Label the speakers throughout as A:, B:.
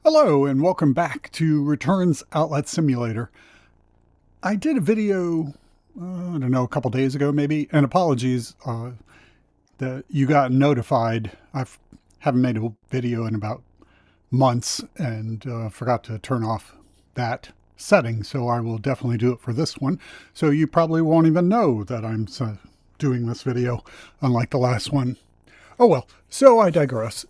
A: Hello and welcome back to Returns Outlet Simulator. I did a video, I don't know, a couple days ago maybe, and apologies that you got notified. Haven't made a video in about months and forgot to turn off that setting, so I will definitely do it for this one. So you probably won't even know that I'm doing this video, unlike the last one. Oh well, so I digress.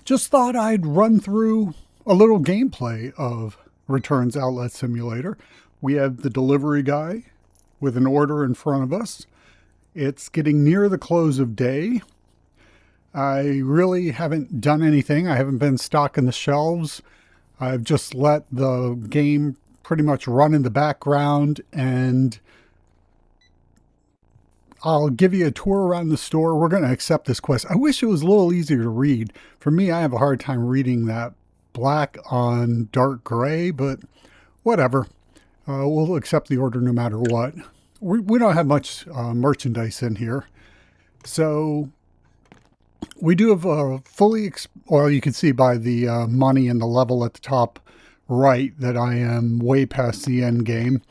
A: Just thought I'd run through a little gameplay of Returns Outlet Simulator. We have the delivery guy with an order in front of us. It's getting near the close of day. I really haven't done anything. I haven't been stocking the shelves. I've just let the game pretty much run in the background, and I'll give you a tour around the store. We're going to accept this quest. I wish it was a little easier to read. For me, I have a hard time reading that black on dark gray, but whatever. We'll accept the order no matter what. We don't have much merchandise in here. So we do have a well, you can see by the money and the level at the top right that I am way past the end game.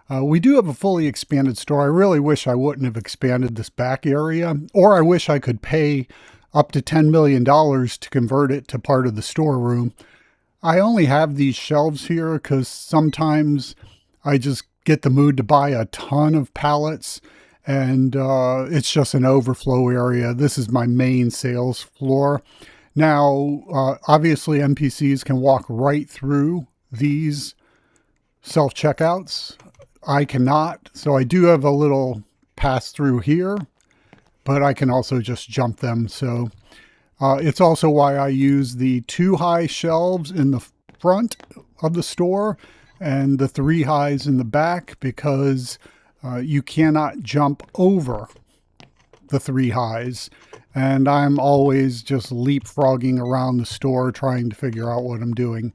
A: We do have a fully expanded store. I really wish I wouldn't have expanded this back area, or I wish I could pay up to $10 million to convert it to part of the storeroom. I only have these shelves here because sometimes I just get the mood to buy a ton of pallets, and it's just an overflow area. This is my main sales floor. Now, obviously NPCs can walk right through these self-checkouts. I cannot, so I do have a little pass through here, but I can also just jump them. So it's also why I use the 2 high shelves in the front of the store and the 3 highs in the back, because you cannot jump over the 3 highs. And I'm always just leapfrogging around the store trying to figure out what I'm doing.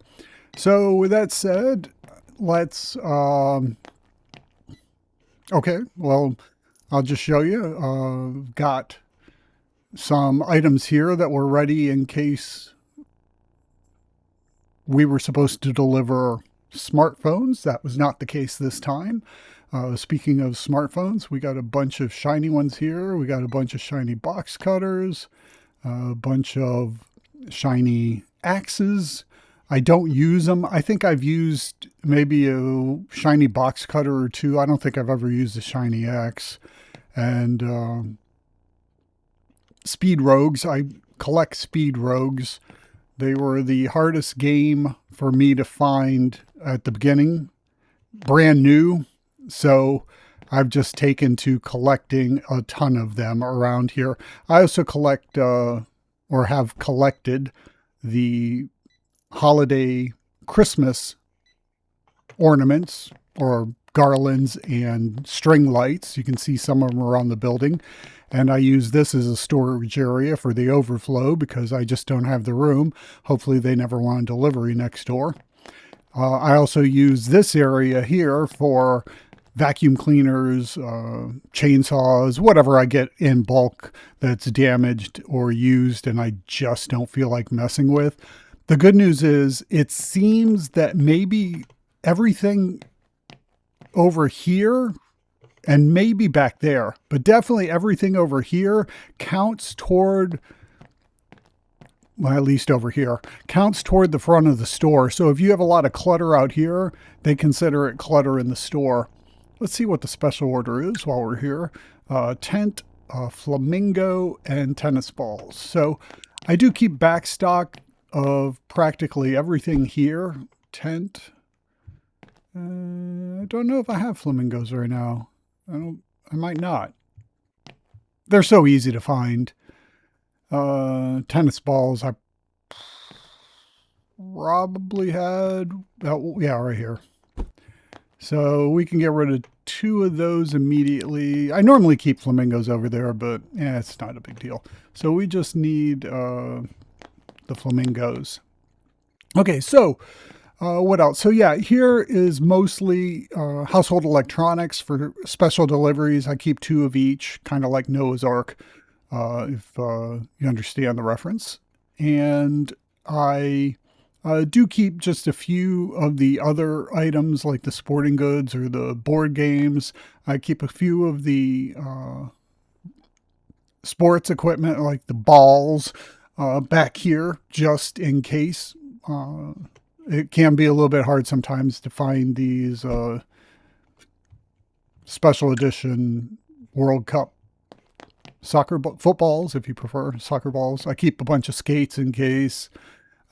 A: So with that said, let's okay, well, I'll just show you. Got some items here that were ready in case we were supposed to deliver smartphones. That was not the case this time. Speaking of smartphones, we got a bunch of shiny ones here. We got a bunch of shiny box cutters, a bunch of shiny axes. I don't use them. I think I've used maybe a shiny box cutter or 2. I don't think I've ever used a shiny axe. And speed rogues. I collect speed rogues. They were the hardest game for me to find at the beginning. Brand new. So I've just taken to collecting a ton of them around here. I also collect or have collected the holiday Christmas ornaments or garlands and string lights. You can see some of them around the building. And I use this as a storage area for the overflow because I just don't have the room. Hopefully they never want a delivery next door. I also use this area here for vacuum cleaners, chainsaws, whatever I get in bulk that's damaged or used and I just don't feel like messing with. The good news is it seems that maybe everything over here and maybe back there, but definitely everything over here counts toward, well, at least over here, counts toward the front of the store. So if you have a lot of clutter out here, they consider it clutter in the store. Let's see what the special order is while we're here. Tent, flamingo, and tennis balls. So I do keep back stock of practically everything here. Tent. I don't know if I have flamingos right now. I might not. They're so easy to find. Tennis balls I probably had. Oh, yeah, right here. So we can get rid of 2 of those immediately. I normally keep flamingos over there, but yeah, it's not a big deal. So we just need the flamingos. Okay, so what else? So yeah, here is mostly household electronics for special deliveries. I keep 2 of each, kind of like Noah's Ark, if you understand the reference. And I Do keep just a few of the other items like the sporting goods or the board games. I keep a few of the sports equipment like the balls back here just in case. It can be a little bit hard sometimes to find these special edition World Cup footballs, if you prefer soccer balls. I keep a bunch of skates in case.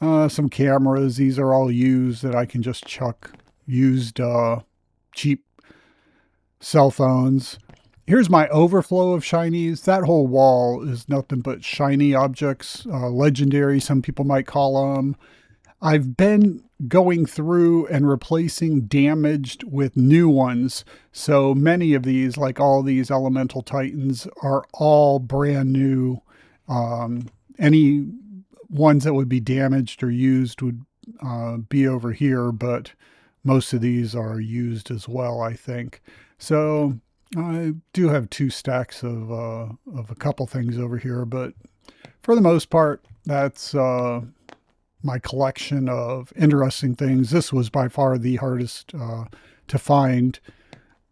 A: Some cameras. These are all used that I can just chuck. Used cheap cell phones. Here's my overflow of shinies. That whole wall is nothing but shiny objects. Legendary, some people might call them. I've been going through and replacing damaged with new ones. So many of these, like all these Elemental Titans, are all brand new. Any ones that would be damaged or used would be over here, but most of these are used as well, I think. So I do have 2 stacks of a couple things over here, but for the most part, that's my collection of interesting things. This was by far the hardest to find,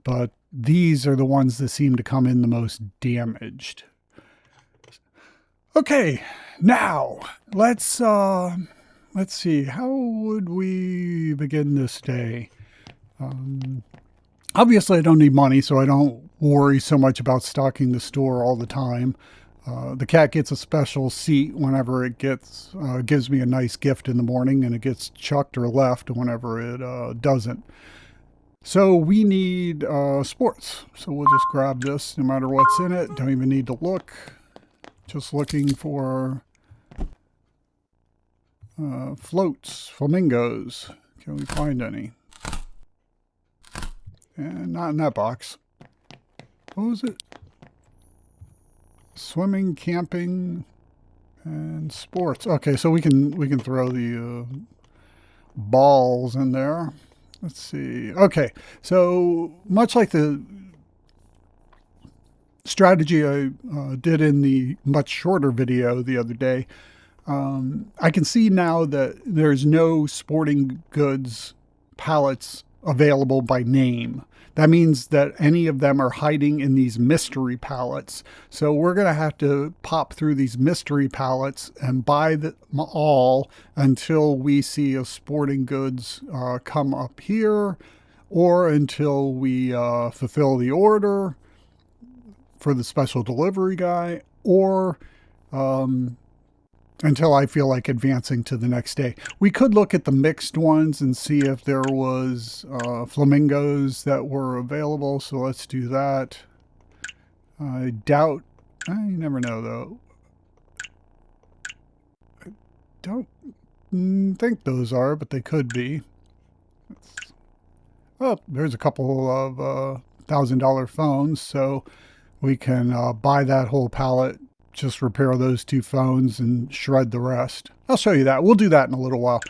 A: but these are the ones that seem to come in the most damaged. Okay, now let's see, how would we begin this day? Obviously I don't need money, so I don't worry so much about stocking the store all the time. The cat gets a special seat whenever it gives me a nice gift in the morning, and it gets chucked or left whenever it doesn't. So we need sports. So we'll just grab this no matter what's in it. Don't even need to look. Just looking for floats, flamingos. Can we find any? And not in that box. What was it? Swimming, camping, and sports. Okay, so we can throw the balls in there. Let's see. Okay, so much like the strategy I did in the much shorter video the other day, I can see now that there's no sporting goods pallets available by name. That means that any of them are hiding in these mystery pallets. So we're going to have to pop through these mystery pallets and buy them all until we see a sporting goods come up here, or until we fulfill the order for the special delivery guy, or until I feel like advancing to the next day. We could look at the mixed ones and see if there was flamingos that were available. So let's do that. I doubt, you never know though. I don't think those are, but they could be. Oh, there's a couple of $1,000 phones, so we can buy that whole pallet, just repair those 2 phones and shred the rest. I'll show you that. We'll do that in a little while.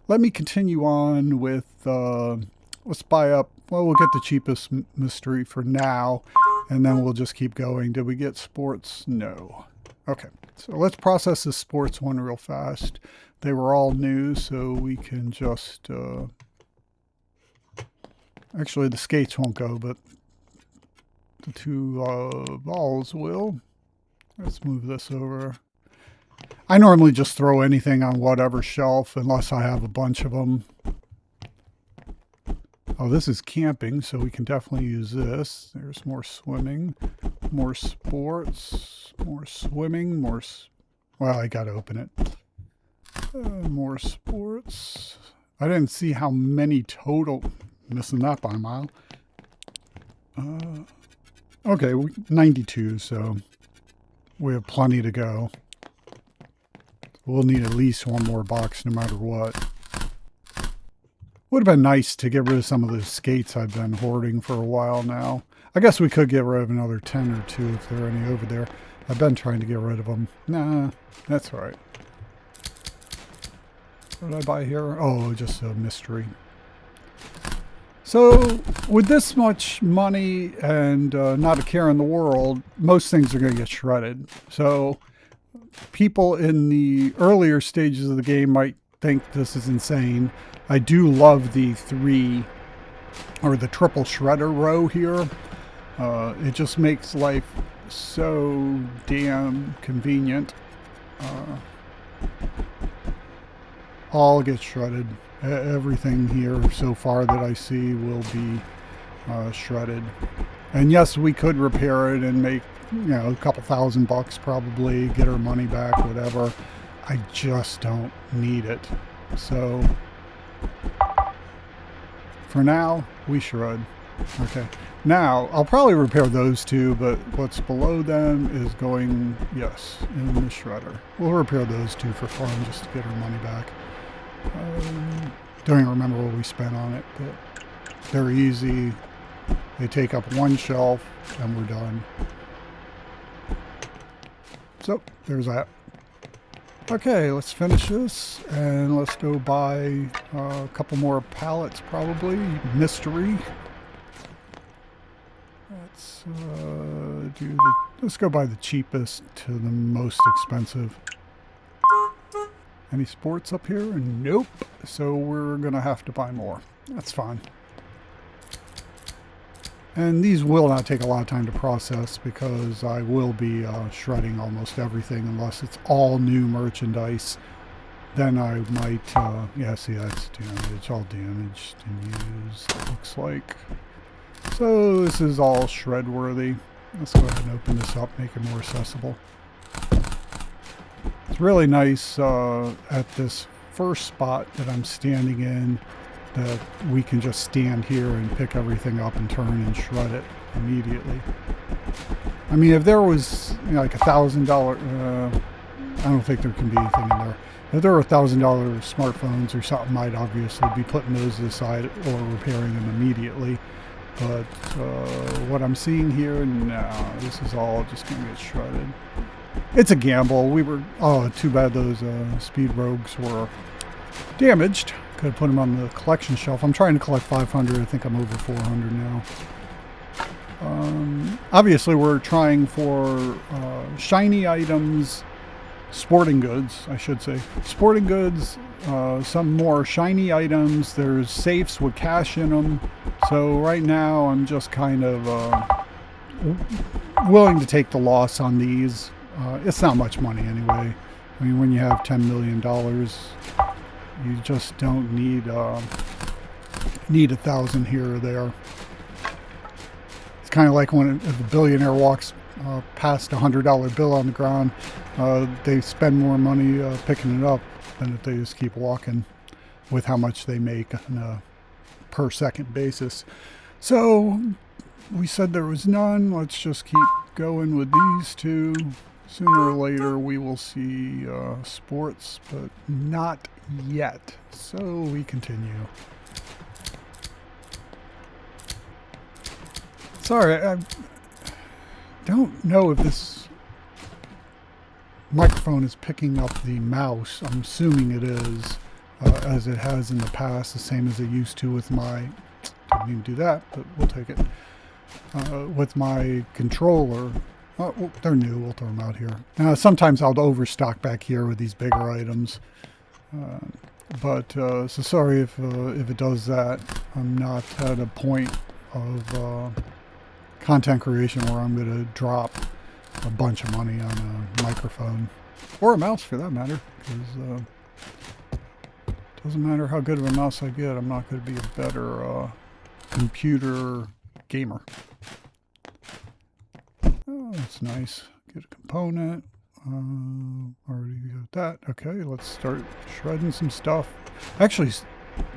A: Let me continue on with, let's buy up, well, we'll get the cheapest mystery for now, and then we'll just keep going. Did we get sports? No. Okay, so let's process this sports one real fast. They were all new, so we can just, actually the skates won't go, but the 2 balls will. Let's move this over. I normally just throw anything on whatever shelf unless I have a bunch of them. Oh, this is camping, so we can definitely use this. There's more swimming, more sports, more swimming, well, I gotta open it. More sports. I didn't see how many total. Missing that by a mile. Okay, 92, so we have plenty to go. We'll need at least one more box no matter what. Would have been nice to get rid of some of those skates I've been hoarding for a while now. I guess we could get rid of another 10 or 2 if there are any over there. I've been trying to get rid of them. Nah, that's all right. What did I buy here? Oh, just a mystery. So with this much money and not a care in the world, most things are going to get shredded. So people in the earlier stages of the game might think this is insane. I do love the triple shredder row here. It just makes life so damn convenient. All gets shredded. Everything here so far that I see will be shredded. And yes, we could repair it and make, a couple $1,000 probably, get our money back, whatever. I just don't need it. So for now, we shred. Okay. Now, I'll probably repair those two, but what's below them is going, yes, in the shredder. We'll repair those two for fun just to get our money back. Don't even remember what we spent on it, but they're easy. They take up one shelf, and we're done. So, there's that. Okay, let's finish this, and let's go buy a couple more pallets, probably. Mystery. Let's go buy the cheapest to the most expensive. Any sports up here? Nope. So we're gonna have to buy more. That's fine. And these will not take a lot of time to process because I will be shredding almost everything unless it's all new merchandise. Then I might, yeah, see that's damaged, all damaged and used, it looks like. So this is all shred worthy. Let's go ahead and open this up, make it more accessible. It's really nice at this first spot that I'm standing in that we can just stand here and pick everything up and turn and shred it immediately. I mean, if there was like $1,000, I don't think there can be anything in there. If there were $1,000 smartphones or something, I'd obviously be putting those aside or repairing them immediately. But what I'm seeing here, no, this is all just going to get shredded. It's a gamble. Too bad those Speed Rogues were damaged. Could have put them on the collection shelf. I'm trying to collect 500. I think I'm over 400 now. Obviously, we're trying for shiny items, sporting goods, I should say. Sporting goods, some more shiny items. There's safes with cash in them. So right now, I'm just kind of willing to take the loss on these. It's not much money anyway. I mean, when you have $10 million, you just don't need 1,000 here or there. It's kind of like when if a billionaire walks past a $100 bill on the ground, they spend more money picking it up than if they just keep walking with how much they make on a per second basis. So we said there was none. Let's just keep going with these two. Sooner or later we will see sports, but not yet. So we continue. Sorry, I don't know if this microphone is picking up the mouse. I'm assuming it is, as it has in the past, the same as it used to with my, didn't even do that, but we'll take it, with my controller. Well, they're new, we'll throw them out here. Now, sometimes I'll overstock back here with these bigger items. So sorry if it does that. I'm not at a point of content creation where I'm going to drop a bunch of money on a microphone. Or a mouse, for that matter. Because it doesn't matter how good of a mouse I get, I'm not going to be a better computer gamer. Oh, that's nice. Get a component. Already got that. Okay, let's start shredding some stuff. Actually,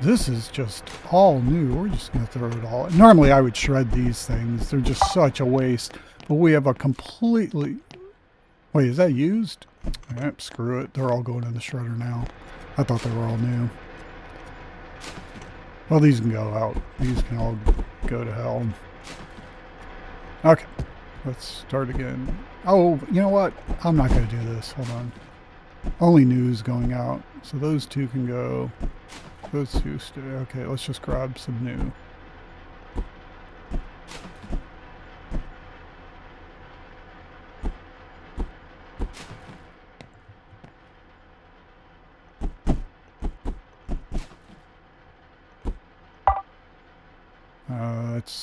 A: this is just all new. We're just going to throw it all. Normally, I would shred these things. They're just such a waste. But we have a completely... Wait, is that used? Yep, screw it. They're all going in the shredder now. I thought they were all new. Well, these can go out. These can all go to hell. Okay. Let's start again. Oh, you know what? I'm not going to do this. Hold on. Only news going out. So those two can go. Those two stay. Okay, let's just grab some new.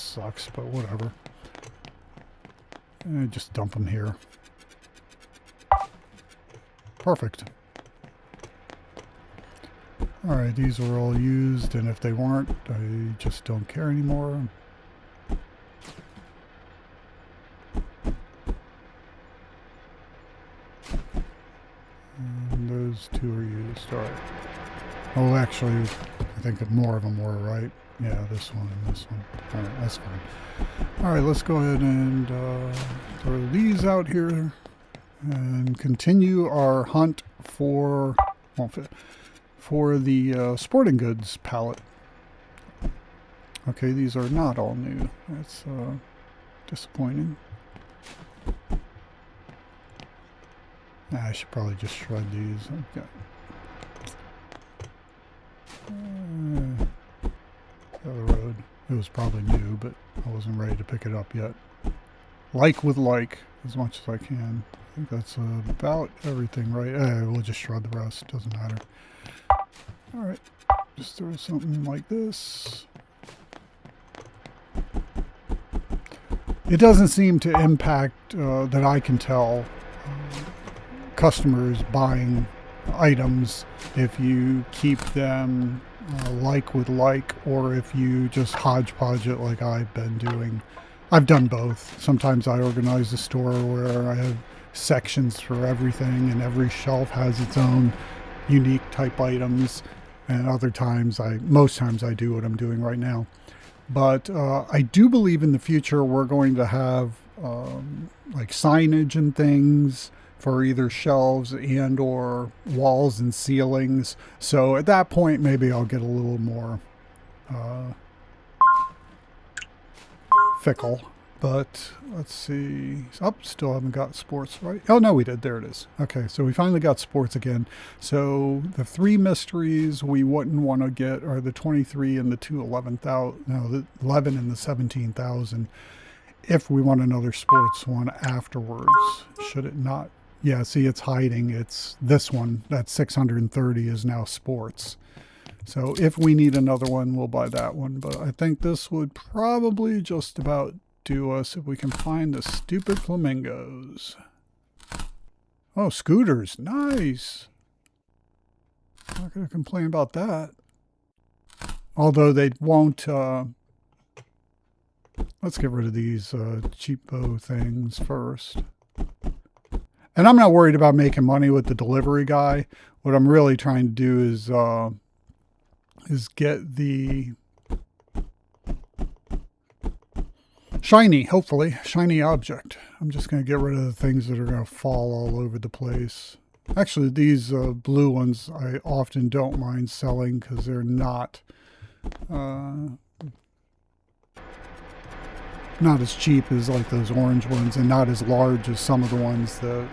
A: sucks, but whatever. And just dump them here. Perfect. Alright, these were all used, and if they weren't, I just don't care anymore. And those two are used. Alright. Oh, actually, I think more of them were, right? Yeah, this one and this one. Alright, that's fine. Alright, let's go ahead and throw these out here and continue our hunt for, the sporting goods palette. Okay, these are not all new. That's disappointing. I should probably just shred these. I've got the other road. It was probably new, but I wasn't ready to pick it up yet. Like with like, as much as I can. I think that's about everything, right? We'll just shred the rest. Doesn't matter. Alright, just throw something like this. It doesn't seem to impact, that I can tell, customers buying items if you keep them like with like, or if you just hodgepodge it like I've been doing. I've done both. Sometimes I organize the store where I have sections for everything and every shelf has its own unique type items, and other times most times I do what I'm doing right now. But I do believe in the future we're going to have like signage and things for either shelves and or walls and ceilings. So at that point, maybe I'll get a little more fickle. But let's see. Oh, still haven't got sports, right? Oh, no, we did. There it is. Okay, so we finally got sports again. So the 3 mysteries we wouldn't want to get are the 23 and the 211,000. No, the 11 and the 17,000. If we want another sports one afterwards, should it not? Yeah, see, it's hiding. It's this one. That 630 is now sports. So if we need another one, we'll buy that one. But I think this would probably just about do us if we can find the stupid flamingos. Oh, scooters. Nice. Not going to complain about that. Although they won't... let's get rid of these cheapo things first. And I'm not worried about making money with the delivery guy. What I'm really trying to do is get the shiny, hopefully, shiny object. I'm just going to get rid of the things that are going to fall all over the place. Actually, these blue ones I often don't mind selling because they're not as cheap as like those orange ones, and not as large as some of the ones that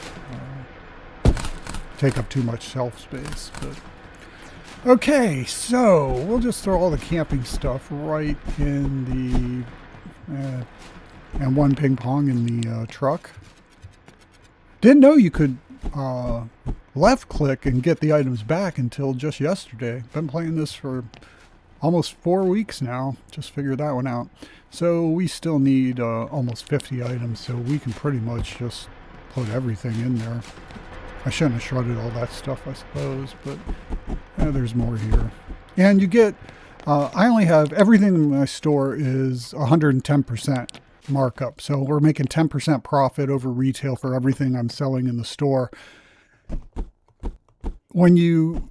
A: take up too much shelf space. But okay, so we'll just throw all the camping stuff right in the and one ping pong in the truck. Didn't know you could left click and get the items back until just yesterday. Been playing this for almost 4 weeks now. Just figured that one out. So we still need almost 50 items, so we can pretty much just put everything in there. I shouldn't have shredded all that stuff, I suppose, but there's more here. And you get, I only have, everything in my store is 110% markup. So we're making 10% profit over retail for everything I'm selling in the store. When you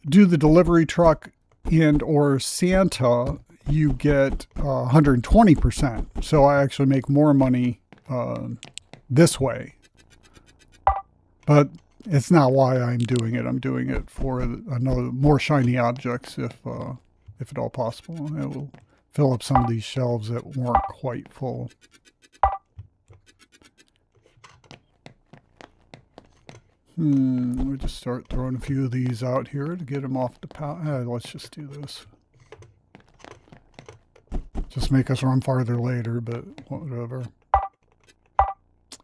A: do the delivery truck and or Santa, you get 120%. So I actually make more money this way. But it's not why I'm doing it. I'm doing it for another more shiny objects, if at all possible. And it will fill up some of these shelves that weren't quite full. We'll just start throwing a few of these out here to get them off the pallet. Let's just do this. Just make us run farther later, but whatever.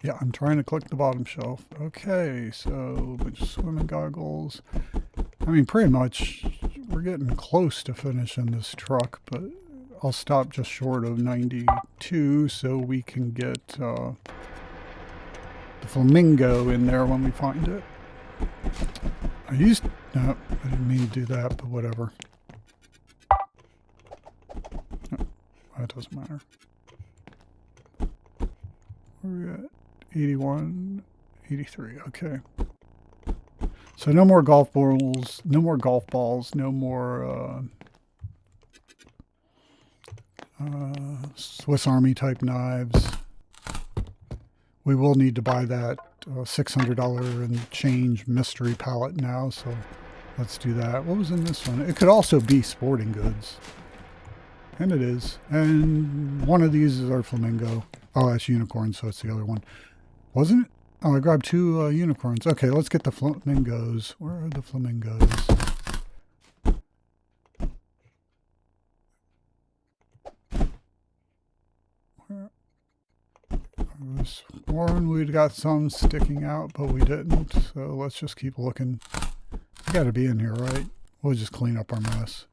A: Yeah, I'm trying to click the bottom shelf. Okay, so a bunch of swimming goggles. I mean, pretty much we're getting close to finishing this truck, but I'll stop just short of 92 so we can get the flamingo in there when we find it. No, I didn't mean to do that, but whatever. No, that doesn't matter. We're at 81, 83, okay. So no more golf balls, no more golf balls, no more Swiss Army type knives. We will need to buy that $600 and change mystery palette now, so let's do that. What was in this one? It could also be sporting goods. And it is. And one of these is our flamingo. Oh, that's unicorn, so it's the other one. Wasn't it? Oh, I grabbed two unicorns. Okay, let's get the flamingos. Where are the flamingos? Where? I was sworn we'd got some sticking out, but we didn't. So let's just keep looking. They got to be in here, right? We'll just clean up our mess.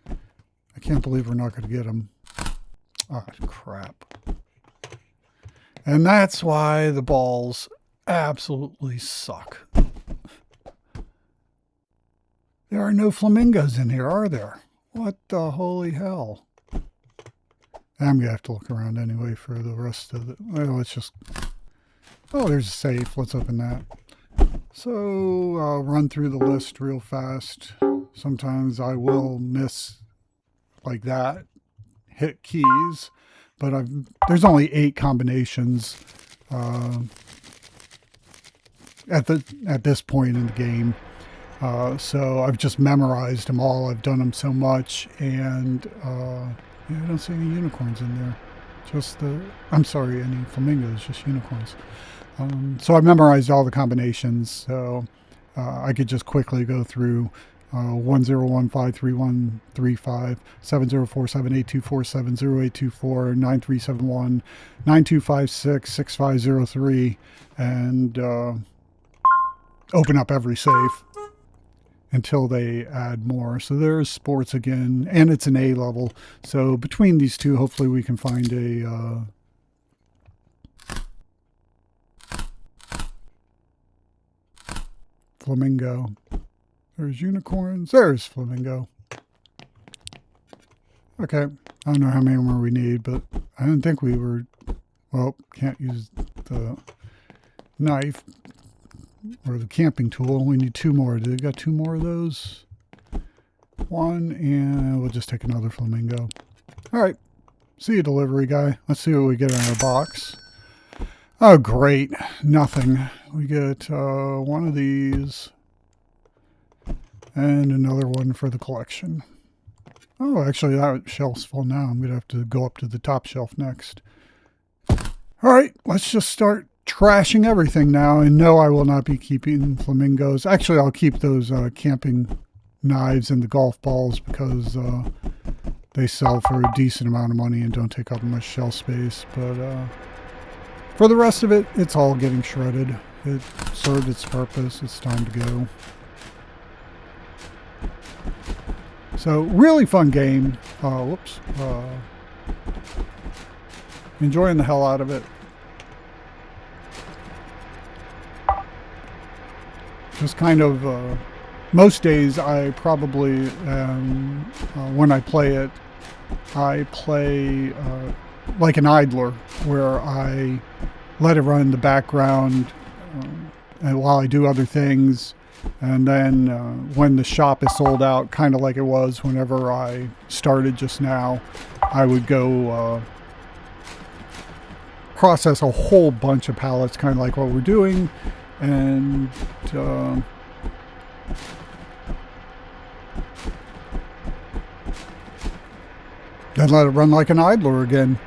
A: I can't believe we're not going to get them. Ah, crap. And that's why the balls absolutely suck. There are no flamingos in here, are there? What the holy hell? I'm going to have to look around anyway for the rest of it. Well, let's just... Oh, there's a safe. Let's open that. So I'll run through the list real fast. Sometimes I will miss like that, hit keys, but there's only 8 combinations at this point in the game. So I've just memorized them all. I've done them so much, and yeah, I don't see any unicorns in there. Just I'm sorry, any flamingos, just unicorns. So I memorized all the combinations, so I could just quickly go through 10153135 70478247 0824 9371 9256 6503 and open up every safe until they add more. So there's sports again, and it's an A level. So between these two, hopefully we can find a flamingo. There's unicorns. There's flamingo. Okay. I don't know how many more we need, but I didn't think we were... Well, can't use the knife or the camping tool. We need 2 more. Do they got 2 more of those? 1, and we'll just take another flamingo. All right. See you, delivery guy. Let's see what we get in our box. Oh, great. Nothing. We get 1 of these and another one for the collection. Oh, actually, that shelf's full now. I'm going to have to go up to the top shelf next. All right, let's just start trashing everything now. And no, I will not be keeping flamingos. Actually, I'll keep those camping knives and the golf balls because they sell for a decent amount of money and don't take up much shelf space. But for the rest of it, it's all getting shredded. It served its purpose. It's time to go. So, really fun game. Whoops. Enjoying the hell out of it. Just kind of, most days I probably, when I play it, I play like an idler, where I let it run in the background and while I do other things. And then when the shop is sold out, kind of like it was whenever I started just now, I would go process a whole bunch of pallets, kind of like what we're doing, and then let it run like an idler again.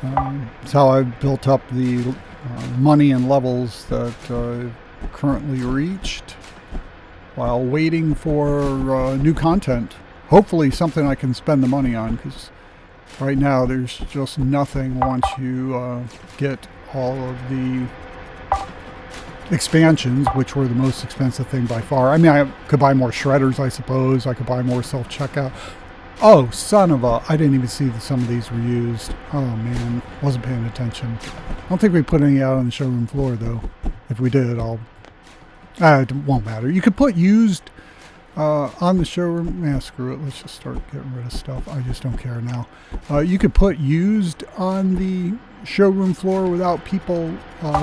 A: That's how I've built up the money and levels that I've currently reached, while waiting for new content. Hopefully something I can spend the money on, because right now there's just nothing once you get all of the expansions, which were the most expensive thing by far. I mean, I could buy more shredders, I suppose. I could buy more self-checkout. Oh, son of a... I didn't even see that some of these were used. Oh, man. Wasn't paying attention. I don't think we put any out on the showroom floor, though. If we did, I'll... it won't matter. You could put used on the showroom... Yeah, screw it. Let's just start getting rid of stuff. I just don't care now. You could put used on the showroom floor without people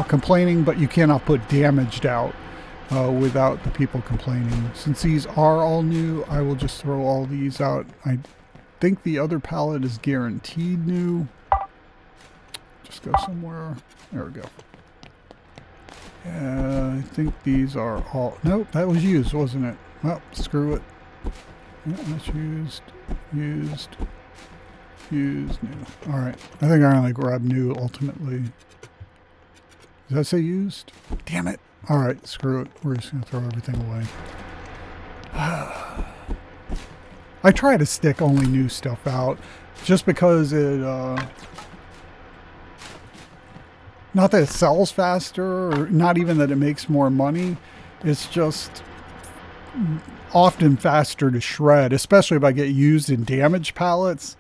A: complaining, but you cannot put damaged out without the people complaining. Since these are all new, I will just throw all these out. I think the other pallet is guaranteed new. Just go somewhere. There we go. I think these are all... Nope, that was used, wasn't it? Well, screw it. Yeah, that's used, new. Alright, I think I only grabbed new ultimately. Does that say used? Damn it. Alright, screw it. We're just going to throw everything away. I try to stick only new stuff out just because it... not that it sells faster, or not even that it makes more money. It's just often faster to shred, especially if I get used in damaged pallets.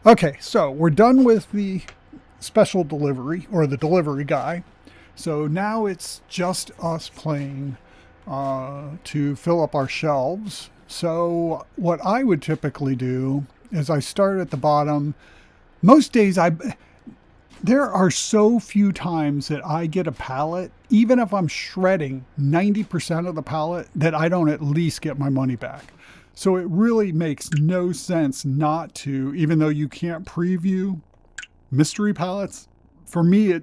A: Okay, so we're done with the special delivery, or the delivery guy. So now it's just us playing to fill up our shelves. So what I would typically do is I start at the bottom. Most days there are so few times that I get a pallet, even if I'm shredding 90% of the pallet, that I don't at least get my money back. So it really makes no sense not to, even though you can't preview mystery pallets. For me, it's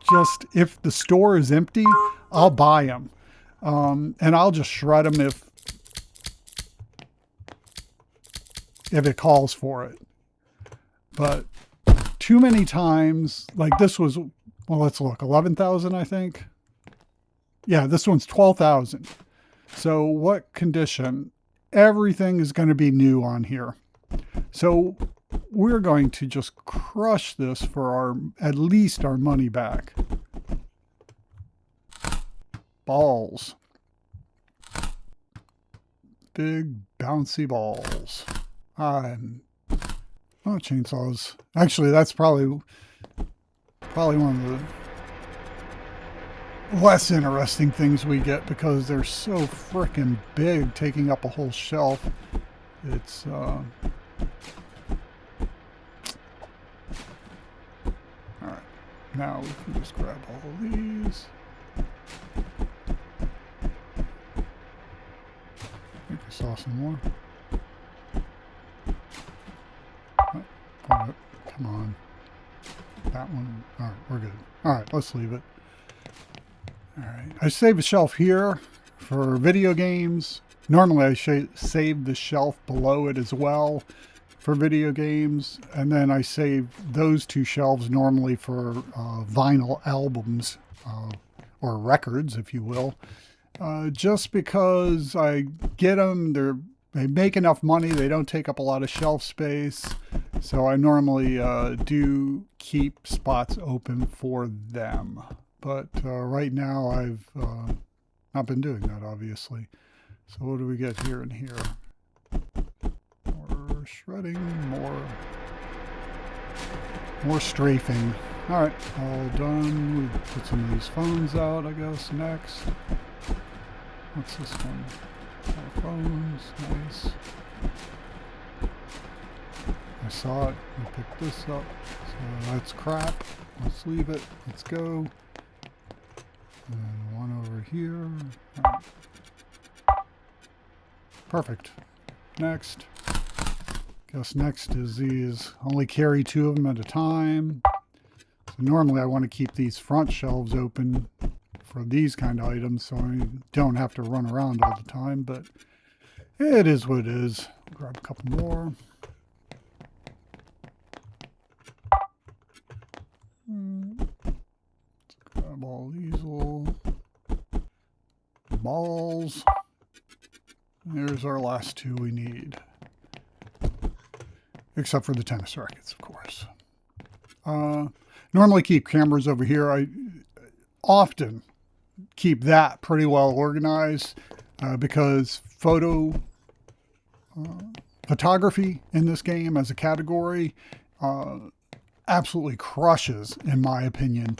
A: just, if the store is empty, I'll buy them. And I'll just shred them if it calls for it. But too many times, like this was, well, let's look, 11,000, I think. Yeah, this one's 12,000. So what condition? Everything is going to be new on here. So we're going to just crush this for at least our money back. Balls. Big bouncy balls. Oh, chainsaws. Actually, that's probably one of the less interesting things we get because they're so frickin' big, taking up a whole shelf. It's all right. Now we can just grab all of these. I think I saw some more. Oh, come on. That one. All right, we're good. All right, let's leave it. All right. I save a shelf here for video games. Normally I save the shelf below it as well for video games. And then I save those two shelves normally for vinyl albums or records, if you will. Just because I get them, they make enough money. They don't take up a lot of shelf space. So I normally do keep spots open for them. But right now I've not been doing that, obviously. So what do we get here and here? More shredding, more strafing. All right, all done. We put some of these phones out, I guess, next. What's this one? More phones, nice. I saw it, I picked this up, so that's crap. Let's leave it, let's go. And one over here. Right. Perfect. Next. Guess next is these. Only carry 2 of them at a time. So normally I want to keep these front shelves open for these kind of items so I don't have to run around all the time, but it is what it is. Grab a couple more. Let's grab all these little balls. There's our last 2 we need. Except for the tennis rackets, of course. Normally keep cameras over here. I often keep that pretty well organized because photography in this game as a category absolutely crushes, in my opinion.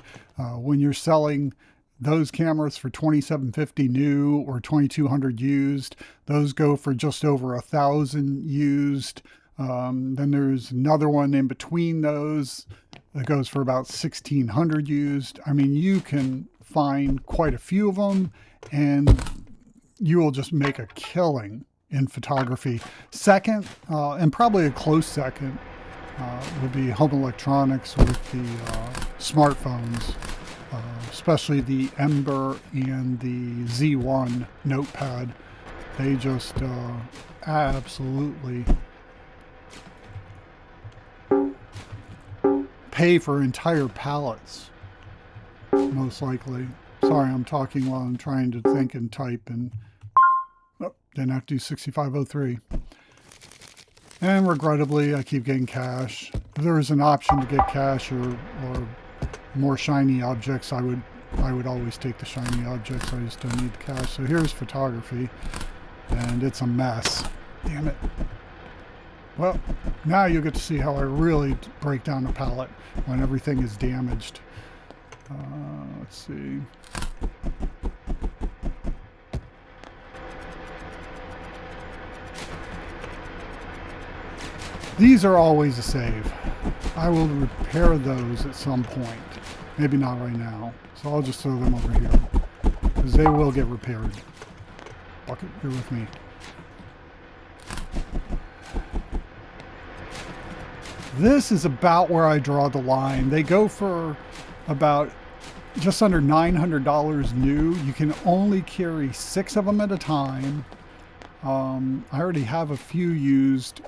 A: When you're selling those cameras for $2,750 new or $2,200 used, those go for just over $1,000 used. Then there's another one in between those that goes for about $1,600 used. I mean, you can find quite a few of them, and you will just make a killing in photography. Second, and probably a close second, would be home electronics with the smartphones, especially the Ember and the Z1 notepad. They just absolutely pay for entire palettes, most likely. Sorry, I'm talking while I'm trying to think and type, and didn't have to do 6503. And regrettably, I keep getting cash. If there was an option to get cash or more shiny objects, I would always take the shiny objects. I just don't need the cash. So here's photography, and it's a mess. Damn it. Well, now you'll get to see how I really break down a palette when everything is damaged. Let's see. These are always a save. I will repair those at some point. Maybe not right now. So I'll just throw them over here, because they will get repaired. Bucket, you're with me. This is about where I draw the line. They go for about just under $900 new. You can only carry 6 of them at a time. I already have a few used.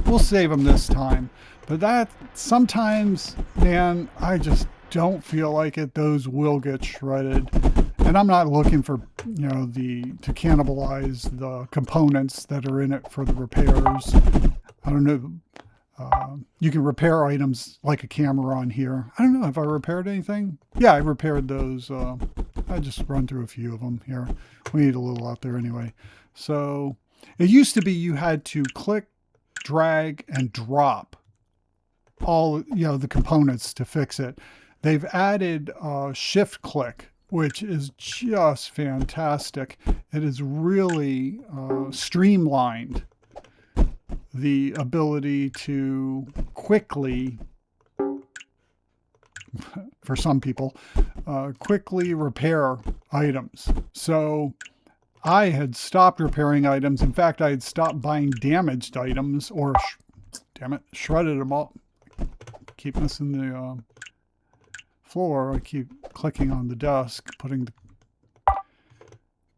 A: We'll save them this time. But that, sometimes, man, I just don't feel like it. Those will get shredded. And I'm not looking for, you know, to cannibalize the components that are in it for the repairs. I don't know. You can repair items like a camera on here. I don't know, have I repaired anything? Yeah, I repaired those. I just run through a few of them here. We need a little out there anyway. So it used to be you had to click, drag, and drop all, you know, the components to fix it. They've added shift click, which is just fantastic. It is really streamlined the ability to quickly, for some people, quickly repair items. So I had stopped repairing items. In fact, I had stopped buying damaged items, or damn it, shredded them all. Keep missing the floor. I keep clicking on the desk,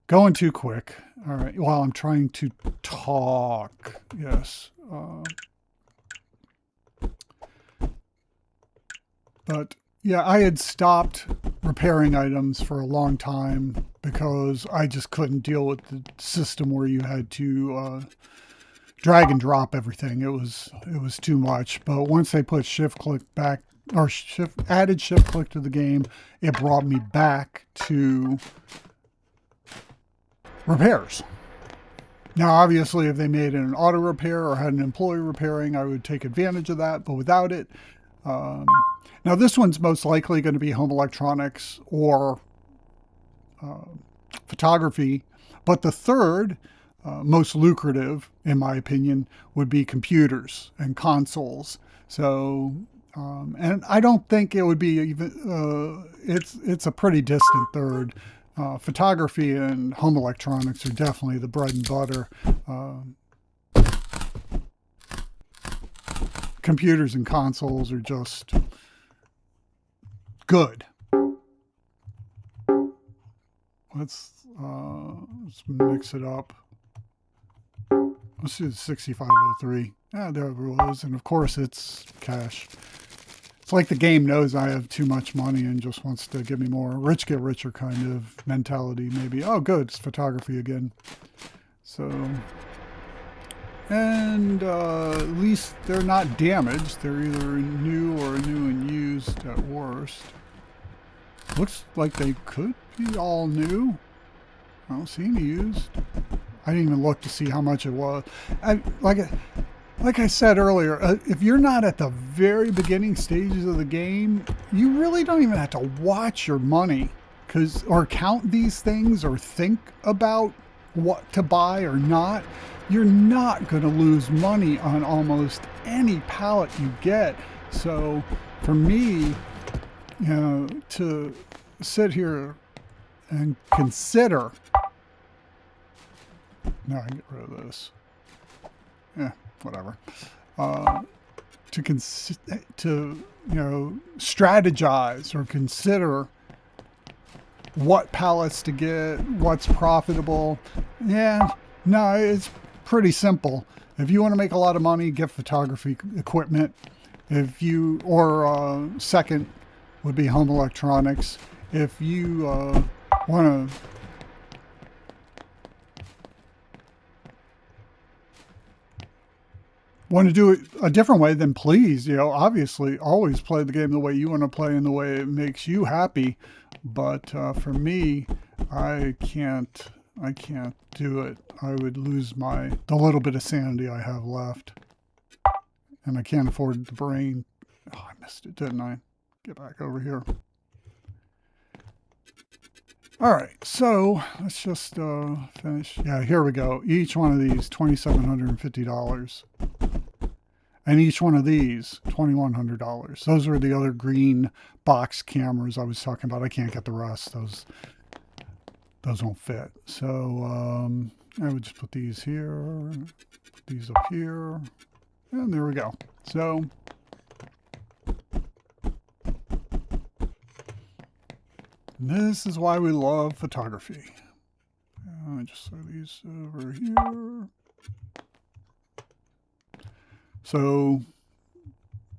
A: going too quick. All right, while I'm trying to talk. Yes. But yeah, I had stopped repairing items for a long time because I just couldn't deal with the system where you had to drag and drop everything. It was too much. But once they put shift click back, or added shift click to the game, it brought me back to repairs. Now, obviously, if they made an auto repair or had an employee repairing, I would take advantage of that. But without it, now this one's most likely going to be home electronics or photography. But the third, most lucrative, in my opinion, would be computers and consoles. So, and I don't think it would be even, it's a pretty distant third. Photography and home electronics are definitely the bread and butter. Computers and consoles are just good. Let's mix it up. Let's do the 6503. Yeah, there it was. And of course it's cash. It's like the game knows I have too much money and just wants to give me more. Rich get richer kind of mentality, maybe. Oh, good, it's photography again. So, and at least they're not damaged. They're either new or new and used at worst. Looks like they could be all new. I don't see any used. I didn't even look to see how much it was. Like I said earlier, if you're not at the very beginning stages of the game, you really don't even have to watch your money or count these things or think about what to buy or not. You're not going to lose money on almost any pallet you get. So for me, to sit here and consider, no, I get rid of this. Yeah, whatever. To strategize or consider what pallets to get, what's profitable. Yeah, no, it's pretty simple. If you want to make a lot of money, get photography equipment. Second would be home electronics. If you want to do it a different way, then please, obviously always play the game the way you want to play and the way it makes you happy. But for me, I can't do it. I would lose the little bit of sanity I have left. And I can't afford the brain. Oh, I missed it, didn't I? Get back over here. All right, so let's just finish. Yeah, here we go. Each one of these, $2,750. And each one of these, $2,100. Those are the other green box cameras I was talking about. I can't get the rest. Those won't fit. So I would just put these here, put these up here, and there we go. So this is why we love photography. Just throw these over here. So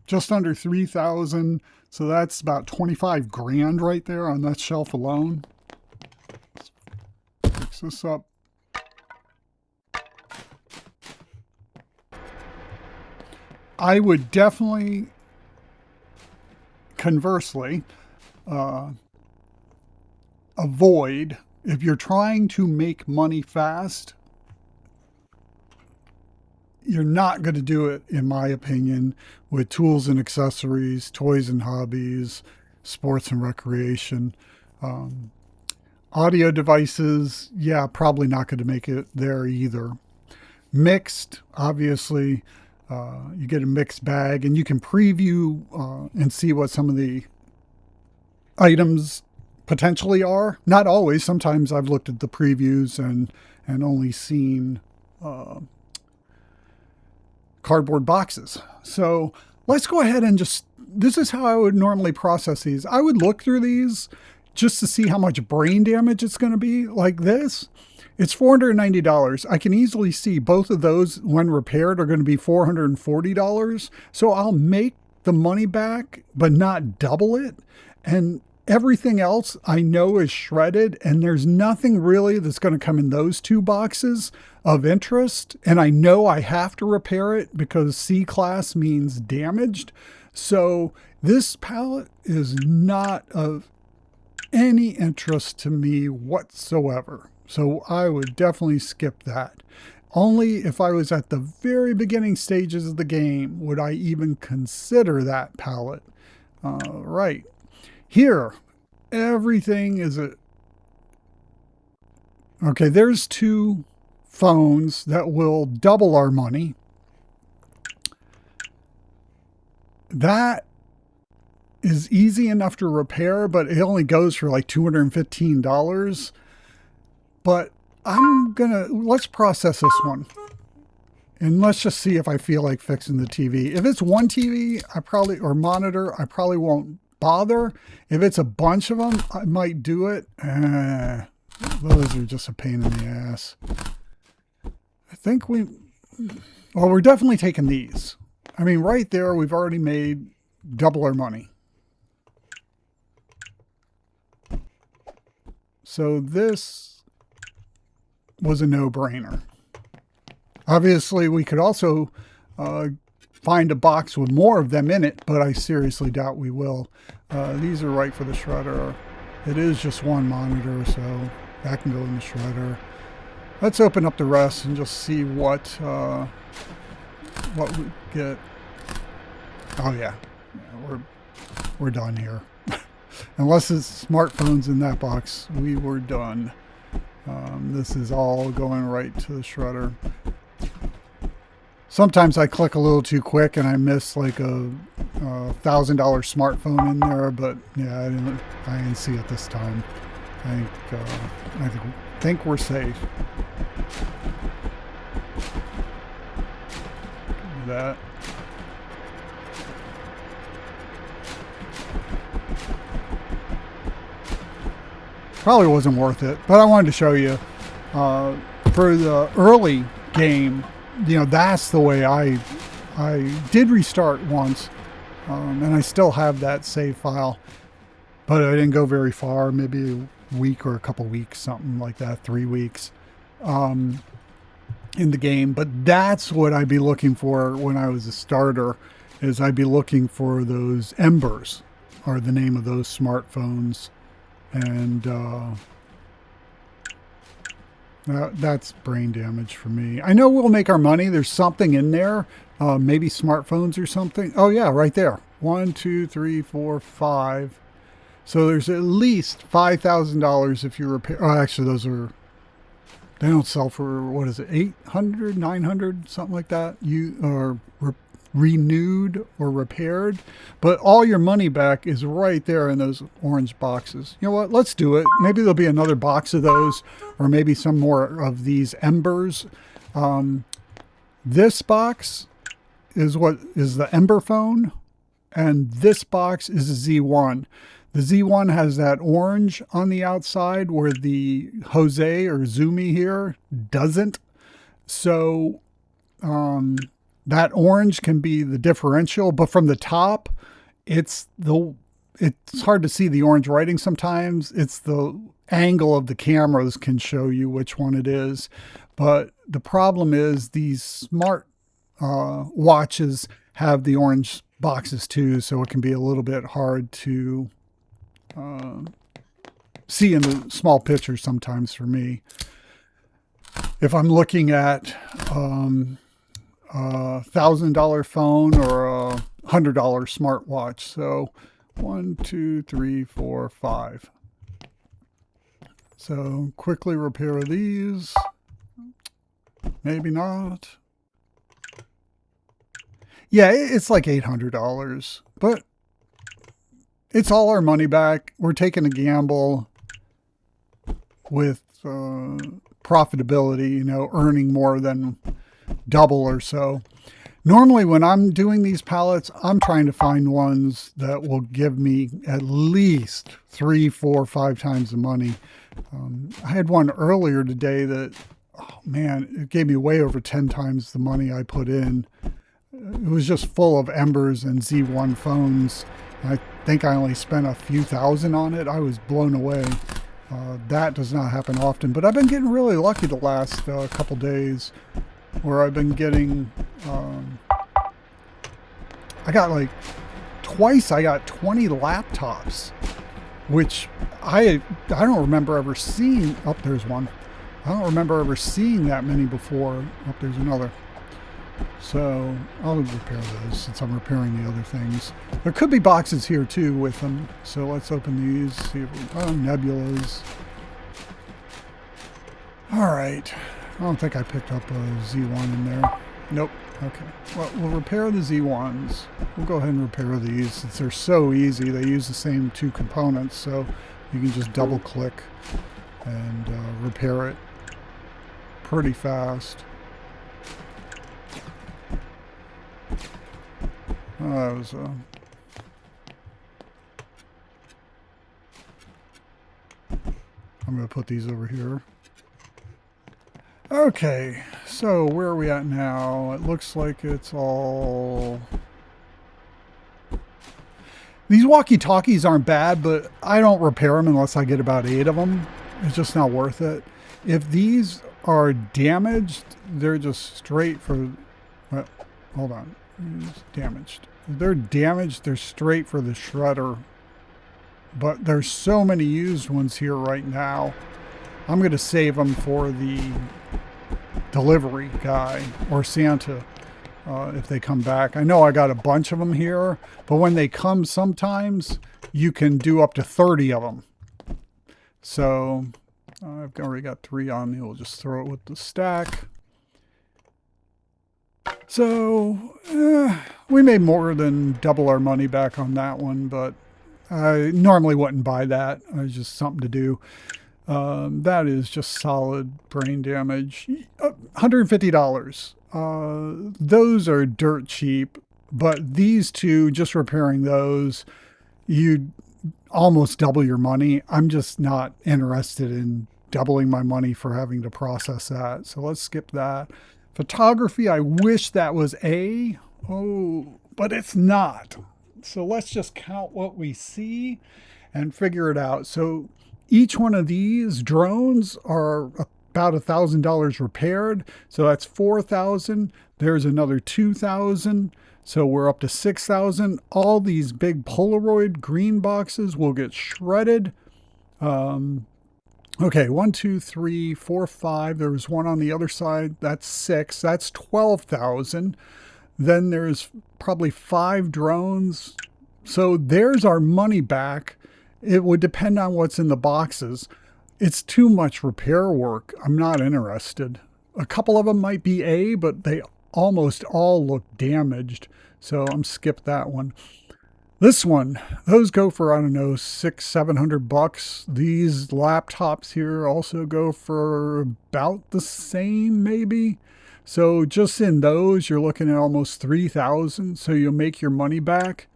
A: just under 3,000. So that's about 25 grand right there on that shelf alone. Let's fix this up. I would definitely, conversely, avoid, if you're trying to make money fast, you're not going to do it, in my opinion, with tools and accessories, toys and hobbies, sports and recreation. Audio devices, yeah, probably not going to make it there either. Mixed, obviously, you get a mixed bag, and you can preview and see what some of the items potentially are. Not always. Sometimes I've looked at the previews and only seen cardboard boxes. So let's go ahead and this is how I would normally process these. I would look through these just to see how much brain damage it's going to be. Like this, it's $490. I can easily see both of those, when repaired, are going to be $440. So I'll make the money back, but not double it. And everything else I know is shredded, and there's nothing really that's going to come in those two boxes of interest. And I know I have to repair it because C-class means damaged. So this pallet is not of any interest to me whatsoever. So I would definitely skip that. Only if I was at the very beginning stages of the game would I even consider that pallet. Right. Here, everything is okay, there's two phones that will double our money. That is easy enough to repair, but it only goes for like $215. But let's process this one. And let's just see if I feel like fixing the TV. If it's one TV, or monitor, I probably won't bother. If it's a bunch of them, I might do it. Those are just a pain in the ass. I think we're definitely taking these. I mean, right there, we've already made double our money. So this was a no-brainer. Obviously, we could also find a box with more of them in it, but I seriously doubt we will. These are right for the shredder. It is just one monitor, so that can go in the shredder. Let's open up the rest and just see what what we get. Oh yeah, we're done here. Unless it's smartphones in that box, we were done. This is all going right to the shredder. Sometimes I click a little too quick and I miss like a $1,000 smartphone in there, but yeah, I didn't see it this time. I think we're safe. Do that. Probably wasn't worth it, but I wanted to show you for the early game. You know, that's the way I did restart once, and I still have that save file, but I didn't go very far, maybe a week or a couple weeks, something like that, 3 weeks in the game. But that's what I'd be looking for when I was a starter, is I'd be looking for those Embers, are the name of those smartphones. And that's brain damage for me. I know we'll make our money. There's something in there, maybe smartphones or something. Oh yeah, right there. 1, 2, 3, 4, 5. So there's at least $5,000 if you repair. Oh, actually, those are, they don't sell for, what is it, 800, 900, something like that. You are renewed or repaired, but all your money back is right there in those orange boxes. You know what, let's do it. Maybe there'll be another box of those, or maybe some more of these Embers. This box is what is the Ember phone, and this box is a Z1. The Z1 has that orange on the outside where the Jose or Zumi here doesn't. So that orange can be the differential, but from the top, it's hard to see the orange writing sometimes. It's the angle of the cameras can show you which one it is. But the problem is these smart watches have the orange boxes too, so it can be a little bit hard to see in the small picture sometimes for me. If I'm looking at $1,000 phone or a $100 smartwatch. So 1, 2, 3, 4, 5. So quickly repair these. Maybe not. Yeah, it's like $800, but it's all our money back. We're taking a gamble with profitability, you know, earning more than double or so. Normally when I'm doing these pallets, I'm trying to find ones that will give me at least 3, 4, 5 times the money. I had one earlier today that, oh man, it gave me way over 10 times the money I put in. It was just full of Embers and Z1 phones. I think I only spent a few thousand on it. I was blown away. That does not happen often, but I've been getting really lucky the last couple days, where I've been getting, I got like twice, I got 20 laptops, which I don't remember ever seeing. Oh, there's one. I don't remember ever seeing that many before. Oh, there's another. So I'll repair those since I'm repairing the other things. There could be boxes here too with them. So let's open these, see if we, Nebulas. All right. I don't think I picked up a Z1 in there. Nope. Okay. Well, we'll repair the Z1s. We'll go ahead and repair these since they're so easy. They use the same 2 components, so you can just double click and repair it pretty fast. That was I'm going to put these over here. Okay, so where are we at now? It looks like it's all... These walkie-talkies aren't bad, but I don't repair them unless I get about 8 of them. It's just not worth it. If these are damaged, they're just straight for... Well, hold on. It's damaged. If they're damaged, they're straight for the shredder. But there's so many used ones here right now. I'm going to save them for the delivery guy or Santa. if they come back. I know I got a bunch of them here, but when they come sometimes, you can do up to 30 of them. So I've already got 3 on me. We'll just throw it with the stack. So we made more than double our money back on that one, but I normally wouldn't buy that. It's just something to do. That is just solid brain damage. $150. Those are dirt cheap, but these two, just repairing those, you'd almost double your money. I'm just not interested in doubling my money for having to process that. So let's skip that. Photography, I wish that was A. Oh, but it's not. So let's just count what we see and figure it out. So each one of these drones are about $1,000 repaired. So that's $4,000. There's another $2,000. So we're up to $6,000. All these big Polaroid green boxes will get shredded. Okay, 1, 2, 3, 4, 5. There was one on the other side. That's 6. That's 12,000. Then there's probably 5 drones. So there's our money back. It would depend on what's in the boxes. It's too much repair work. I'm not interested. A couple of them might be A, but they almost all look damaged. So I'm skip that one. This one, those go for, I don't know, $600-700. These laptops here also go for about the same, maybe. So just in those, you're looking at almost $3,000. So you'll make your money back.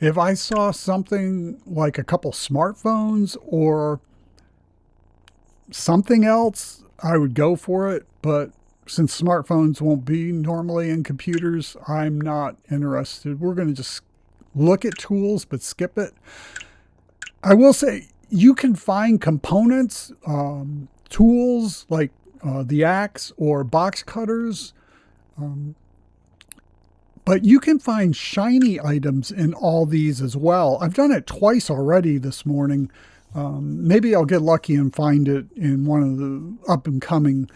A: If I saw something like a couple smartphones or something else, I would go for it. But since smartphones won't be normally in computers, I'm not interested. We're going to just look at tools, but skip it. I will say you can find components, tools like the axe or box cutters, but you can find shiny items in all these as well. I've done it twice already this morning. Maybe I'll get lucky and find it in one of the up and coming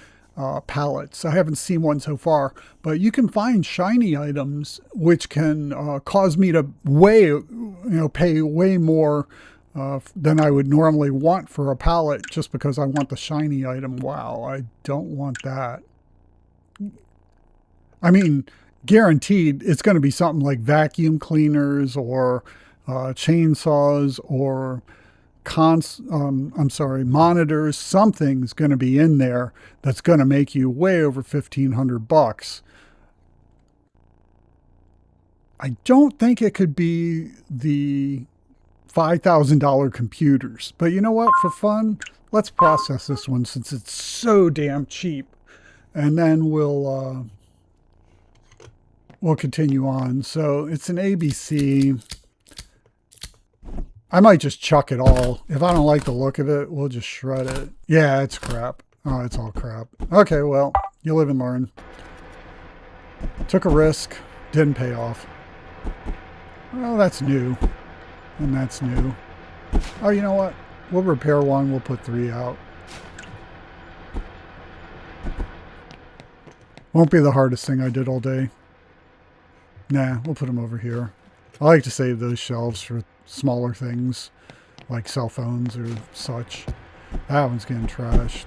A: pallets. I haven't seen one so far, but you can find shiny items which can cause me to pay way more than I would normally want for a pallet just because I want the shiny item. Wow, I don't want that. I mean, guaranteed it's going to be something like vacuum cleaners or chainsaws or monitors. Something's going to be in there that's going to make you way over $1,500. I don't think it could be the $5,000 computers, but you know what? For fun, let's process this one since it's so damn cheap, and then we'll continue on. So it's an ABC. I might just chuck it all. If I don't like the look of it, we'll just shred it. Yeah, it's crap. Oh, it's all crap. Okay, well, you live and learn. Took a risk. Didn't pay off. Well, that's new. And that's new. Oh, you know what? We'll repair one. We'll put 3 out. Won't be the hardest thing I did all day. Nah, we'll put them over here. I like to save those shelves for smaller things like cell phones or such. That one's getting trashed.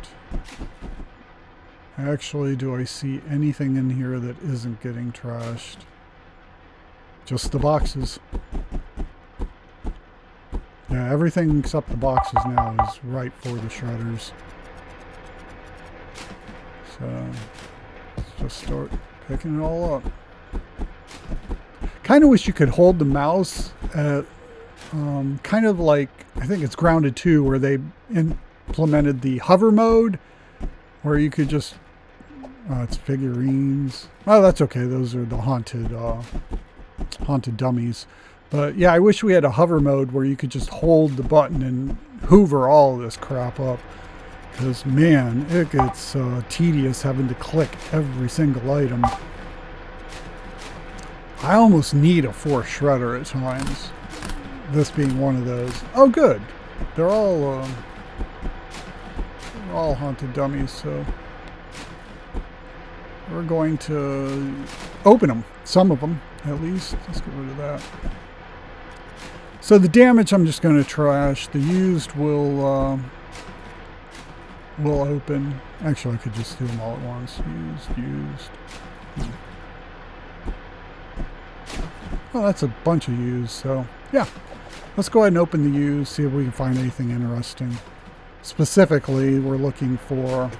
A: Actually, do I see anything in here that isn't getting trashed? Just the boxes. Yeah, everything except the boxes now is right for the shredders. So let's just start picking it all up. Kind of wish you could hold the mouse at kind of like, I think it's Grounded 2, where they implemented the hover mode, where you could just, it's figurines. Oh, that's okay. Those are the haunted dummies. But yeah, I wish we had a hover mode where you could just hold the button and hoover all of this crap up. Because, man, it gets tedious having to click every single item. I almost need a force shredder at times. This being one of those. Oh, good. They're all haunted dummies, so we're going to open them. Some of them, at least. Let's get rid of that. So the damage I'm just going to trash. The used will open. Actually, I could just do them all at once. Used. Well, that's a bunch of used, so yeah. Let's go ahead and open the used, see if we can find anything interesting. Specifically, we're looking for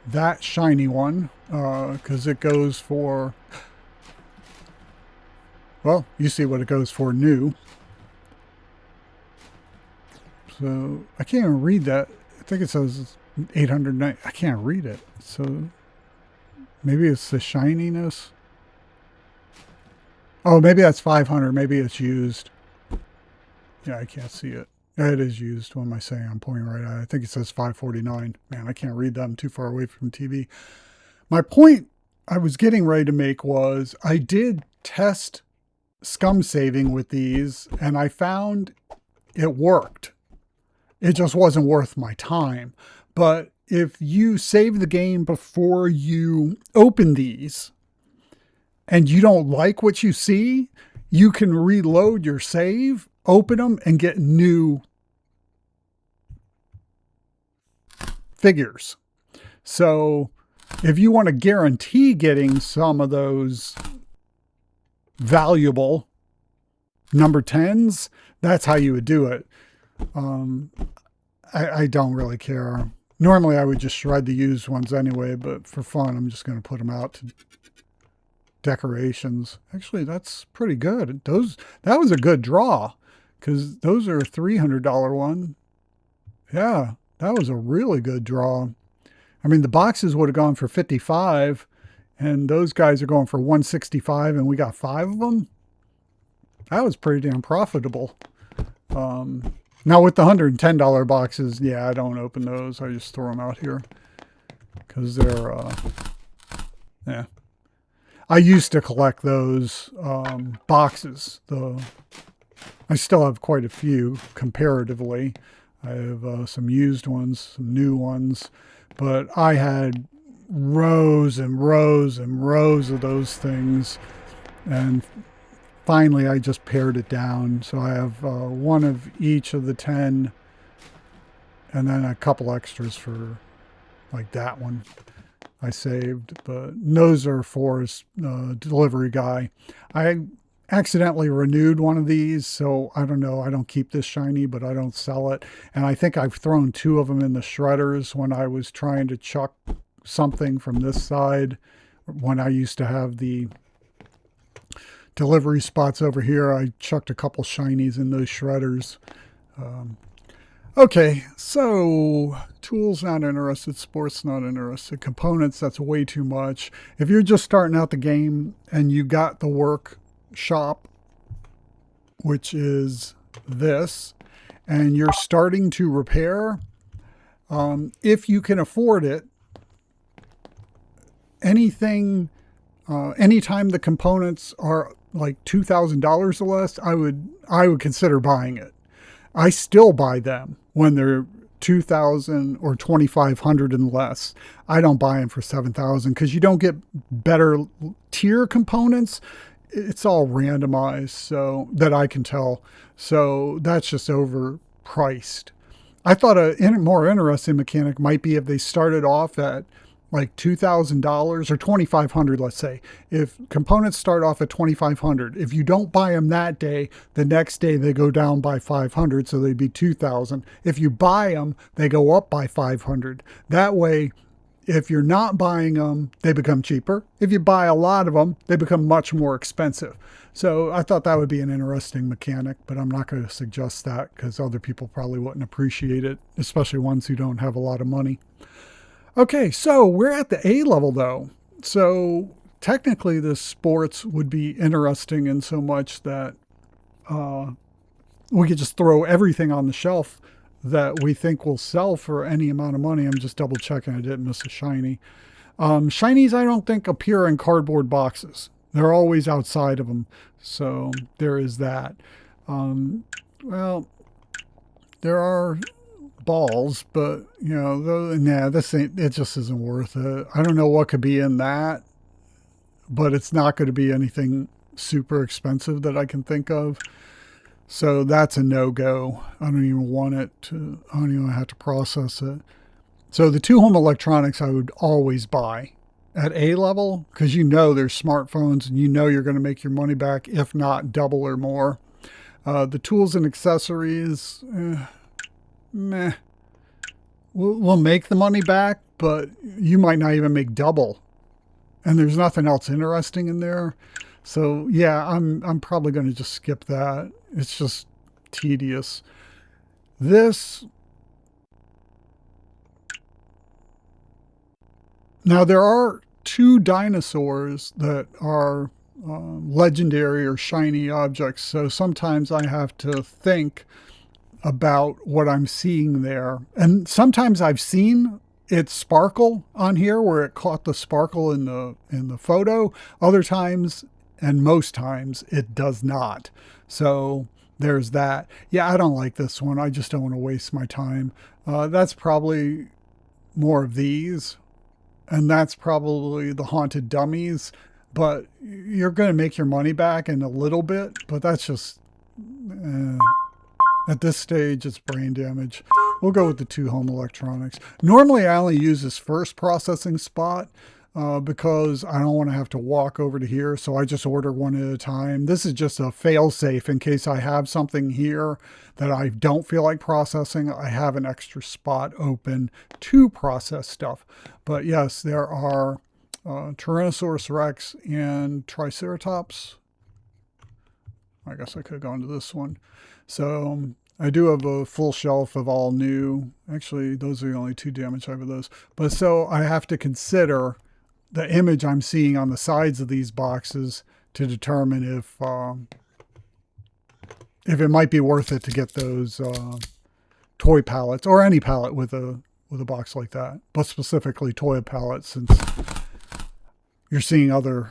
A: that shiny one, because it goes for, well, you see what it goes for new. So I can't even read that. I think it says 809. I can't read it. So maybe it's the shininess. Oh, maybe that's 500. Maybe it's used. Yeah, I can't see it. It is used. What am I saying? I'm pointing right at it. I think it says 549. Man, I can't read that. I'm too far away from TV. My point I was getting ready to make was I did test scum saving with these, and I found it worked. It just wasn't worth my time. But if you save the game before you open these, and you don't like what you see, you can reload your save, open them, and get new figures. So if you want to guarantee getting some of those valuable number 10s, that's how you would do it. I don't really care. Normally I would just shred the used ones anyway, but for fun, I'm just going to put them out to decorations. Actually, that's pretty good. That was a good draw, because those are a $300 one. Yeah, that was a really good draw. I mean, the boxes would have gone for 55, and those guys are going for 165, and we got 5 of them. That was pretty damn profitable. Now with the $110 boxes, yeah, I don't open those. I just throw them out here because they're, yeah. I used to collect those boxes. I still have quite a few comparatively. I have some used ones, some new ones, but I had rows and rows and rows of those things, and finally I just pared it down. So I have one of each of the 10, and then a couple extras for like that one I saved, but those are for delivery guy. I accidentally renewed one of these, so I don't know. I don't keep this shiny, but I don't sell it. And I think I've thrown 2 of them in the shredders when I was trying to chuck something from this side. When I used to have the delivery spots over here, I chucked a couple shinies in those shredders. Okay, so tools, not interested. Sports, not interested. Components, that's way too much. If you're just starting out the game and you got the workshop, which is this, and you're starting to repair, if you can afford it, anything, anytime the components are like $2,000 or less, I would consider buying it. I still buy them when they're 2,000 or 2,500 and less. I don't buy them for 7,000 because you don't get better tier components. It's all randomized, so that I can tell. So that's just overpriced. I thought a more interesting mechanic might be if they started off at like $2,000 or 2,500, let's say. If components start off at 2,500, if you don't buy them that day, the next day they go down by 500, so they'd be 2,000. If you buy them, they go up by 500. That way, if you're not buying them, they become cheaper. If you buy a lot of them, they become much more expensive. So I thought that would be an interesting mechanic, but I'm not going to suggest that because other people probably wouldn't appreciate it, especially ones who don't have a lot of money. Okay, so we're at the A level though. So technically the sports would be interesting in so much that we could just throw everything on the shelf that we think will sell for any amount of money. I'm just double checking I didn't miss a shiny. Shinies I don't think appear in cardboard boxes. They're always outside of them. So there is that. Well, there are balls, but you know, nah, this ain't. It just isn't worth it. I don't know what could be in that, but it's not going to be anything super expensive that I can think of. So that's a no-go. I don't even want it to. I don't even have to process it. So the two home electronics I would always buy at A level because you know they're smartphones and you know you're going to make your money back, if not double or more. The tools and accessories, meh. We'll make the money back, but you might not even make double. And there's nothing else interesting in there. So yeah, I'm probably going to just skip that. It's just tedious. This now there are two dinosaurs that are legendary or shiny objects. So sometimes I have to think about what I'm seeing there. And sometimes I've seen it sparkle on here where it caught the sparkle in the photo. Other times, and most times, it does not. So there's that. Yeah, I don't like this one. I just don't want to waste my time. That's probably more of these. And that's probably the haunted dummies. But you're going to make your money back in a little bit. But that's just... at this stage, it's brain damage. We'll go with the two home electronics. Normally, I only use this first processing spot because I don't want to have to walk over to here. So I just order one at a time. This is just a fail-safe in case I have something here that I don't feel like processing. I have an extra spot open to process stuff. But yes, there are Tyrannosaurus Rex and Triceratops. I guess I could have gone to this one. So I do have a full shelf of all new. Actually, those are the only two damage type of those. But so I have to consider the image I'm seeing on the sides of these boxes to determine if it might be worth it to get those toy pallets or any pallet with a box like that. But specifically toy pallets, since you're seeing other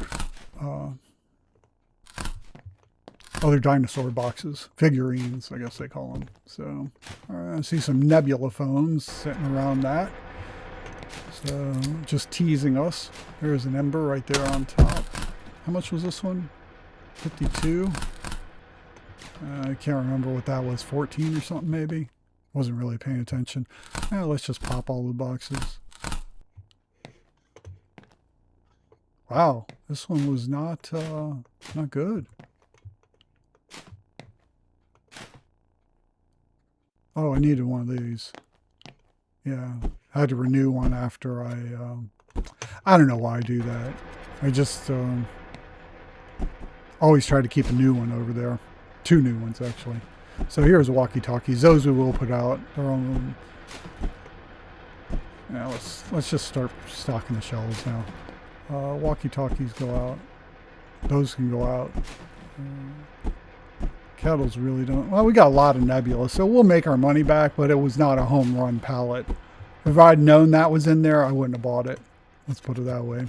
A: dinosaur boxes, figurines, I guess they call them. So I see some Nebula phones sitting around that. So just teasing us. There's an Ember right there on top. How much was this one? 52. I can't remember what that was. 14 or something maybe. Wasn't really paying attention. Let's just pop all the boxes. Wow, this one was not good. Oh, I needed one of these. Yeah, I had to renew one after I don't know why I do that. I just always try to keep a new one over there. Two new ones, actually. So here's walkie-talkies. Those we will put out. They're on. Yeah, let's just start stocking the shelves now. Walkie-talkies go out. Those can go out. Kettles really don't. Well, we got a lot of Nebula, so we'll make our money back, but it was not a home run pallet. If I'd known that was in there, I wouldn't have bought it. Let's put it that way.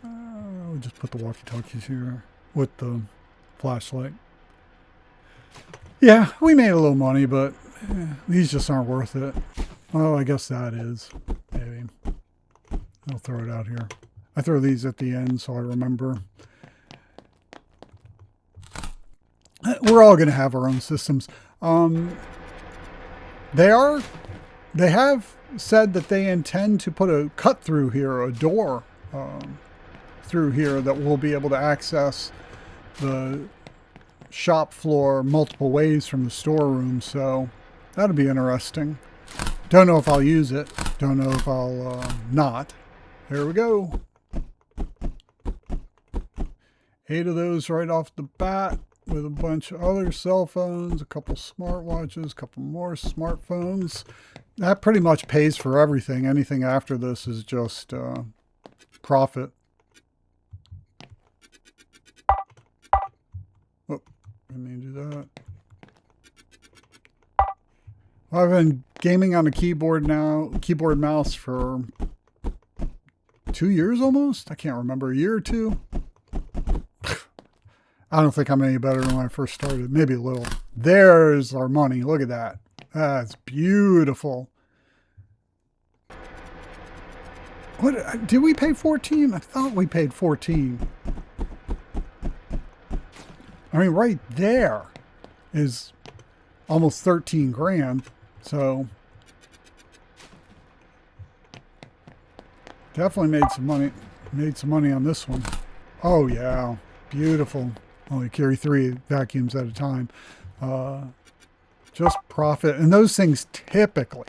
A: We'll just put the walkie-talkies here with the flashlight. Yeah, we made a little money, but these just aren't worth it. Well, I guess that is. Maybe. I'll throw it out here. I throw these at the end so I remember. We're all going to have our own systems. They have said that they intend to put a cut through here, a door through here that we'll be able to access the shop floor multiple ways from the storeroom. So that'll be interesting. Don't know if I'll use it. Don't know if I'll not. There we go. 8 of those right off the bat, with a bunch of other cell phones, a couple smartwatches, a couple more smartphones. That pretty much pays for everything. Anything after this is just profit. Oh, didn't mean to do that. I've been gaming on a keyboard mouse for 2 years almost. I can't remember, a year or two. I don't think I'm any better than when I first started. Maybe a little. There's our money. Look at that. That's beautiful. What did we pay 14? I thought we paid 14. I mean, right there is almost 13 grand. So definitely made some money. Made some money on this one. Oh yeah, beautiful. Only carry 3 vacuums at a time. Just profit. And those things typically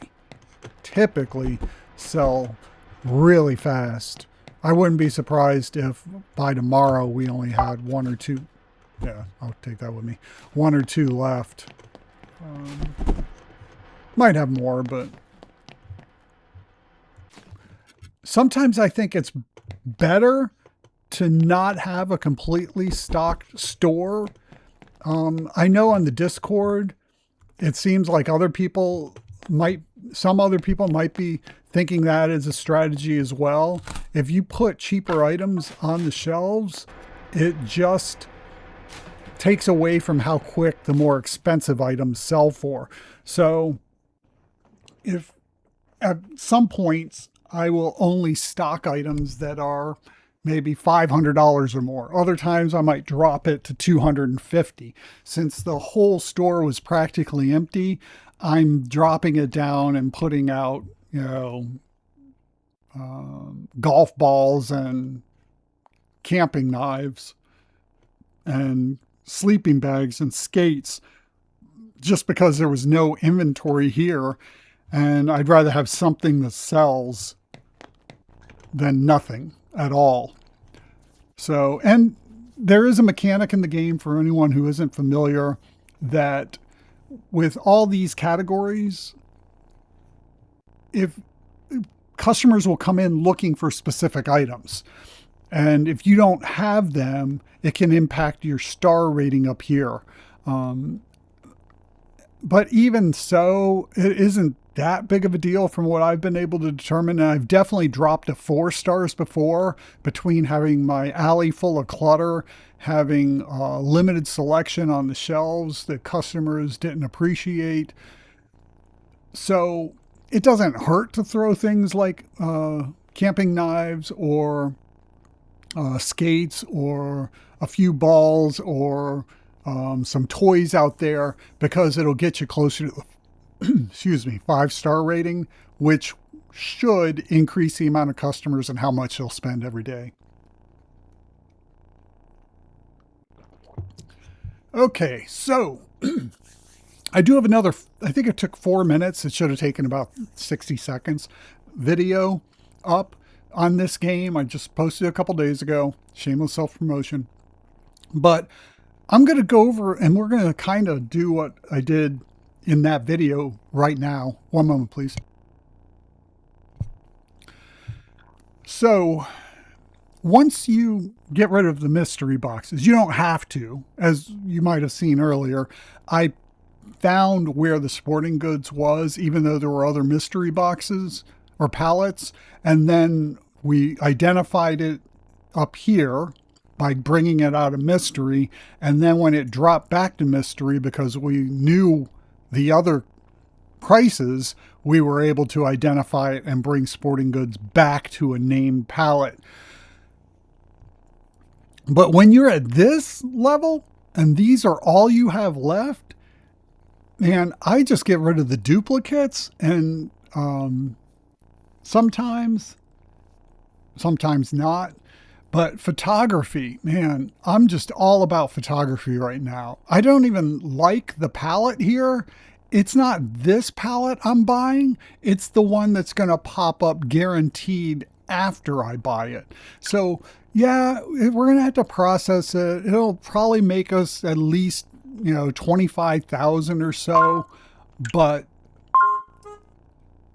A: sell really fast. I wouldn't be surprised if by tomorrow we only had 1 or 2. Yeah, I'll take that with me. 1 or 2 left. Might have more, but sometimes I think it's better to not have a completely stocked store. I know on the Discord, it seems like some other people might be thinking that is a strategy as well. If you put cheaper items on the shelves, it just takes away from how quick the more expensive items sell for. So if at some points I will only stock items that are maybe $500 or more. Other times I might drop it to $250. Since the whole store was practically empty, I'm dropping it down and putting out, golf balls and camping knives and sleeping bags and skates just because there was no inventory here. And I'd rather have something that sells than nothing at all. So, and there is a mechanic in the game for anyone who isn't familiar that with all these categories, if customers will come in looking for specific items, and if you don't have them, it can impact your star rating up here. But even so, it isn't that big of a deal from what I've been able to determine. And I've definitely dropped to 4 stars before between having my alley full of clutter, having limited selection on the shelves that customers didn't appreciate. So it doesn't hurt to throw things like camping knives or skates or a few balls or some toys out there, because it'll get you closer to the 5-star rating, which should increase the amount of customers and how much they'll spend every day. Okay, so I do have another, I think it took 4 minutes. It should have taken about 60 seconds video up on this game. I just posted a couple days ago. Shameless self-promotion. But I'm going to go over and we're going to kind of do what I did in that video right now. One moment, please. So once you get rid of the mystery boxes, you don't have to, as you might have seen earlier. I found where the sporting goods was, even though there were other mystery boxes or pallets. And then we identified it up here by bringing it out of mystery. And then when it dropped back to mystery, because we knew the other prices, we were able to identify it and bring sporting goods back to a named pallet. But when you're at this level and these are all you have left, man, I just get rid of the duplicates. And sometimes not. But photography, man, I'm just all about photography right now. I don't even like the palette here. It's not this palette I'm buying. It's the one that's going to pop up guaranteed after I buy it. So yeah, we're going to have to process it. It'll probably make us at least, 25,000 or so.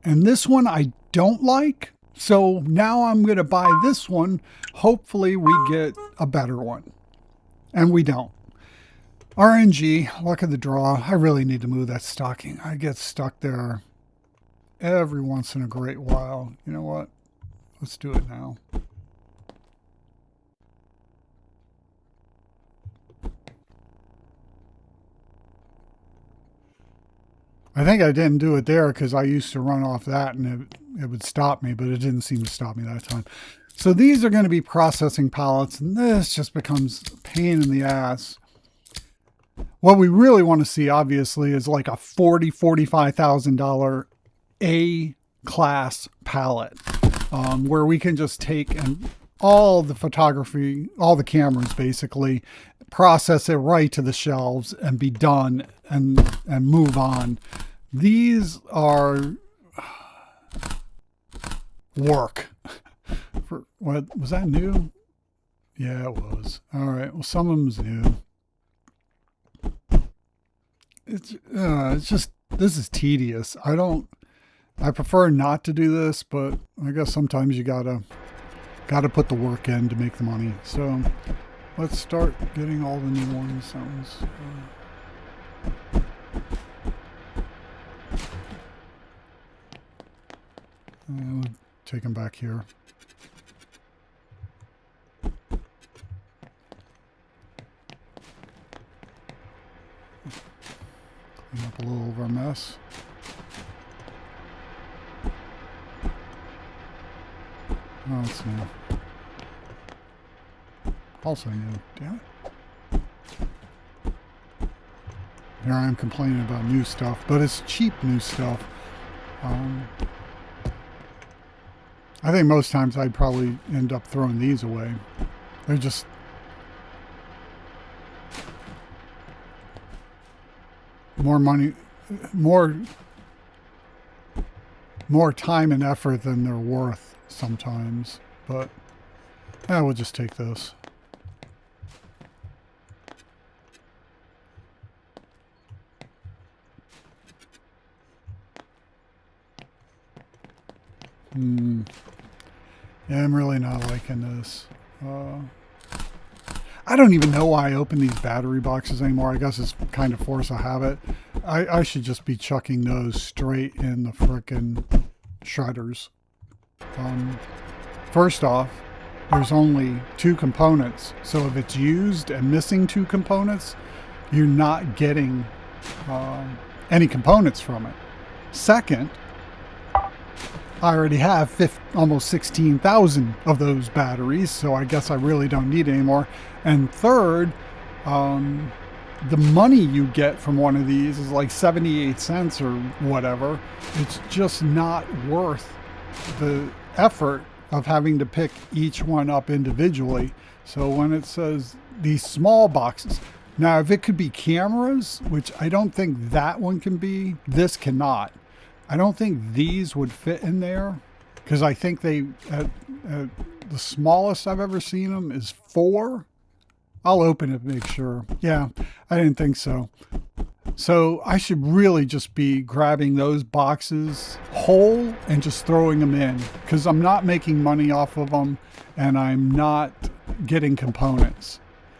A: And this one I don't like. So now I'm going to buy this one. Hopefully we get a better one. And we don't. RNG, luck of the draw. I really need to move that stocking. I get stuck there every once in a great while. You know what? Let's do it now. I think I didn't do it there because I used to run off that and it would stop me, but it didn't seem to stop me that time. So these are going to be processing pallets, and this just becomes a pain in the ass. What we really want to see, obviously, is like a $45,000 A-class pallet, where we can just take and all the photography, all the cameras basically, process it right to the shelves and be done and move on. These are work. For what was that new? Yeah, it was. All right. Well, some of them's new. It's just, this is tedious. I prefer not to do this, but I guess sometimes you gotta put the work in to make the money. So let's start getting all the new ones. We'll take them back here. Clean up a little of our mess. Oh, it's new. Also new. Damn it. Here I am complaining about new stuff, but it's cheap new stuff. I think most times I'd probably end up throwing these away. They're just... more money, more time and effort than they're worth sometimes. But we'll just take this. Yeah, I'm really not liking this. I don't even know why I open these battery boxes anymore. I guess it's kind of force of habit. I should just be chucking those straight in the frickin' shredders. First off, there's only 2 components. So if it's used and missing 2 components, you're not getting any components from it. Second, I already have almost 16,000 of those batteries, so I guess I really don't need any more. And third, the money you get from one of these is like 78 cents or whatever. It's just not worth the effort of having to pick each one up individually. So when it says these small boxes, now if it could be cameras, which I don't think that one can be, this cannot. I don't think these would fit in there because I think they, the smallest I've ever seen them is 4. I'll open it to make sure. Yeah, I didn't think so. So I should really just be grabbing those boxes whole and just throwing them in because I'm not making money off of them and I'm not getting components.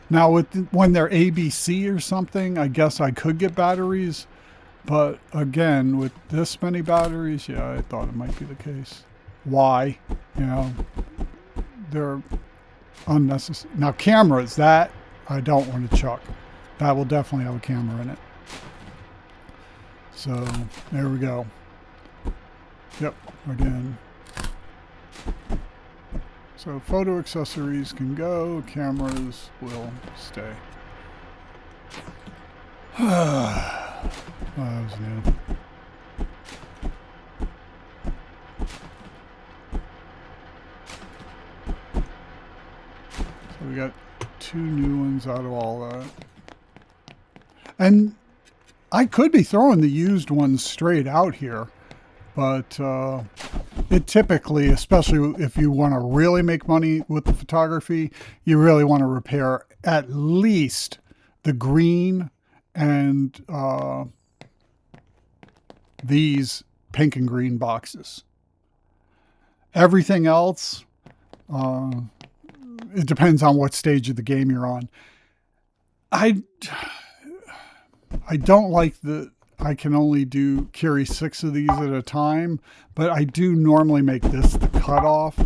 A: Now when they're ABC or something, I guess I could get batteries. But again, with this many batteries, yeah, I thought it might be the case. Why? You know, they're unnecessary. Now cameras, that I don't want to chuck. That will definitely have a camera in it. So there we go. Yep, again. So photo accessories can go, cameras will stay. Oh, that was new. So we got 2 new ones out of all that. And I could be throwing the used ones straight out here, but it typically, especially if you want to really make money with the photography, you really want to repair at least the green and these pink and green boxes. Everything else, it depends on what stage of the game you're on. I don't like that I can only carry 6 of these at a time, but I do normally make this the cutoff.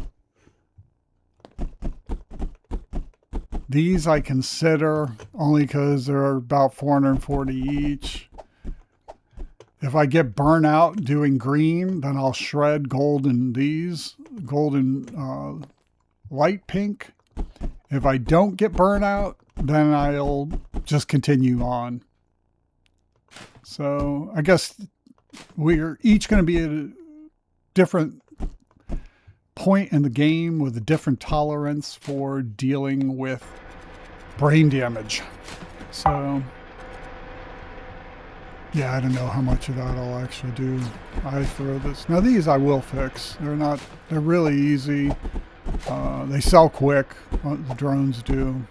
A: These I consider only because they're about 440 each. if I get burnt out doing green, then I'll shred gold in these, golden light pink. If I don't get burnt out, then I'll just continue on. So I guess we're each going to be at a different point in the game with a different tolerance for dealing with brain damage. So yeah, I don't know how much of that I'll actually do. I throw this. Now these I will fix. They're really easy. They sell quick. The drones do.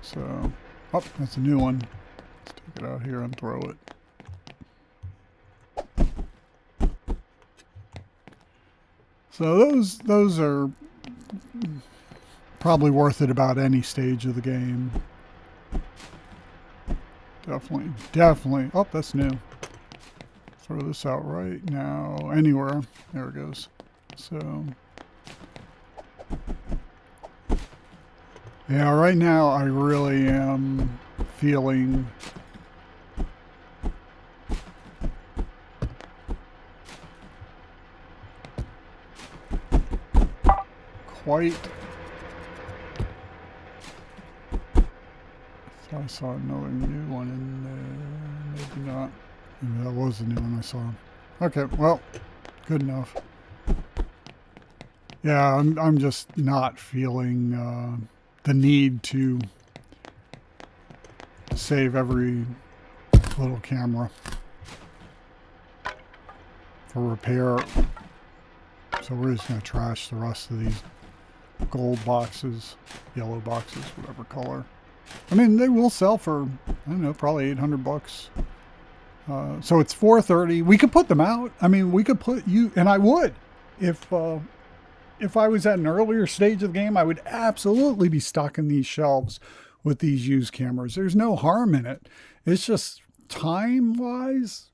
A: So, oh, that's a new one. Let's take it out here and throw it. So those are probably worth it about any stage of the game. Definitely. Oh, that's new. Throw this out right now. Anywhere. There it goes. So, yeah, right now I really am feeling quite. I saw another new one in there. Maybe not. Maybe that was the new one I saw. Okay, well, good enough. Yeah, I'm just not feeling the need to save every little camera for repair. So we're just going to trash the rest of these gold boxes, yellow boxes, whatever color. I mean, they will sell for, I don't know, probably 800 bucks. So it's 430. We could put them out. I mean, we could put you, and I would. If I was at an earlier stage of the game, I would absolutely be stocking these shelves with these used cameras. There's no harm in it. It's just time-wise,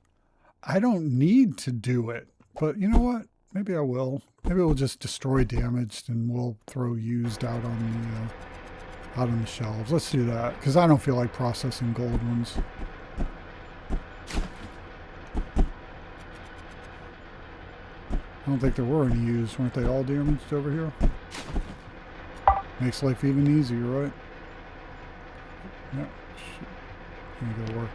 A: I don't need to do it. But you know what? Maybe I will. Maybe we'll just destroy damaged and we'll throw used out on the shelves. Let's do that, because I don't feel like processing gold ones. I don't think there were any used. Weren't they all damaged over here? Makes life even easier, right? Yeah, shit. Here we go, work.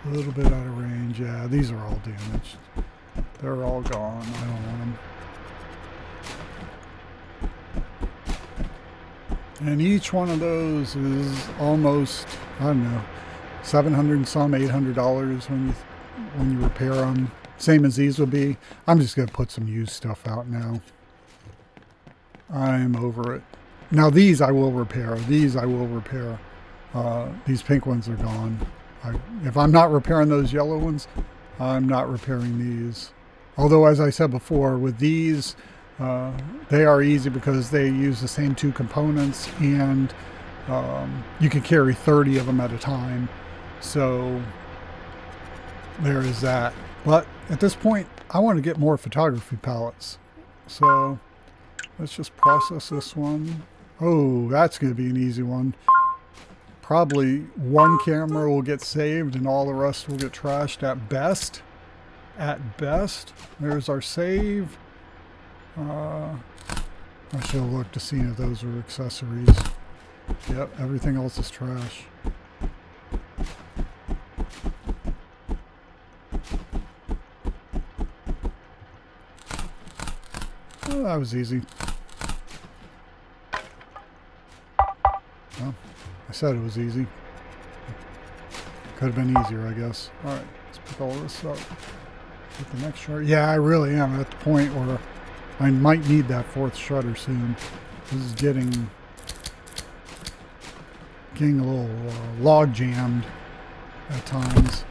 A: A little bit out of range. Yeah, these are all damaged. They're all gone. I don't want them. And each one of those is almost, I don't know, $700 and some, $800 when you repair them. Same as these would be. I'm just going to put some used stuff out now. I'm over it. Now these I will repair. These I will repair. These pink ones are gone. If I'm not repairing those yellow ones, I'm not repairing these. Although, as I said before, with these, they are easy because they use the same two components, and you can carry 30 of them at a time. So there is that. But at this point, I want to get more photography palettes. So let's just process this one. Oh, that's going to be an easy one. Probably one camera will get saved and all the rest will get trashed at best. At best. There's our save. I should have looked to see if those were accessories. Yep, everything else is trash. Oh, that was easy. Well, I said it was easy. Could have been easier, I guess. Alright, let's pick all this up. Get the next shredder. Yeah, I really am at the point where I might need that fourth shredder soon. This is getting a little log jammed at times.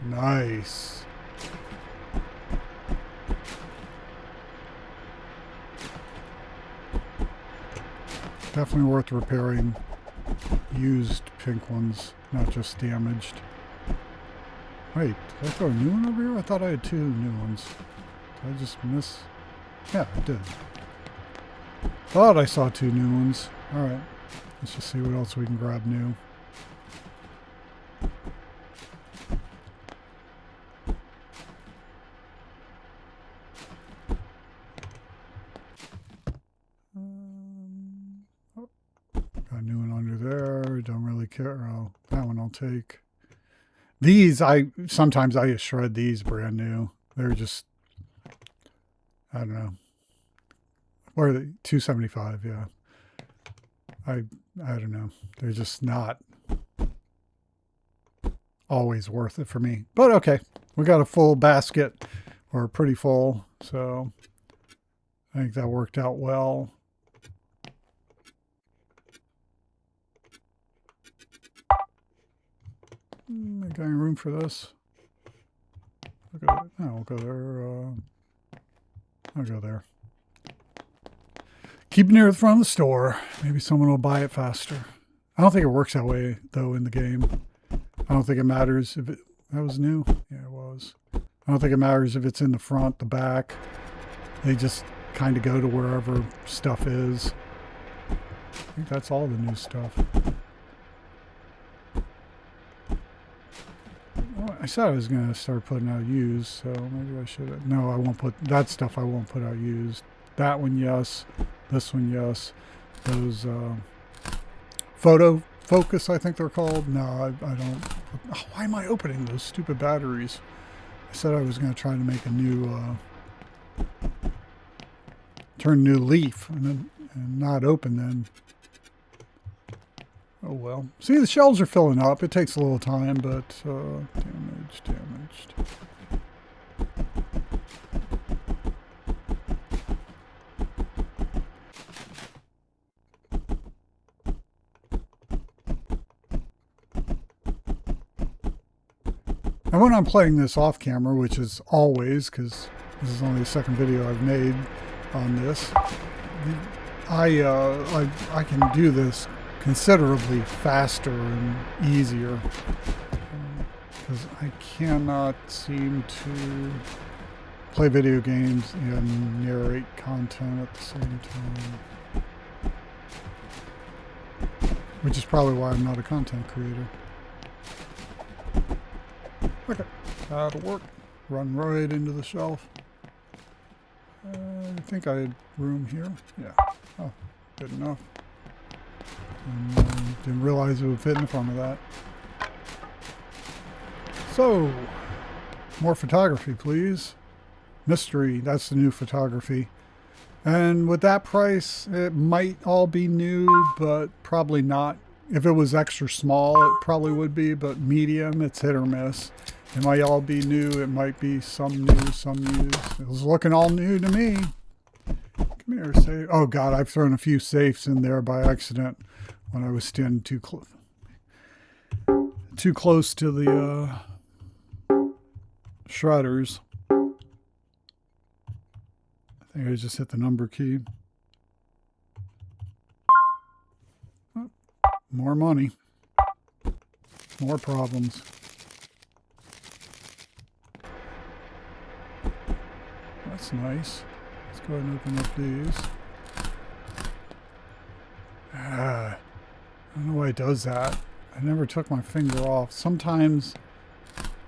A: Nice. Definitely worth repairing used pink ones, not just damaged. Wait, did I throw a new one over here? I thought I had two new ones. Did I just miss? Yeah, I did. Thought I saw 2 new ones. Alright. Let's just see what else we can grab new. Oh, got a new one under there. Don't really care. Oh, that one I'll take. These, sometimes I just shred these brand new. They're just, I don't know. What are they? $2.75, yeah. I don't know. They're just not always worth it for me. But okay, we got a full basket, or pretty full, so I think that worked out well. I got any room for this? No, we'll go there. I'll go there. Keep it near the front of the store. Maybe someone will buy it faster. I don't think it works that way, though, in the game. I don't think it matters if it... That was new? Yeah, it was. I don't think it matters if it's in the front, the back. They just kind of go to wherever stuff is. I think that's all the new stuff. Well, I said I was going to start putting out used, so maybe I should... No, I won't put... That stuff I won't put out used. That one, yes. This one, yes. Those photo focus, I think they're called. No, I don't. Oh, why am I opening those stupid batteries? I said I was going to try to make a new, turn a new leaf and not open them. Oh well. See, the shelves are filling up. It takes a little time, but damaged. And when I'm playing this off camera, which is always, because this is only the second video I've made on this, I can do this considerably faster and easier, because I cannot seem to play video games and narrate content at the same time, which is probably why I'm not a content creator. Okay, that'll work. Run right into the shelf. I think I had room here. Yeah. Oh, good enough. And, didn't realize it would fit in the front of that. So, more photography, please. Mystery, that's the new photography. And with that price, it might all be new, but probably not. If it was extra small, it probably would be, but medium, it's hit or miss. It might all be new. It might be some new, some used. It was looking all new to me. Come here, safe. Oh God, I've thrown a few safes in there by accident when I was standing too close to the shredders. I think I just hit the number key. Oh, more money. More problems. That's nice. Let's go ahead and open up these. I don't know why it does that. I never took my finger off. Sometimes...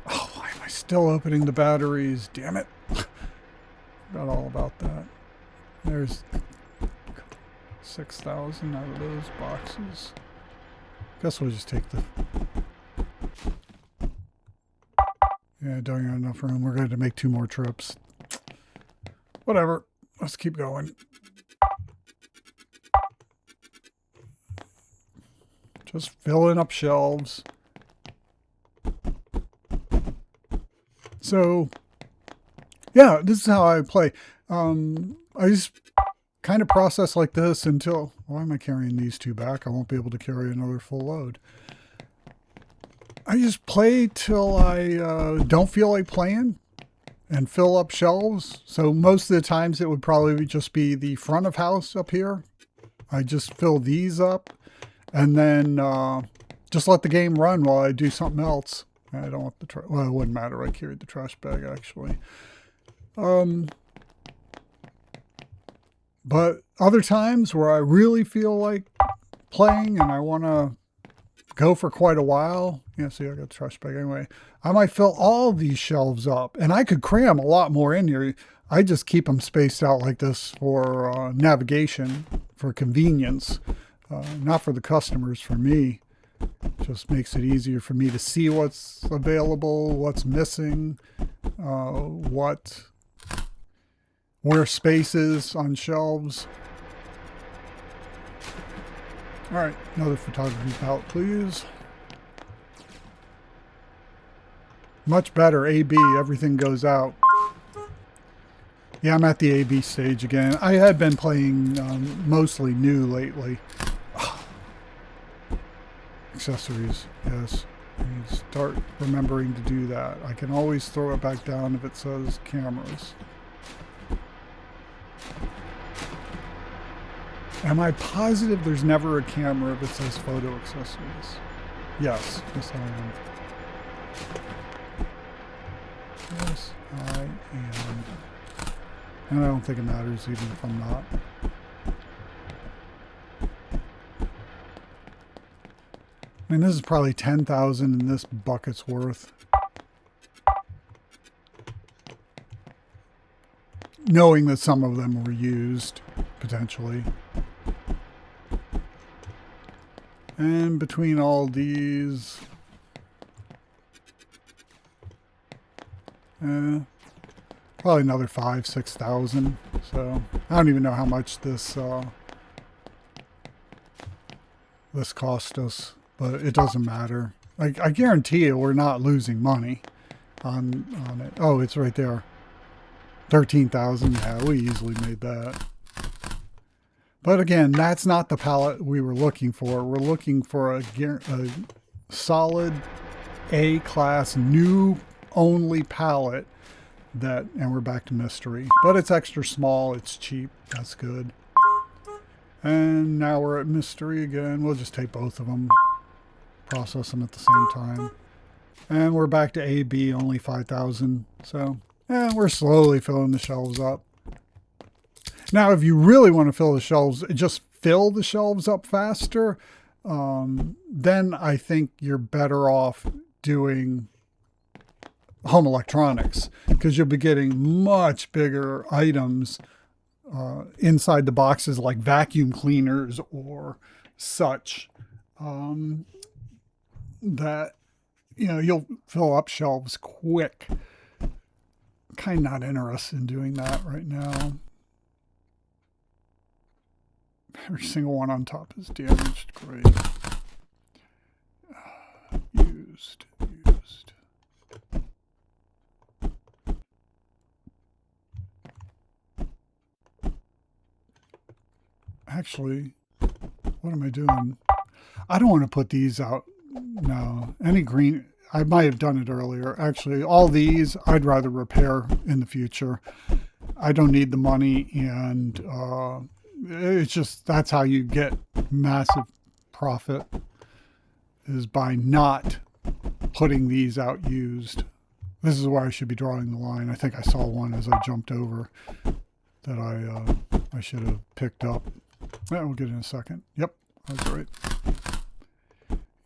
A: Oh, why am I still opening the batteries? Damn it. Forgot all about that. There's 6,000 out of those boxes. Guess we'll just take the... Yeah, don't have enough room. We're going to make 2 more trips. Whatever. Let's keep going. Just filling up shelves. So, yeah, this is how I play. I just kind of process like this until... Why am I carrying these 2 back? I won't be able to carry another full load. I just play till I don't feel like playing and fill up shelves. So most of the times it would probably just be the front of house up here. I just fill these up and then just let the game run while I do something else. I don't want the well, it wouldn't matter. I carried the trash bag actually. But other times where I really feel like playing and I want to go for quite a while, yeah, see, I got the trash bag anyway, I might fill all these shelves up, and I could cram a lot more in here. I just keep them spaced out like this for navigation, for convenience, not for the customers, for me. Just makes it easier for me to see what's available, what's missing, where space is on shelves. All right, another photography palette, please. Much better, AB, everything goes out. Yeah, I'm at the AB stage again. I had been playing mostly new lately. Accessories, yes. I need to start remembering to do that. I can always throw it back down if it says cameras. Am I positive there's never a camera if it says photo accessories? Yes, yes I am. Yes, I am. And I don't think it matters even if I'm not. I mean, this is probably 10,000 in this bucket's worth. Knowing that some of them were used, potentially. And between all these, probably another 5,000-6,000. So I don't even know how much this this cost us, but it doesn't matter. I guarantee you, we're not losing money on it. Oh, it's right there. 13,000. Yeah, we easily made that. But again, that's not the palette we were looking for. We're looking for a solid A-class new only palette that, and we're back to mystery. But it's extra small, it's cheap, that's good. And now we're at mystery again. We'll just take both of them, process them at the same time. And we're back to AB, only 5,000. So, yeah, we're slowly filling the shelves up. Now, if you really want to fill the shelves, just fill the shelves up faster, then I think you're better off doing home electronics, because you'll be getting much bigger items inside the boxes, like vacuum cleaners or such, that, you know, you'll fill up shelves quick. Kind of not interested in doing that right now. Every single one on top is damaged. Great. Used. Actually, what am I doing? I don't want to put these out. No, any green. I might have done it earlier. Actually, all these I'd rather repair in the future. I don't need the money, and it's just, that's how you get massive profit, is by not putting these out used. This is where I should be drawing the line. I think I saw one as I jumped over that I should have picked up. We'll get in a second. Yep, that's right.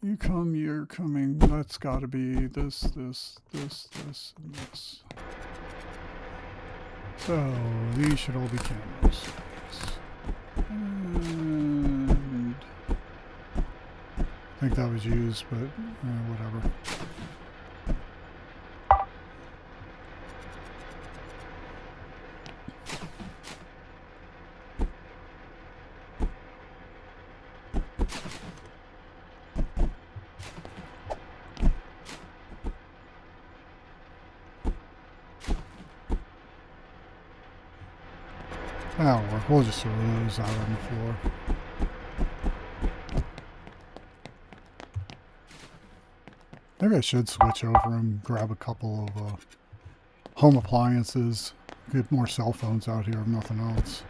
A: You come, you're coming. That's got to be this, and this. So these should all be cameras. And I think that was used, but whatever. That'll work. We'll just throw those out on the floor. Maybe I should switch over and grab a couple of home appliances. Get more cell phones out here, if nothing else.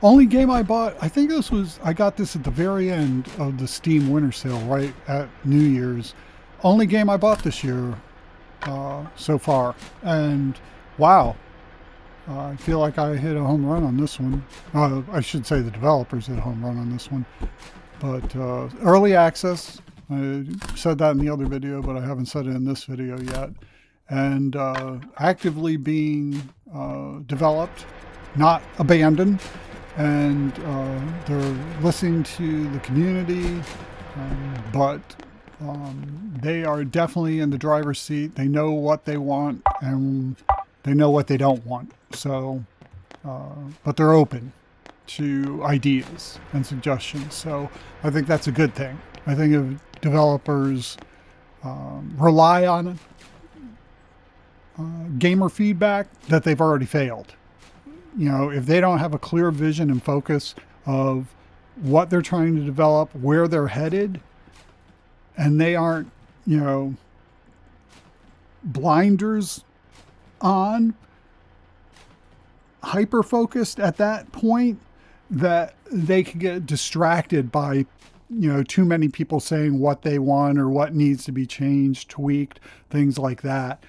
A: Only game I bought, I think this was, I got this at the very end of the Steam Winter Sale, right at New Year's. Only game I bought this year so far. And wow, I feel like I hit a home run on this one. I should say the developers hit a home run on this one. But early access, I said that in the other video, but I haven't said it in this video yet. And actively being developed, not abandoned. And they're listening to the community, but they are definitely in the driver's seat. They know what they want and they know what they don't want. So, but they're open to ideas and suggestions. So I think that's a good thing. I think if developers rely on gamer feedback, that they've already failed. You know, if they don't have a clear vision and focus of what they're trying to develop, where they're headed, and they aren't, you know, blinders on, hyper focused at that point, that they could get distracted by, you know, too many people saying what they want or what needs to be changed, tweaked, things like that.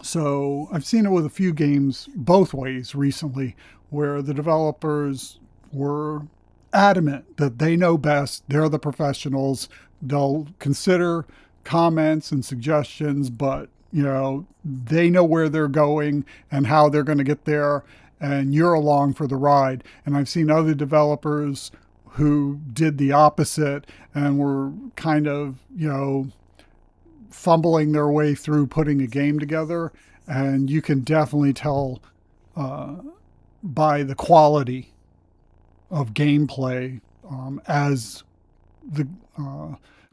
A: So I've seen it with a few games both ways recently, where the developers were adamant that they know best, they're the professionals, they'll consider comments and suggestions, but you know, they know where they're going and how they're going to get there, and you're along for the ride. And I've seen other developers who did the opposite and were kind of, you know, fumbling their way through putting a game together. And you can definitely tell by the quality of gameplay as the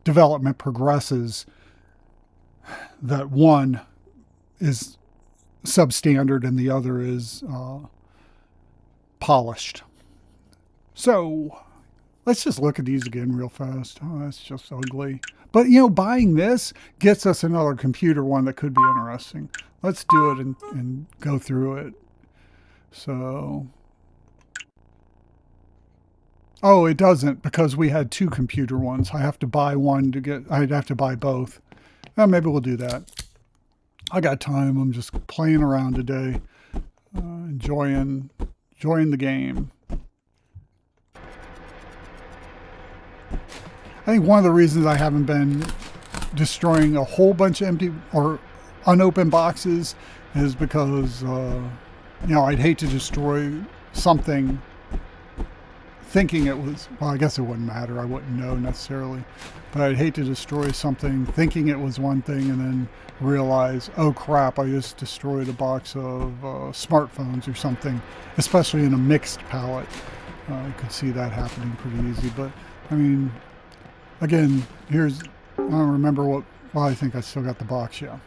A: development progresses, that one is substandard and the other is polished. So let's just look at these again real fast. Oh, that's just ugly. But, you know, buying this gets us another computer one that could be interesting. Let's do it and go through it. So, oh, it doesn't, because we had two computer ones. I have to buy one to get, I'd have to buy both. Well, maybe we'll do that. I got time. I'm just playing around today, enjoying the game. I think one of the reasons I haven't been destroying a whole bunch of empty or unopened boxes is because, you know, I'd hate to destroy something thinking it was, well, I guess it wouldn't matter. I wouldn't know necessarily. But I'd hate to destroy something thinking it was one thing and then realize, oh crap, I just destroyed a box of smartphones or something, especially in a mixed palette. I could see that happening pretty easy. But, I mean, again, here's, I don't remember what, well, I think I still got the box, yeah.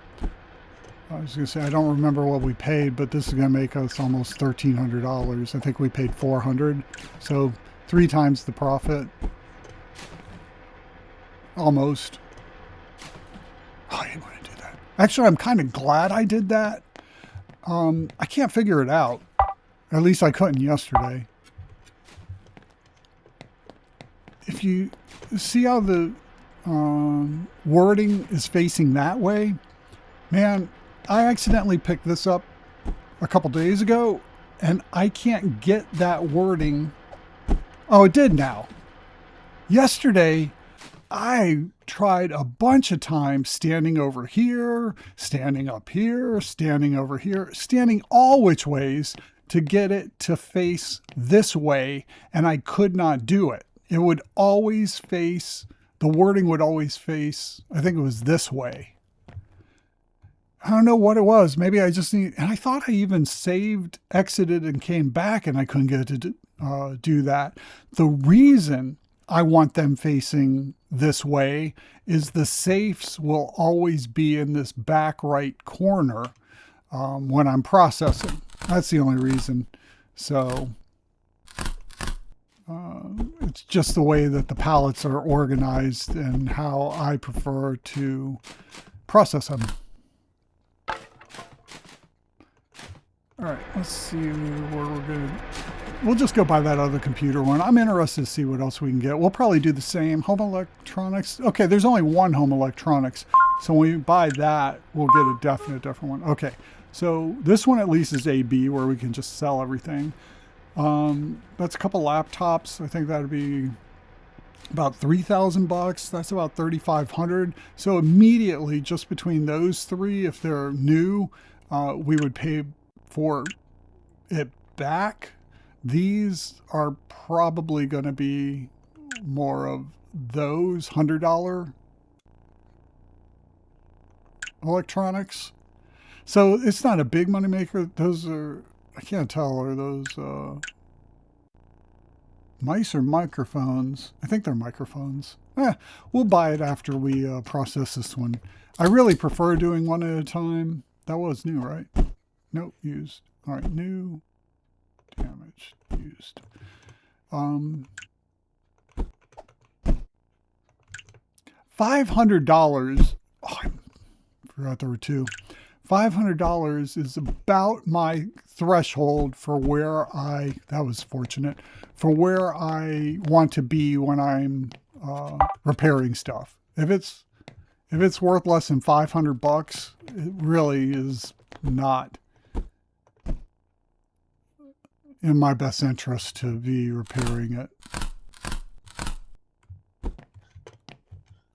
A: I was going to say, I don't remember what we paid, but this is going to make us almost $1,300. I think we paid $400, so 3 times the profit. Almost. Oh, I didn't want to do that. Actually, I'm kind of glad I did that. I can't figure it out. At least I couldn't yesterday. If you see how the wording is facing that way, man, I accidentally picked this up a couple days ago and I can't get that wording. Oh, it did now. Yesterday, I tried a bunch of times standing over here, standing up here, standing over here, standing all which ways to get it to face this way, and I could not do it. It would always face, the wording would always face, I think it was this way. I don't know what it was. Maybe I just need, and I thought I even saved, exited, and came back, and I couldn't get it to do that. The reason I want them facing this way is the safes will always be in this back right corner when I'm processing. That's the only reason. So it's just the way that the palettes are organized and how I prefer to process them. All right, let's see where we're going to... We'll just go buy that other computer one. I'm interested to see what else we can get. We'll probably do the same. Home electronics. Okay, there's only one home electronics. So when we buy that, we'll get a definite different one. Okay, so this one at least is AB, where we can just sell everything. That's a couple laptops. I think that'd be about 3,000 bucks. That's about 3,500. So immediately, just between those three, if they're new, we would pay for it back. These are probably going to be more of those $100 electronics. So it's not a big money maker. Those are, I can't tell, are those mice or microphones? I think they're microphones. We'll buy it after we process this one. I really prefer doing one at a time. That was new, right? Nope, used. All right, new, damaged, used. $500. Oh, I forgot there were two. $500 is about my threshold for where that was fortunate, for where I want to be when I'm repairing stuff. If it's worth less than 500 bucks, it really is not in my best interest to be repairing it.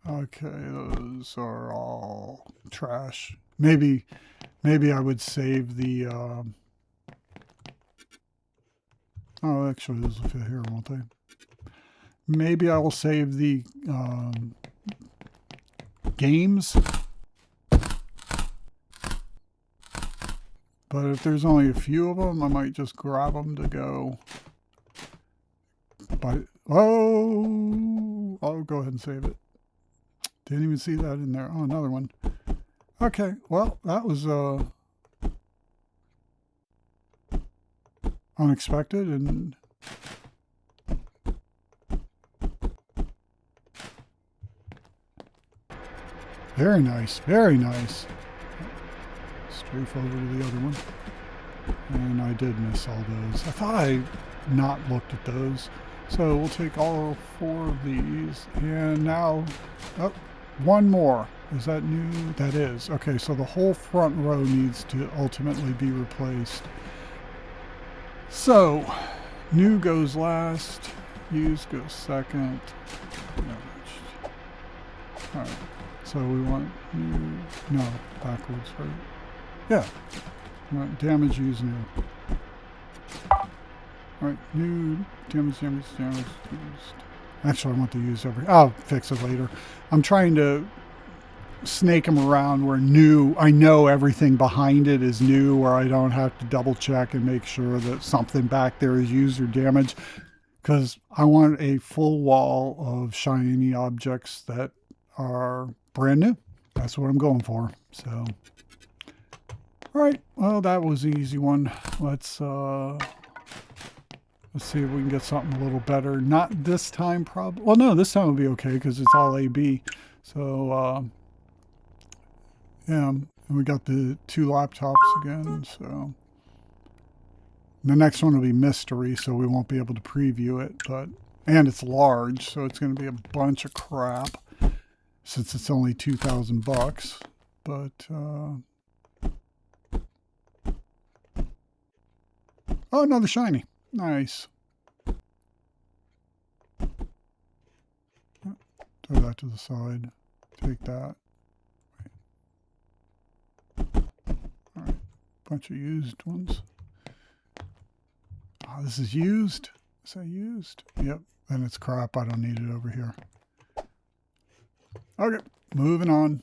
A: Okay, those are all trash. Maybe I would save the. Oh, actually, those will fit here, won't they? Maybe I will save the games. But if there's only a few of them, I might just grab them to go. But oh, I'll go ahead and save it. Didn't even see that in there. Oh, another one. Okay, well, that was unexpected and very nice, very nice. Strafe over to the other one. And I did miss all those. I thought I not looked at those. So we'll take all 4 of these. And now, oh, one more. Is that new? That is. Okay, so the whole front row needs to ultimately be replaced. So, new goes last, used goes second. Alright, so we want new, no, backwards, right? Yeah, we want damage, used, new. Alright, new, damage, used. Actually, I want to use I'll fix it later. I'm trying to snake them around where new, I know everything behind it is new, where I don't have to double check and make sure that something back there is used or damaged, because I want a full wall of shiny objects that are brand new. That's what I'm going for. So, all right, well, that was the easy one. Let's see if we can get something a little better. Not this time, probably. Well, no, this time will be okay because it's all AB. So, yeah, and we got the 2 laptops again, so. The next one will be mystery, so we won't be able to preview it, but, and it's large, so it's going to be a bunch of crap since it's only 2,000 bucks, but, oh, another shiny. Nice. Throw that to the side. Take that. Alright, bunch of used ones. Oh, this is used? Is that used? Yep, then it's crap. I don't need it over here. Okay, moving on.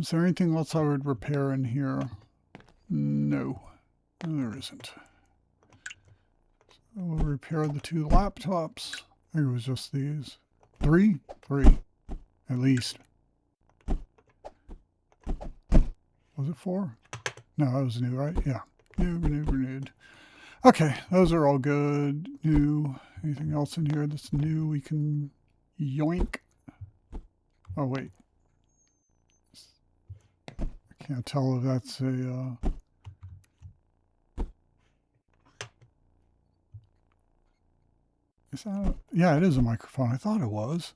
A: Is there anything else I would repair in here? No, there isn't. So we'll repair the 2 laptops. I think it was just these. 3? 3, at least. Was it 4? No, that was new, right? Yeah. New, renewed. Okay, those are all good. New. Anything else in here that's new we can yoink? Oh, wait. I can't tell if that's a... Is that yeah, it is a microphone. I thought it was.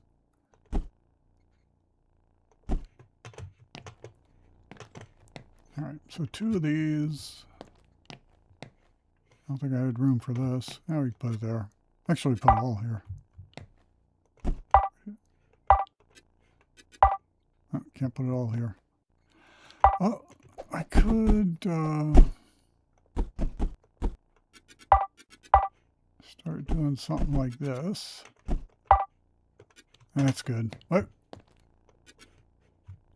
A: So 2 of these. I don't think I had room for this. Now we put it there. Actually, put it all here. Oh, can't put it all here. Oh, I could start doing something like this. That's good. What?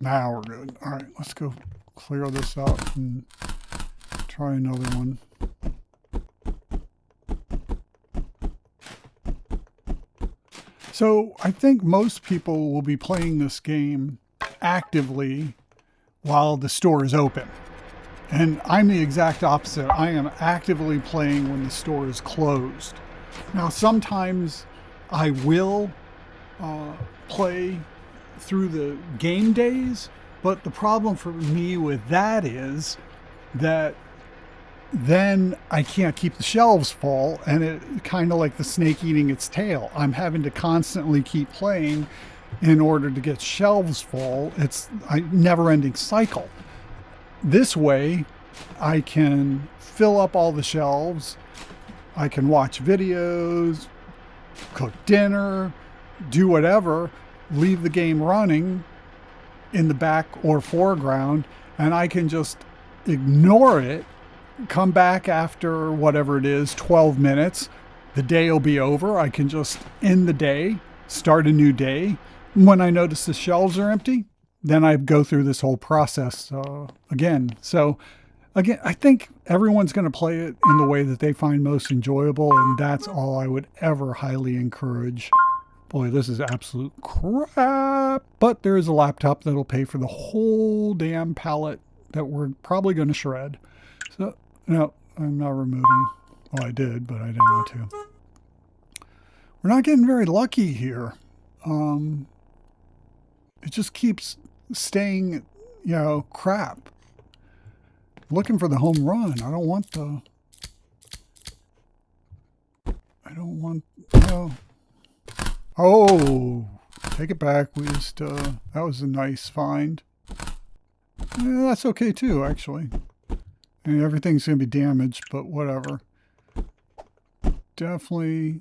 A: Now we're good. All right, let's go clear this out and try another one. So I think most people will be playing this game actively while the store is open. And I'm the exact opposite. I am actively playing when the store is closed. Now, sometimes I will play through the game days, but the problem for me with that is that then I can't keep the shelves full, and it kind of like the snake eating its tail. I'm having to constantly keep playing in order to get shelves full. It's a never-ending cycle. This way, I can fill up all the shelves. I can watch videos, cook dinner, do whatever, leave the game running in the back or foreground, and I can just ignore it, come back after whatever it is, 12 minutes. The day will be over. I can just end the day, start a new day. When I notice the shelves are empty, then I go through this whole process again. So again, I think everyone's going to play it in the way that they find most enjoyable, and that's all I would ever highly encourage. Boy, this is absolute crap. But there is a laptop that'll pay for the whole damn palette that we're probably going to shred. So, no, I'm not removing. Well, I did, but I didn't want to. We're not getting very lucky here. It just keeps staying, you know, crap. Looking for the home run. I don't want, you know. Oh, take it back. We just, that was a nice find. Yeah, that's okay too, actually. And everything's going to be damaged, but whatever. Definitely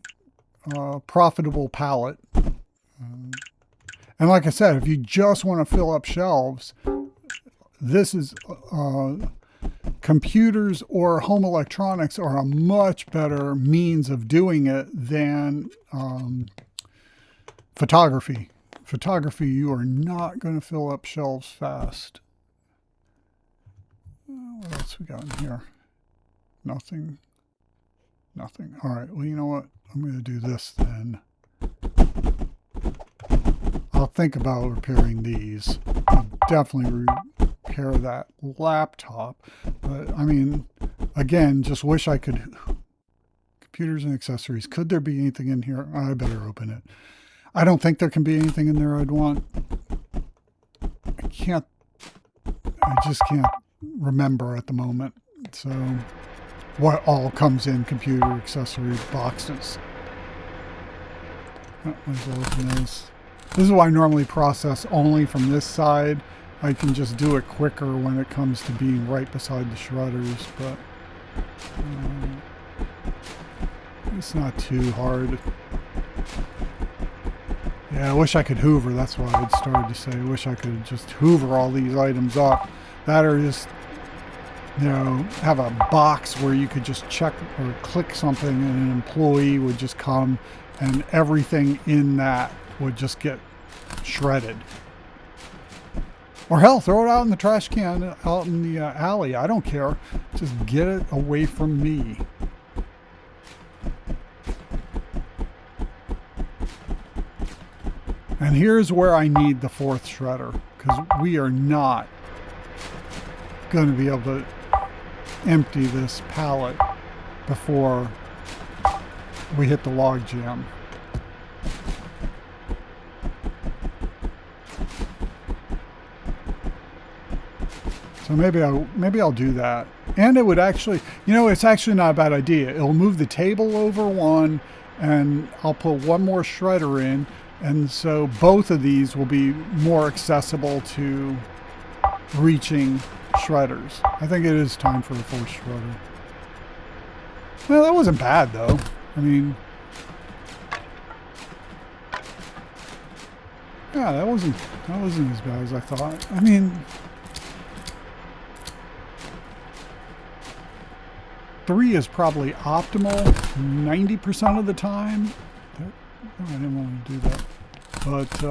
A: profitable palette. And like I said, if you just want to fill up shelves, this is computers or home electronics are a much better means of doing it than photography. Photography, you are not going to fill up shelves fast. What else we got in here? Nothing. Nothing. All right. Well, you know what? I'm going to do this then. I'll think about repairing these. I'll definitely repair that laptop. But, I mean, again, just wish I could... Computers and accessories. Could there be anything in here? I better open it. I don't think there can be anything in there I'd want. I just can't remember at the moment. So what all comes in computer accessory boxes. Oh, let's open this. This is why I normally process only from this side. I can just do it quicker when it comes to being right beside the shredders, but it's not too hard. Yeah, I wish I could hoover. That's what I'd started to say. I wish I could just hoover all these items up. That or just, you know, have a box where you could just check or click something and an employee would just come and everything in that would just get shredded. Or hell, throw it out in the trash can out in the alley. I don't care. Just get it away from me. And here's where I need the 4th shredder, because we are not going to be able to empty this pallet before we hit the log jam. So maybe I'll do that. And it would actually, you know, it's actually not a bad idea. It'll move the table over one, and I'll put one more shredder in. And so both of these will be more accessible to reaching shredders. I think it is time for a fourth shredder. Well, that wasn't bad though. I mean, yeah, that wasn't as bad as I thought. I mean, 3 is probably optimal 90% of the time. Oh, I didn't want to do that. But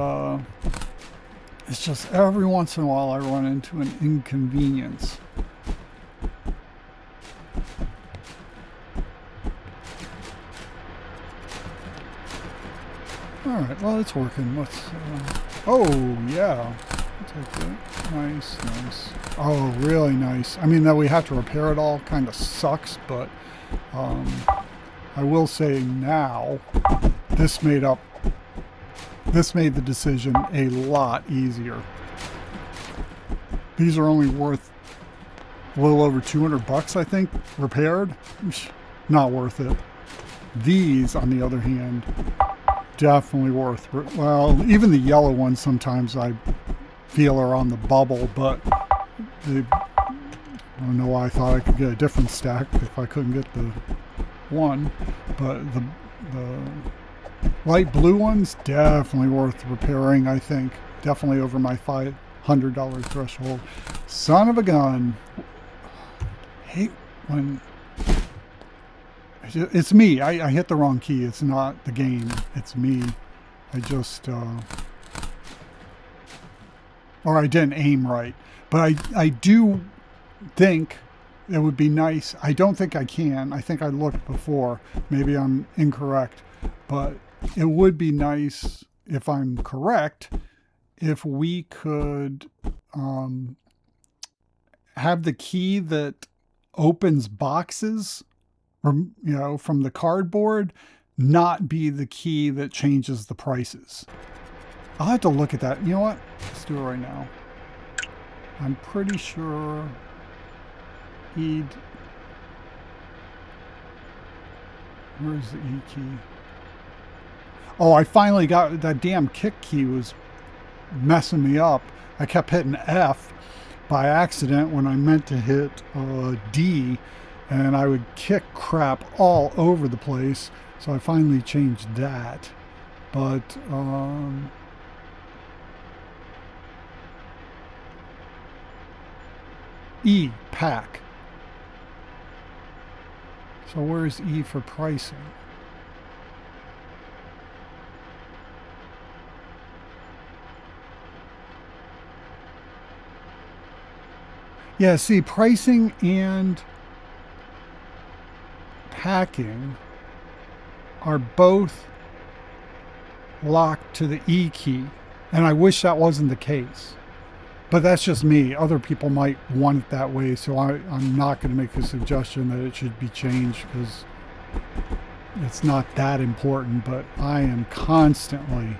A: it's just every once in a while I run into an inconvenience. Alright, well, it's working. Let's, oh, yeah. I'll take that. Nice, nice. Oh, really nice. I mean, that we have to repair it all kind of sucks, but I will say now, this made the decision a lot easier. These are only worth a little over 200 bucks, I think, repaired. Not worth it. These, on the other hand, definitely worth, well, even the yellow ones sometimes I feel are on the bubble, but I don't know why I thought I could get a different stack if I couldn't get the one, but the light blue ones definitely worth repairing, I think. Definitely over my $500 threshold. Son of a gun. Hate when it's me. I hit the wrong key. It's not the game. It's me. I just or I didn't aim right. But I do think it would be nice. I don't think I can. I think I looked before. Maybe I'm incorrect. But it would be nice, if I'm correct, if we could have the key that opens boxes, from the cardboard, not be the key that changes the prices. I'll have to look at that. You know what? Let's do it right now. I'm pretty sure where's the E key? Oh, I finally got that damn kick key was messing me up. I kept hitting F by accident when I meant to hit D, and I would kick crap all over the place. So I finally changed that. But E, pack. So where's E for pricing? Yeah, see, pricing and packing are both locked to the E key, and I wish that wasn't the case. But that's just me. Other people might want it that way, so I'm not going to make a suggestion that it should be changed because it's not that important, but I am consistently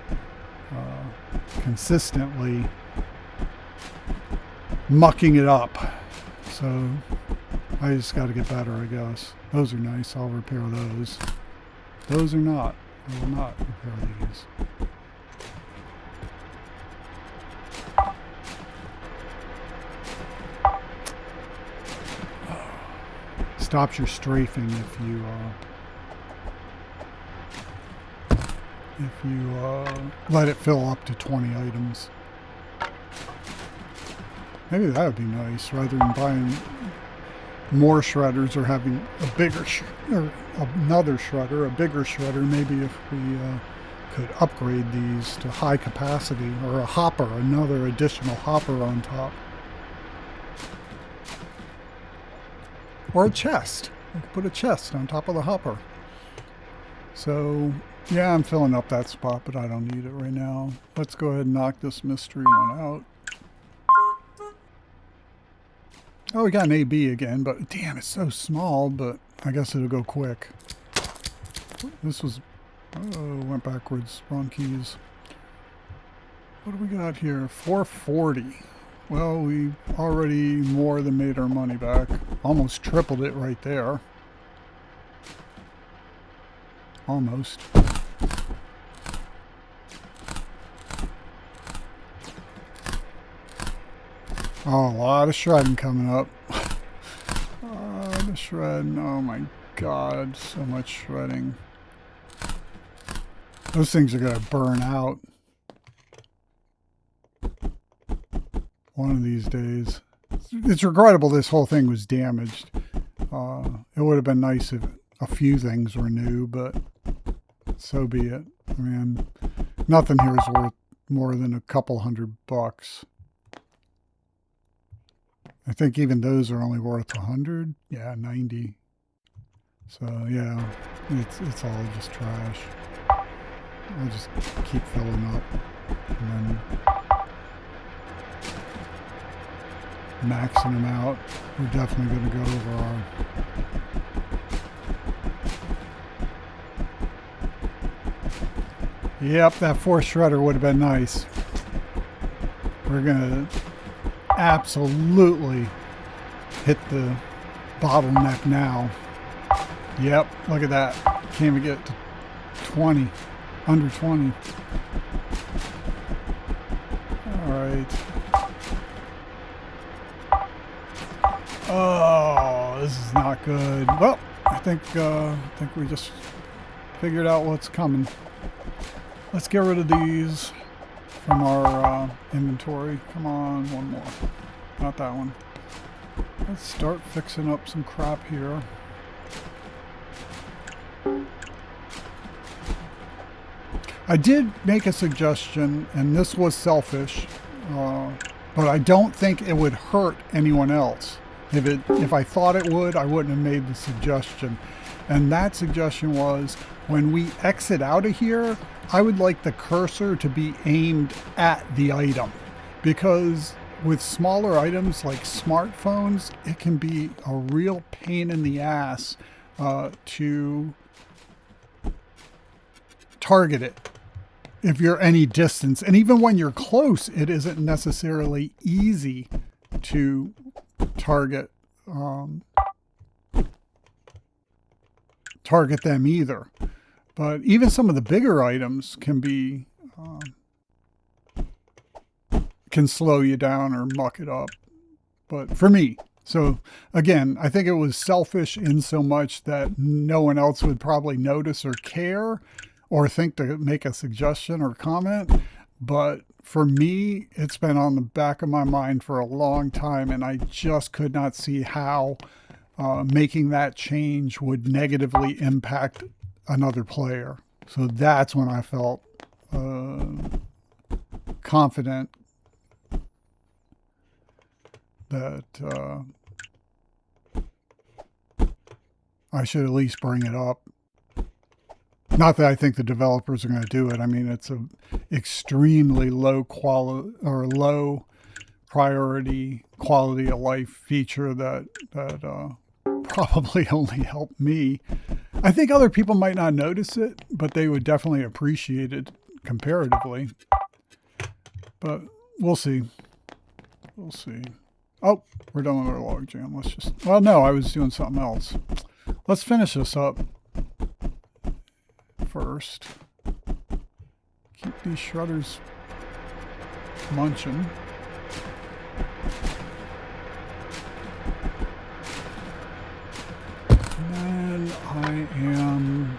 A: mucking it up. So I just got to get better, I guess. Those are nice. I'll repair those. Those are not. I will not repair these. Stops your strafing if you let it fill up to 20 items. Maybe that would be nice, rather than buying more shredders or having a bigger or another shredder, a bigger shredder. Maybe if we could upgrade these to high capacity, or a hopper, another additional hopper on top. Or a chest. I could put a chest on top of the hopper. So, yeah, I'm filling up that spot, but I don't need it right now. Let's go ahead and knock this mystery one out. Oh, we got an AB again, but damn, it's so small, but I guess it'll go quick. This was... oh, went backwards. Wrong keys. What do we got here? 440. Well, we already more than made our money back. Almost tripled it right there. Almost. Oh, a lot of shredding coming up. A lot of shredding. Oh my God, so much shredding. Those things are going to burn out one of these days. It's regrettable this whole thing was damaged. It would have been nice if a few things were new, but so be it. I mean, nothing here is worth more than a couple $100. I think even those are only worth 100. Yeah, 90. So yeah, it's all just trash. I'll just keep filling up and then maxing them out. We're definitely going to go over our Yep, that fourth shredder would have been nice. We're going to absolutely hit the bottleneck now. Yep, look at that. Can't even get to 20. Under 20. Alright. Oh, this is not good. Well, I think we just figured out what's coming. Let's get rid of these from our inventory. Come on, one more. Not that one. Let's start fixing up some crap here. I did make a suggestion, and this was selfish, but I don't think it would hurt anyone else. If I thought it would, I wouldn't have made the suggestion. And that suggestion was, when we exit out of here, I would like the cursor to be aimed at the item. Because with smaller items like smartphones, it can be a real pain in the ass to target it if you're any distance. And even when you're close, it isn't necessarily easy to target them either. But even some of the bigger items can be can slow you down or muck it up. But for me, so again, I think it was selfish in so much that no one else would probably notice or care or think to make a suggestion or comment. But for me, it's been on the back of my mind for a long time, and I just could not see how making that change would negatively impact another player. So that's when I felt confident that I should at least bring it up. Not that I think the developers are going to do it. I mean, it's a extremely low quality or low priority quality of life feature that probably only helped me. I think other people might not notice it, but they would definitely appreciate it comparatively. But we'll see. We'll see. Oh, we're done with our logjam. Let's just... Well, no, I was doing something else. Let's finish this up first. Keep these shredders munching. And then I am...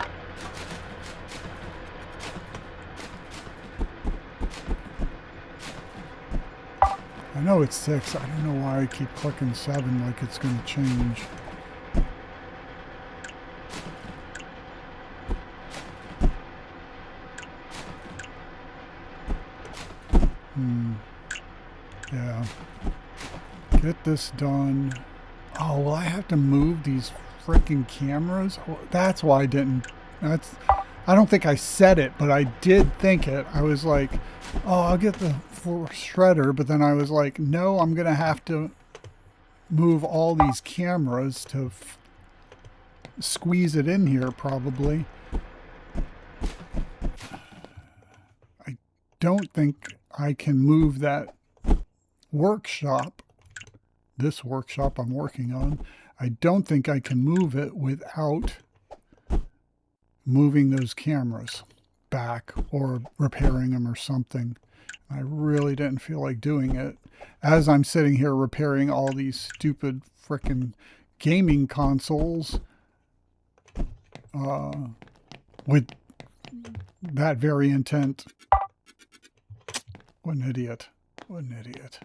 A: I know it's 6. I don't know why I keep clicking 7 like it's going to change. Yeah. Get this done. Oh, well, I have to move these freaking cameras? Oh, that's why I didn't. I don't think I said it, but I did think it. I was like, oh, I'll get the shredder, but then I was like, no, I'm going to have to move all these cameras to squeeze it in here probably. I don't think I can move that workshop, this workshop I'm working on. I don't think I can move it without moving those cameras back or repairing them or something. I really didn't feel like doing it. As I'm sitting here repairing all these stupid frickin' gaming consoles with that very intent. What an idiot. What an idiot.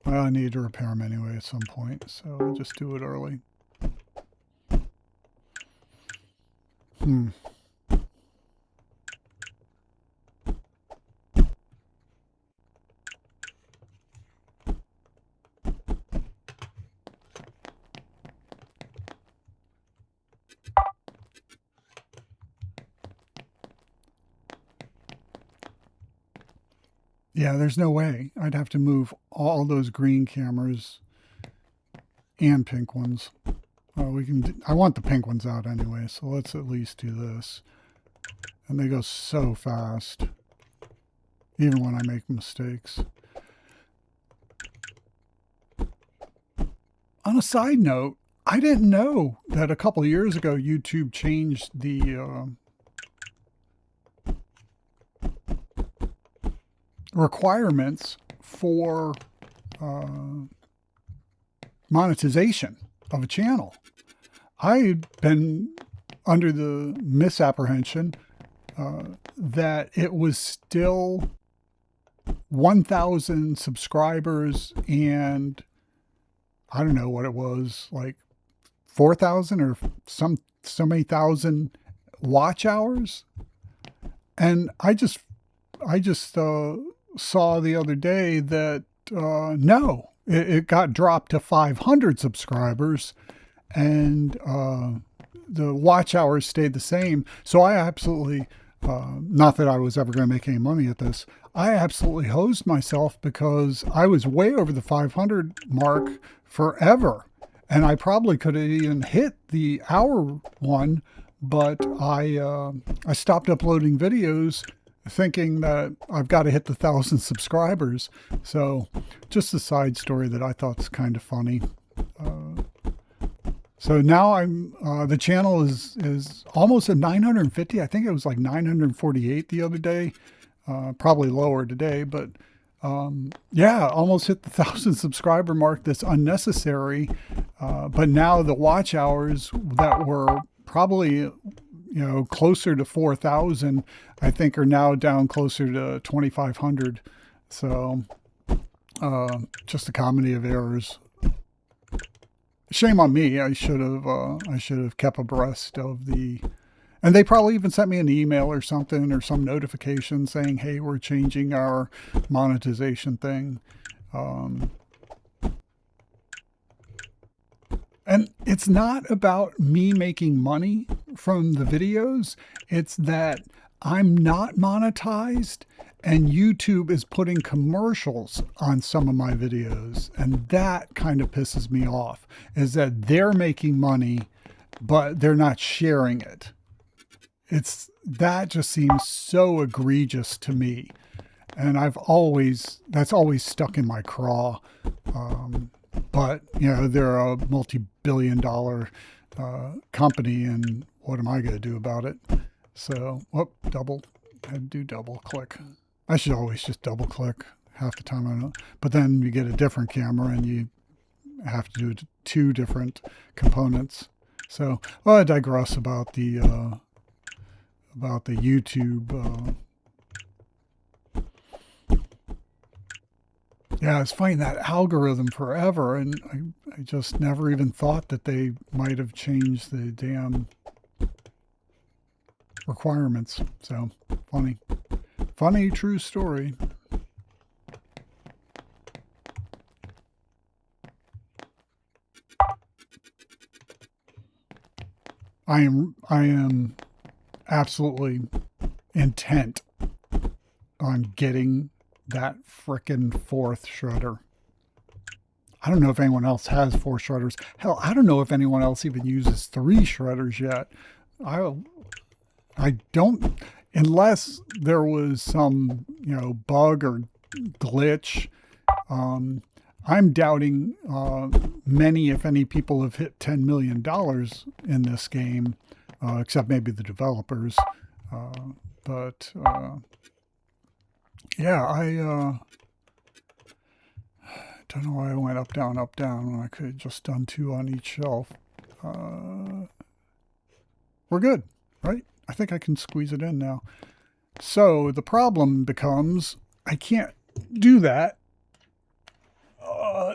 A: Well, I need to repair them anyway at some point, so I'll just do it early. Yeah, there's no way. I'd have to move all those green cameras and pink ones. I want the pink ones out anyway, so let's at least do this. And they go so fast, even when I make mistakes. On a side note, I didn't know that a couple of years ago YouTube changed the requirements for monetization of a channel. I'd been under the misapprehension that it was still 1,000 subscribers and I don't know what it was, like 4,000 or so many thousand watch hours. And I just saw the other day that no, it got dropped to 500 subscribers and the watch hours stayed the same. So I absolutely, not that I was ever going to make any money at this, I absolutely hosed myself because I was way over the 500 mark forever. And I probably could have even hit the hour one, but I stopped uploading videos thinking that I've got to hit the 1,000 subscribers. So just a side story that I thought was kind of funny. So now the channel is almost at 950. I think it was like 948 the other day, probably lower today, but yeah, almost hit the 1,000 subscriber mark. That's unnecessary. But now the watch hours that were probably, closer to 4,000, I think are now down closer to 2,500. So just a comedy of errors. Shame on me. I should have kept abreast of and they probably even sent me an email or something or some notification saying, hey, we're changing our monetization thing. And it's not about me making money from the videos. It's that I'm not monetized and YouTube is putting commercials on some of my videos. And that kind of pisses me off, is that they're making money, but they're not sharing it. That just seems so egregious to me. And that's always stuck in my craw. But, they're a multi-billion-dollar company, and what am I going to do about it? So, I had to do double click. I should always just double click half the time. I don't. But then you get a different camera, and you have to do two different components. So, I digress about the YouTube. Yeah, I was fighting that algorithm forever, and I just never even thought that they might have changed the damn requirements. So, funny. Funny, true story. I am absolutely intent on getting that frickin' fourth shredder. I don't know if anyone else has 4 shredders. Hell, I don't know if anyone else even uses 3 shredders yet. I don't, unless there was some, bug or glitch. I'm doubting many, if any, people have hit $10 million in this game, except maybe the developers. But Yeah, I don't know why I went up, down, when I could have just done 2 on each shelf. We're good, right? I think I can squeeze it in now. So the problem becomes I can't do that.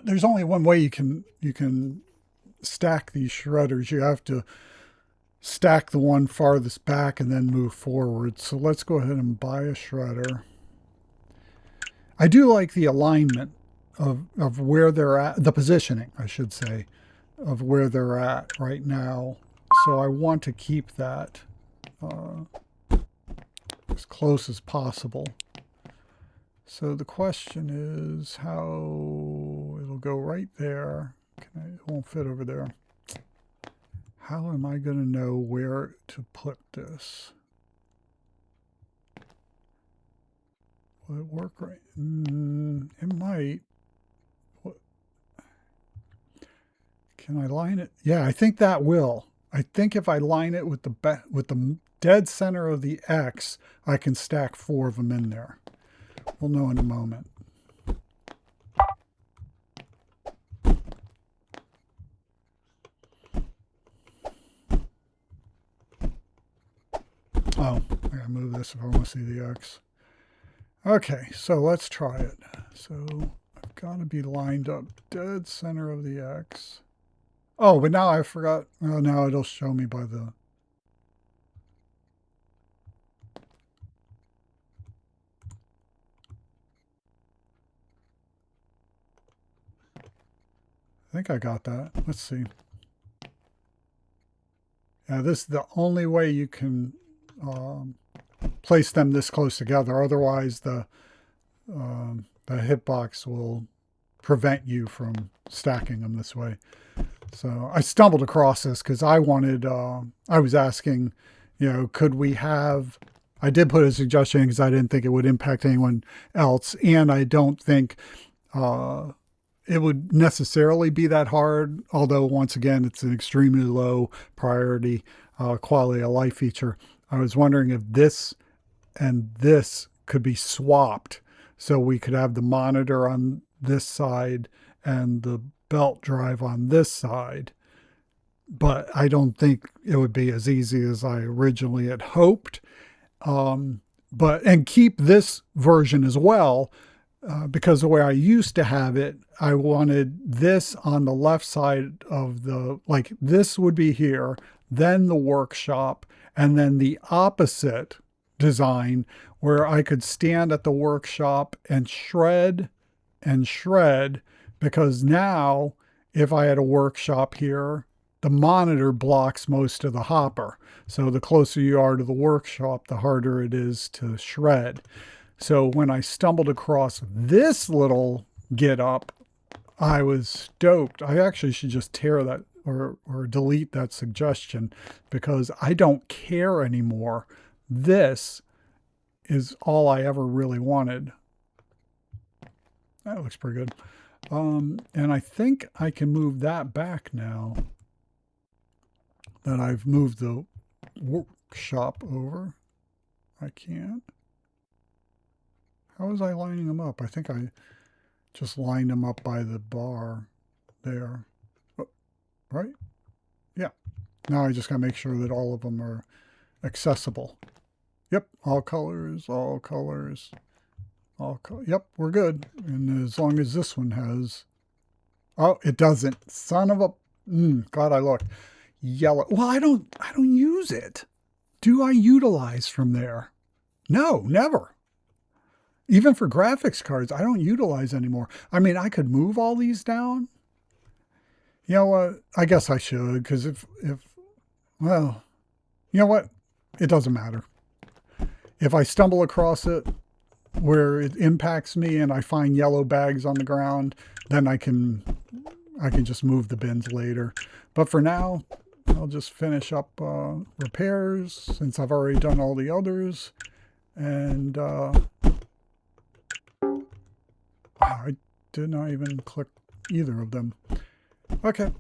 A: There's only one way you can stack these shredders. You have to stack the one farthest back and then move forward. So let's go ahead and buy a shredder. I do like the alignment of where they're at, the positioning, I should say, of where they're at right now. So I want to keep that as close as possible. So the question is how it'll go right there. It won't fit over there. How am I going to know where to put this? Will it work right? It might. Can I line it? Yeah, I think that will. I think if I line it with the dead center of the X, I can stack 4 of them in there. We'll know in a moment. Oh, I gotta move this if I want to see the X. Okay, so let's try it. So I've got to be lined up dead center of the X. Oh, but now I forgot. Oh, now it'll show me by the... I think I got that. Let's see. Yeah, this is the only way you can place them this close together. Otherwise, the hitbox will prevent you from stacking them this way. So I stumbled across this because I wanted, I was asking, could we have, I did put a suggestion because I didn't think it would impact anyone else. And I don't think it would necessarily be that hard, although once again, it's an extremely low priority quality of life feature. I was wondering if this and this could be swapped so we could have the monitor on this side and the belt drive on this side. But I don't think it would be as easy as I originally had hoped. And keep this version as well, because the way I used to have it, I wanted this on the left side of the, like this would be here, then the workshop, and then the opposite design where I could stand at the workshop and shred, because now if I had a workshop here, the monitor blocks most of the hopper. So the closer you are to the workshop, the harder it is to shred. So when I stumbled across this little get up, I was stoked. I actually should just tear that or delete that suggestion because I don't care anymore. This is all I ever really wanted. That looks pretty good. And I think I can move that back now that I've moved the workshop over. I can't. How was I lining them up? I think I just lined them up by the bar there. Oh, right? Yeah. Now I just got to make sure that all of them are accessible. Yep. All colors, all colors. Yep, we're good. And as long as this one has... Oh, it doesn't. Son of a... glad I looked. Yellow. Well, I don't use it. Do I utilize from there? No, never. Even for graphics cards, I don't utilize anymore. I mean, I could move all these down. You know what? I guess I should, because well, you know what? It doesn't matter. If I stumble across it where it impacts me and I find yellow bags on the ground, then I can just move the bins later. But for now, I'll just finish up repairs since I've already done all the others. And I did not even click either of them. Okay,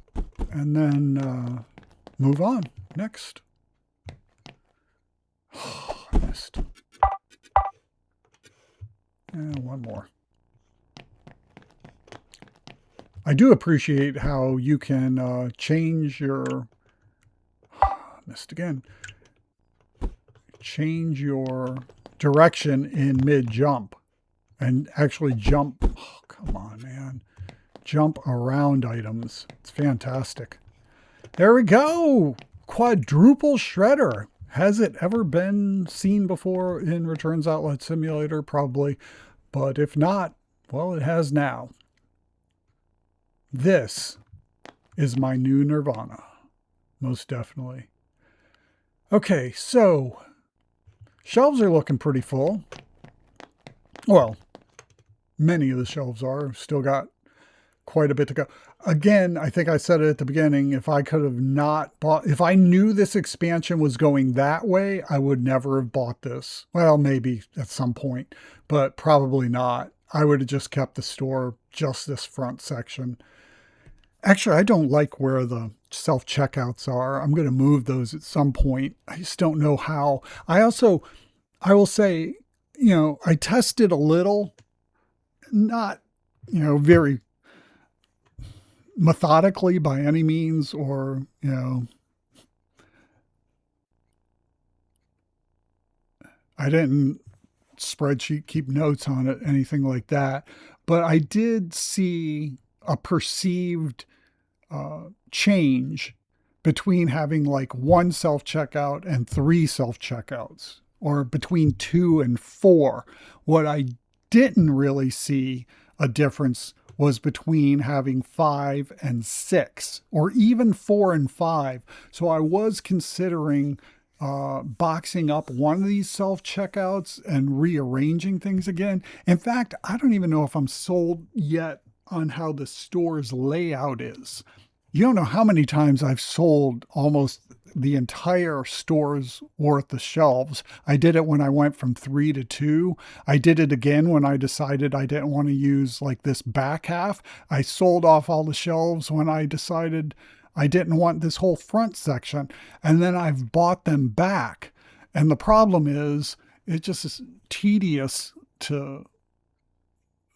A: and then move on. Next. Oh, I missed. And one more. I do appreciate how you can change your, missed again, change your direction in mid-jump and actually jump, oh, come on, man, jump around items. It's fantastic. There we go. Quadruple shredder. Has it ever been seen before in Returns Outlet Simulator? Probably. But if not, well, it has now. This is my new Nirvana. Most definitely. Okay, so shelves are looking pretty full. Well, many of the shelves are. Still got quite a bit to go. Again, I think I said it at the beginning, if I could have not bought, if I knew this expansion was going that way, I would never have bought this. Well, maybe at some point, but probably not. I would have just kept the store, just this front section. Actually, I don't like where the self-checkouts are. I'm going to move those at some point. I just don't know how. I will say, I tested a little, not, very methodically by any means, or, I didn't spreadsheet, keep notes on it, anything like that. But I did see a perceived change between having like one self checkout and 3 self checkouts, or between 2 and 4. What I didn't really see a difference was between having 5 and 6, or even 4 and 5. So I was considering boxing up one of these self checkouts and rearranging things again. In fact, I don't even know if I'm sold yet on how the store's layout is. You don't know how many times I've sold almost the entire store's worth of shelves. I did it when I went from 3 to 2. I did it again when I decided I didn't want to use like this back half. I sold off all the shelves when I decided I didn't want this whole front section. And then I've bought them back. And the problem is, it just is tedious to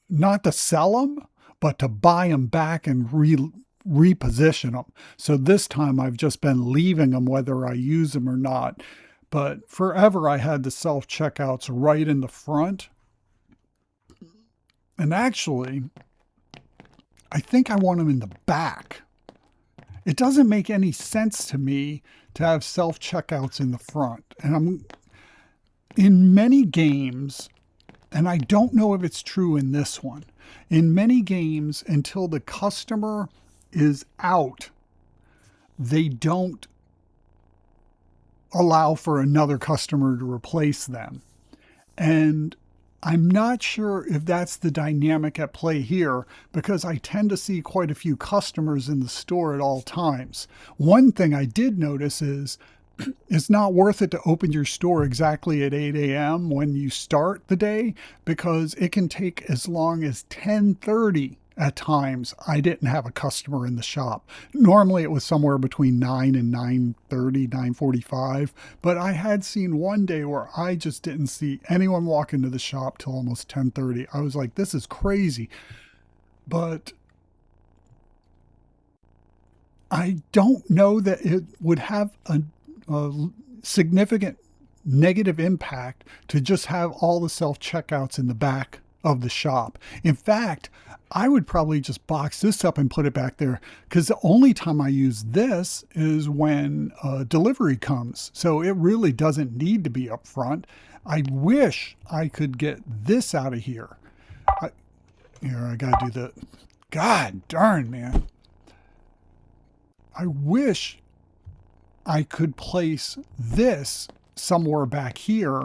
A: not to sell them, but to buy them back and reposition them. So this time I've just been leaving them whether I use them or not. But forever I had the self checkouts right in the front. And actually, I think I want them in the back. It doesn't make any sense to me to have self checkouts in the front. And I'm in many games, and I don't know if it's true in this one. In many games, until the customer is out, they don't allow for another customer to replace them. And I'm not sure if that's the dynamic at play here, because I tend to see quite a few customers in the store at all times. One thing I did notice is it's not worth it to open your store exactly at 8 a.m. when you start the day, because it can take as long as 10:30 at times. I didn't have a customer in the shop. Normally it was somewhere between 9 and 9:30, 9:45, but I had seen one day where I just didn't see anyone walk into the shop till almost 10:30. I was like, this is crazy. But I don't know that it would have a significant negative impact to just have all the self checkouts in the back of the shop. In fact, I would probably just box this up and put it back there, because the only time I use this is when delivery comes. So it really doesn't need to be up front. I wish I could get this out of here. I gotta do the, God darn, man. I wish I could place this somewhere back here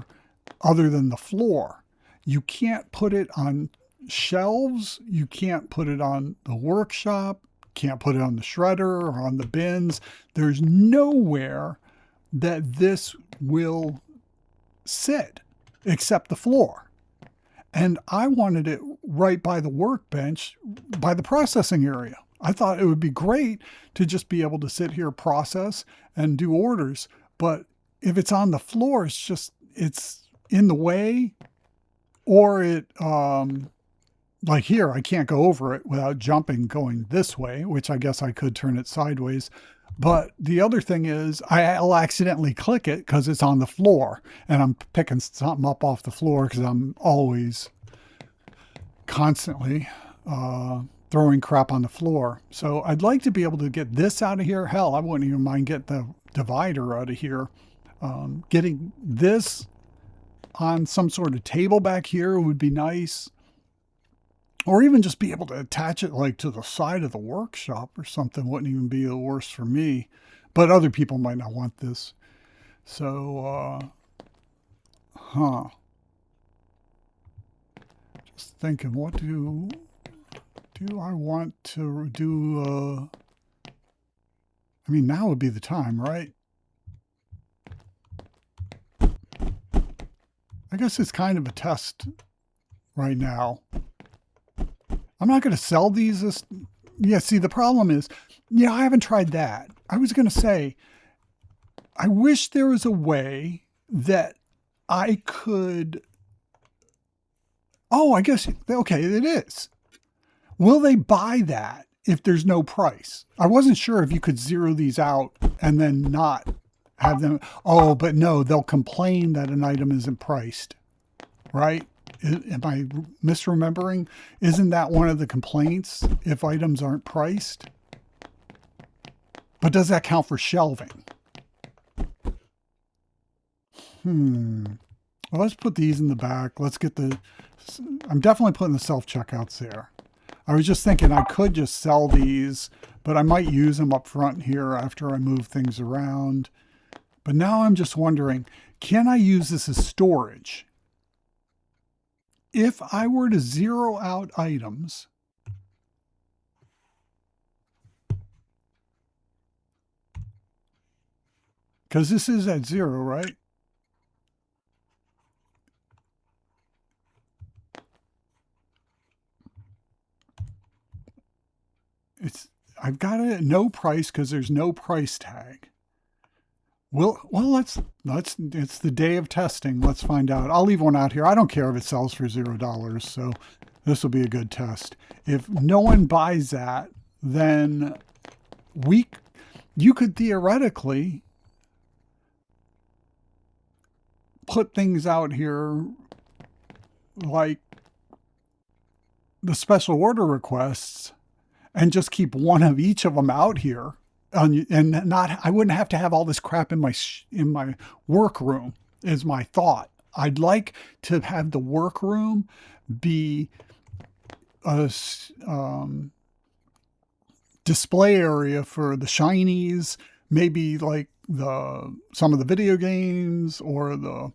A: other than the floor. You can't put it on shelves. You can't put it on the workshop. Can't put it on the shredder or on the bins. There's nowhere that this will sit except the floor. And I wanted it right by the workbench, by the processing area. I thought it would be great to just be able to sit here, process, and do orders. But if it's on the floor, it's in the way. or it, like here, I can't go over it without jumping going this way, which I guess I could turn it sideways. But the other thing is I'll accidentally click it because it's on the floor and I'm picking something up off the floor because I'm always constantly throwing crap on the floor. So I'd like to be able to get this out of here. Hell, I wouldn't even mind getting the divider out of here. Getting this on some sort of table back here would be nice. Or even just be able to attach it like to the side of the workshop or something wouldn't even be the worst for me. But other people might not want this. So, just thinking, what do I want to do? I mean, now would be the time, right? I guess it's kind of a test right now. I'm not going to sell these as, yeah, see, the problem is, yeah, I haven't tried that. I was going to say, I wish there was a way that I could, oh, I guess, okay, it is. Will they buy that if there's no price? I wasn't sure if you could zero these out and then not have them, oh, but no, they'll complain that an item isn't priced, right? Am I misremembering? Isn't that one of the complaints if items aren't priced? But does that count for shelving? Well, let's put these in the back. Let's get the, I'm definitely putting the self-checkouts there. I was just thinking I could just sell these, but I might use them up front here after I move things around. But now I'm just wondering, can I use this as storage? If I were to zero out items, because this is at 0, right? I've got it at no price because there's no price tag. Well, let's it's the day of testing. Let's find out. I'll leave one out here. I don't care if it sells for $0, so this will be a good test. If no one buys that, then you could theoretically put things out here like the special order requests and just keep one of each of them out here. And not, I wouldn't have to have all this crap in my workroom is my thought. I'd like to have the workroom be a display area for the shinies, maybe like some of the video games or the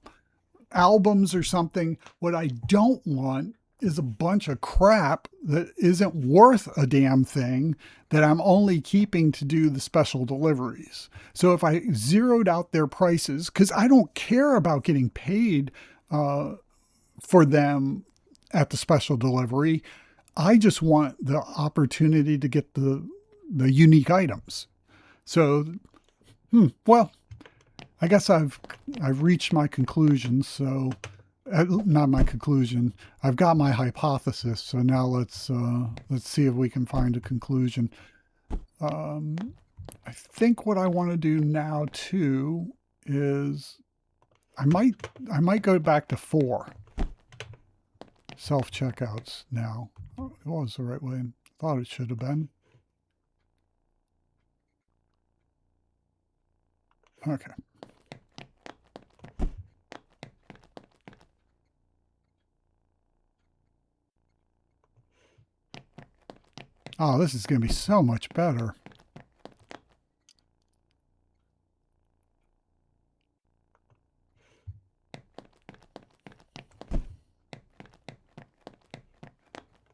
A: albums or something. What I don't want is a bunch of crap that isn't worth a damn thing that I'm only keeping to do the special deliveries. So if I zeroed out their prices, because I don't care about getting paid for them at the special delivery, I just want the opportunity to get the unique items. So, well, I guess I've reached my conclusion. So, not my conclusion. I've got my hypothesis. So now let's see if we can find a conclusion. I think what I want to do now too is I might go back to 4 self checkouts now. Oh, it was the right way. I thought it should have been. Okay. Oh, this is going to be so much better.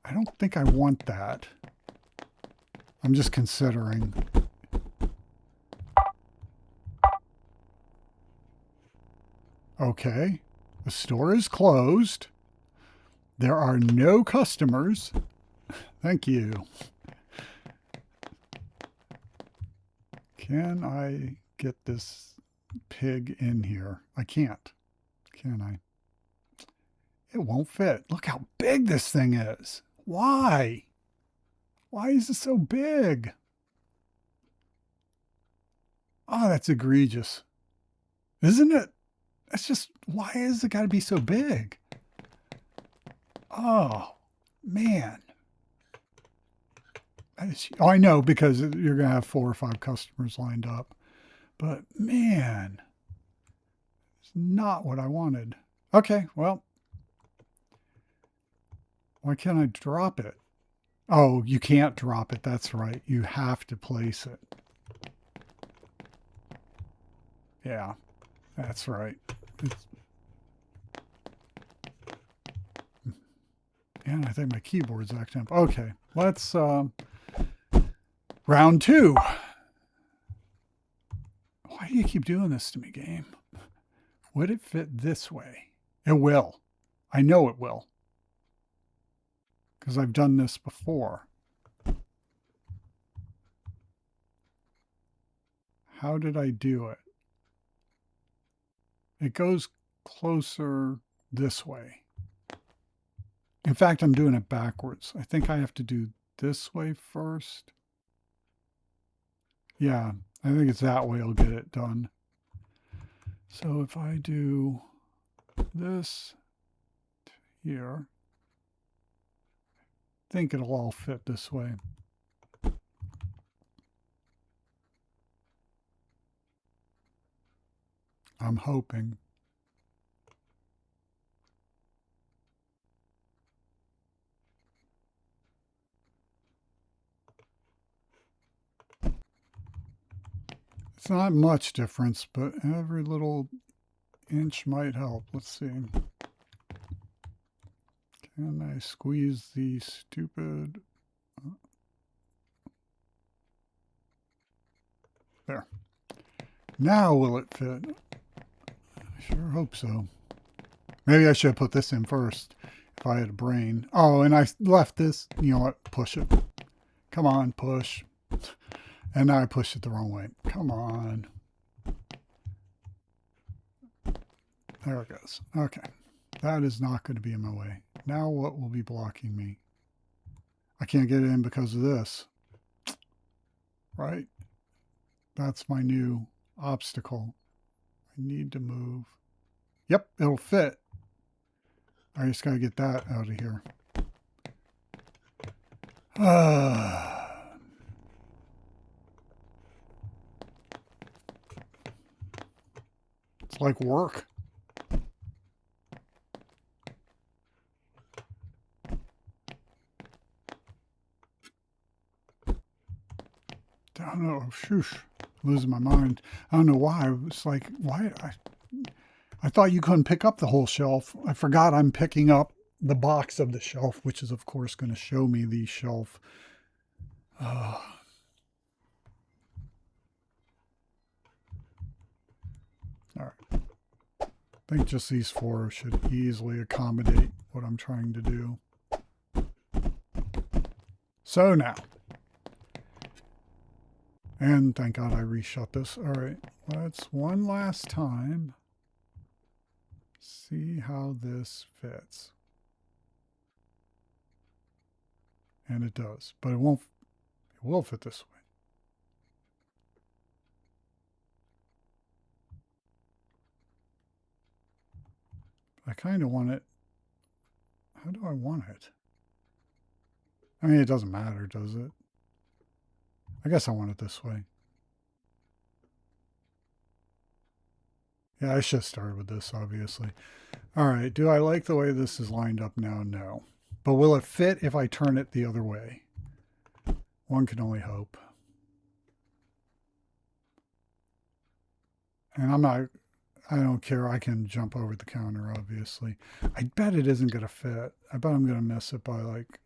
A: I don't think I want that. I'm just considering. Okay, the store is closed. There are no customers. Thank you. Can I get this pig in here? I can't, can I? It won't fit. Look how big this thing is. Why? Why is it so big? Oh, that's egregious. Isn't it? That's just, why has it got to be so big? Oh, man. Oh, I know, because you're going to have 4 or 5 customers lined up. But, man, it's not what I wanted. Okay, well, why can't I drop it? Oh, you can't drop it. That's right. You have to place it. Yeah, that's right. And I think my keyboard's acting up. Okay, let's round 2. Why do you keep doing this to me, game? Would it fit this way? It will. I know it will. Because I've done this before. How did I do it? It goes closer this way. In fact, I'm doing it backwards. I think I have to do this way first. Yeah, I think it's that way I'll get it done. So if I do this here, I think it'll all fit this way. I'm hoping. It's not much difference, but every little inch might help. Let's see. Can I squeeze the stupid... There. Now will it fit? I sure hope so. Maybe I should have put this in first if I had a brain. Oh, and I left this. You know what? Push it. Come on, push. And now I pushed it the wrong way. Come on. There it goes. Okay. That is not going to be in my way. Now what will be blocking me? I can't get it in because of this. Right? That's my new obstacle. I need to move. Yep, it'll fit. I just got to get that out of here. It's like work. I don't know. Shoosh. Losing my mind. I don't know why. I was like, why? I thought you couldn't pick up the whole shelf. I forgot I'm picking up the box of the shelf, which is, of course, going to show me the shelf. All right. I think just these 4 should easily accommodate what I'm trying to do. So now. And thank God I reshut this. All right. Let's one last time see how this fits. And it does, but it won't. It will fit this way. I kind of want it. How do I want it? I mean, it doesn't matter, does it? I guess I want it this way. Yeah, I should start with this, obviously. All right, do I like the way this is lined up now? No. But will it fit if I turn it the other way? One can only hope. And I don't care. I can jump over the counter, obviously. I bet it isn't going to fit. I bet I'm going to miss it by like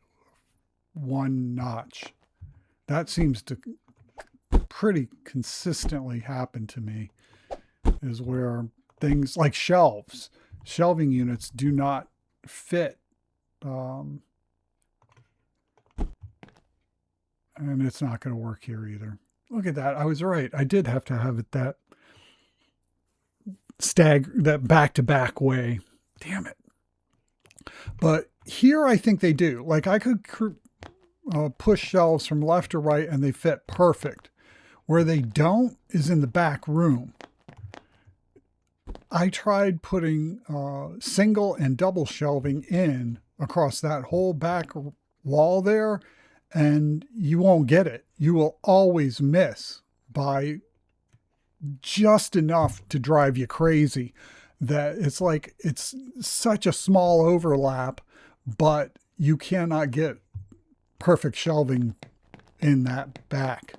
A: 1 notch. That seems to pretty consistently happen to me, is where things like shelving units do not fit. And it's not going to work here either. Look at that. I was right. I did have to have it that that back-to-back way. Damn it. But here I think they do. Like I could push shelves from left to right and they fit perfect. Where they don't is in the back room. I tried putting single and double shelving in across that whole back wall there, and you won't get it. You will always miss by just enough to drive you crazy. That it's like it's such a small overlap, but you cannot get perfect shelving in that back.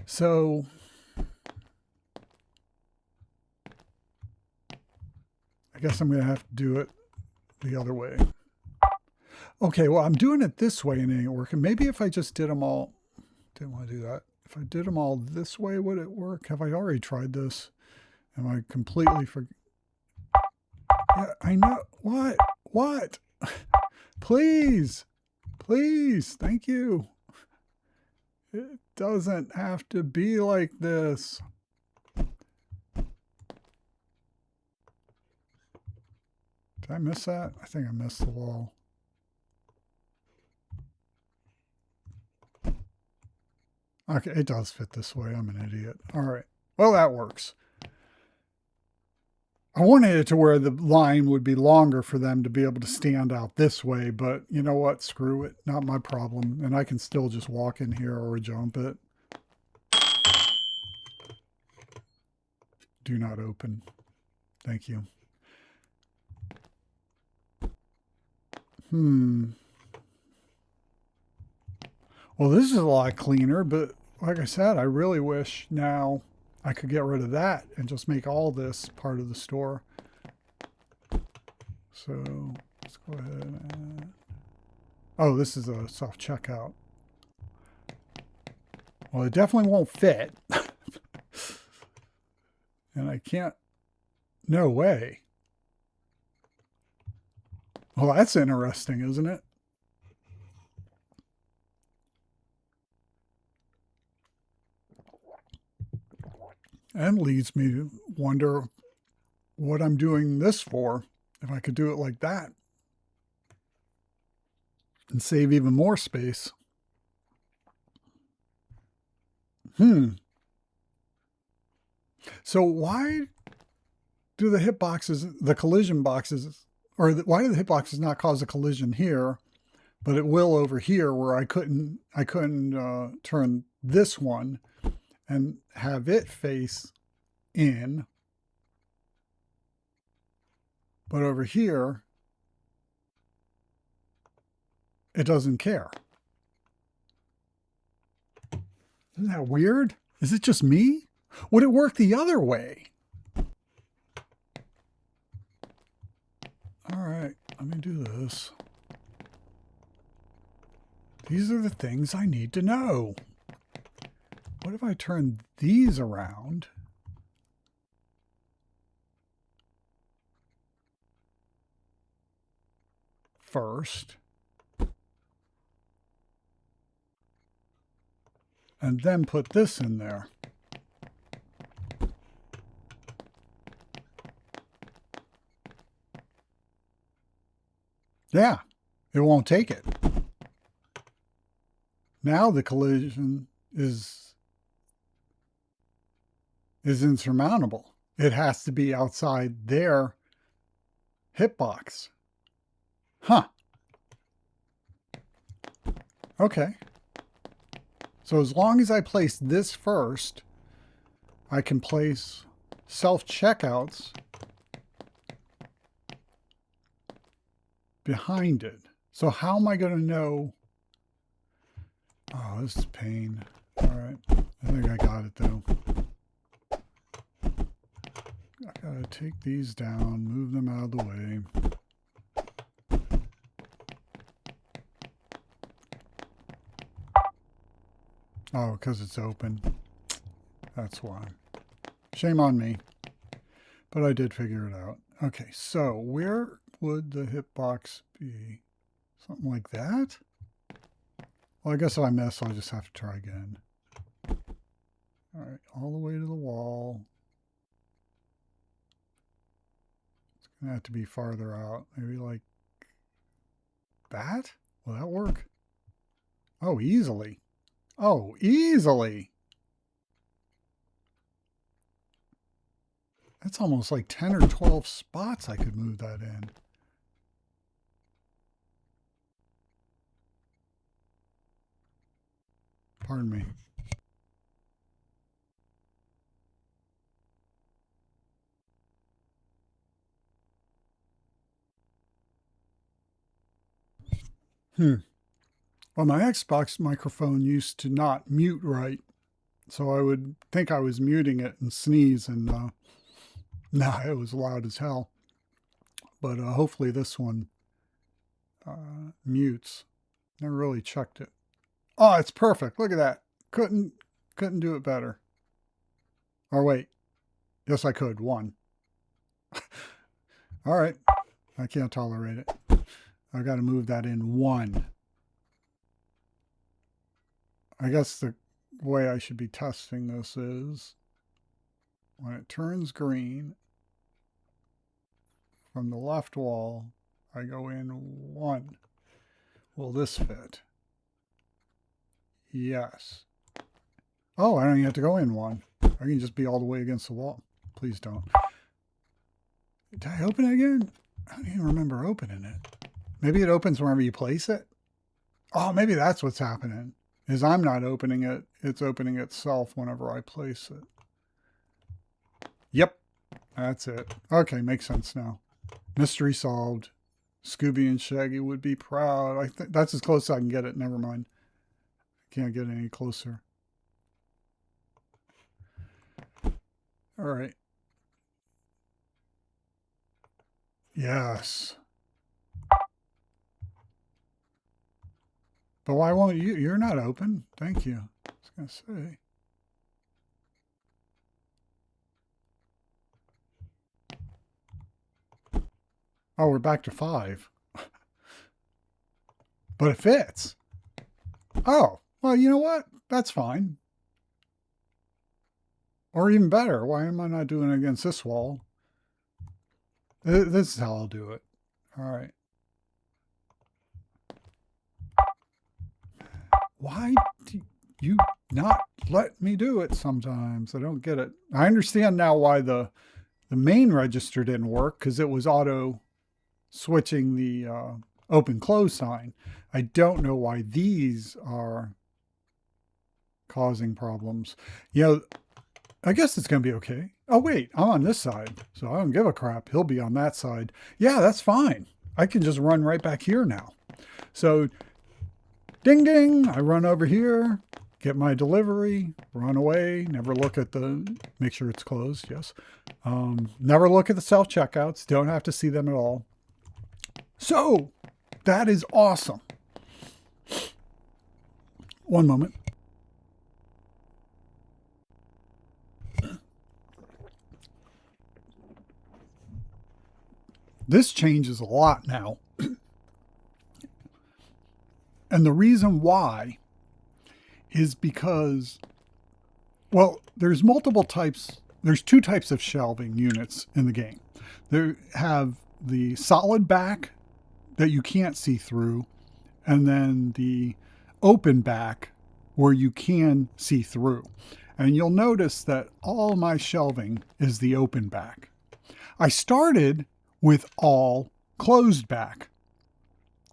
A: So I guess I'm going to have to do it the other way. Okay, well, I'm doing it this way and it ain't working. Maybe if I just did them all, didn't want to do that. If I did them all this way, would it work? Have I already tried this? Am I completely Yeah, I know. What? What? Please. Please. Thank you. It doesn't have to be like this. Did I miss that? I think I missed the wall. Okay, it does fit this way. I'm an idiot. All right. Well, that works. I wanted it to where the line would be longer for them to be able to stand out this way, but you know what? Screw it. Not my problem. And I can still just walk in here or jump it. Do not open. Thank you. Well, this is a lot cleaner, but like I said, I really wish now I could get rid of that and just make all this part of the store. So let's go ahead and... Oh, this is a self-checkout. Well, it definitely won't fit. And I can't... No way. Well, that's interesting, isn't it? And leads me to wonder what I'm doing this for. If I could do it like that and save even more space. So why do the hit boxes, the collision boxes, or why do the hit boxes not cause a collision here, but it will over here where I couldn't turn this one and have it face in, but over here it doesn't care. Isn't that weird? Is it just me? Would it work the other way? All right, let me do this. These are the things I need to know. What if I turn these around? First. And then put this in there. Yeah, it won't take it. Now the collision is insurmountable. It has to be outside their hitbox. Huh. Okay. So as long as I place this first, I can place self-checkouts behind it. So how am I going to know? Oh, this is pain. All right. I think I got it though. I gotta take these down, move them out of the way. Oh, because it's open. That's why. Shame on me. But I did figure it out. Okay, so where would the hitbox be? Something like that? Well, I guess if I miss, I'll just have to try again. All right, all the way to the wall. It's going to have to be farther out. Maybe like that? Will that work? Oh, easily. Oh, easily. That's almost like 10 or 12 spots I could move that in. Pardon me. Well, my Xbox microphone used to not mute right, so I would think I was muting it and sneeze, and nah, it was loud as hell. But hopefully this one mutes. Never really checked it. Oh, it's perfect. Look at that. Couldn't do it better. Or wait. Yes, I could. One. All right. I can't tolerate it. I got to move that in one. I guess the way I should be testing this is when it turns green from the left wall, I go in one. Will this fit? Yes. Oh, I don't even have to go in one. I can just be all the way against the wall. Please don't. Did I open it again? I don't even remember opening it. Maybe it opens wherever you place it? Oh, maybe that's what's happening. Is I'm not opening it. It's opening itself whenever I place it. Yep. That's it. Okay, makes sense now. Mystery solved. Scooby and Shaggy would be proud. I think that's as close as I can get it. Never mind. Can't get any closer. All right. Yes. But why won't you? You're not open. Thank you. I was going to say. Oh, we're back to 5. But it fits. Oh, well, you know what? That's fine. Or even better, why am I not doing it against this wall? This is how I'll do it. All right. Why do you not let me do it sometimes? I don't get it. I understand now why the main register didn't work, because it was auto switching the open close sign. I don't know why these are causing problems. You know, I guess it's going to be okay. Oh, wait, I'm on this side, so I don't give a crap. He'll be on that side. Yeah, that's fine. I can just run right back here now. So, ding, ding, I run over here, get my delivery, run away, never look at make sure it's closed, yes. Never look at the self-checkouts, don't have to see them at all. So, that is awesome. One moment. This changes a lot now. And the reason why is because, well, there's multiple types. There's 2 types of shelving units in the game. They have the solid back that you can't see through, and then the open back where you can see through. And you'll notice that all my shelving is the open back. I started with all closed back.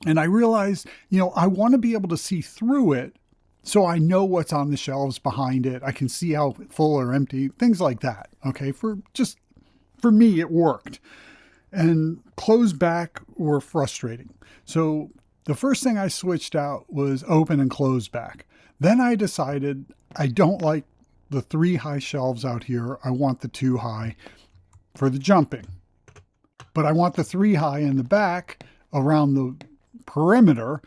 A: And I realized, I want to be able to see through it so I know what's on the shelves behind it. I can see how full or empty, things like that. Okay, for me, it worked. And closed back were frustrating. So the first thing I switched out was open and closed back. Then I decided I don't like the 3 high shelves out here. I want the 2 high for the jumping. But I want the 3 high in the back around the perimeter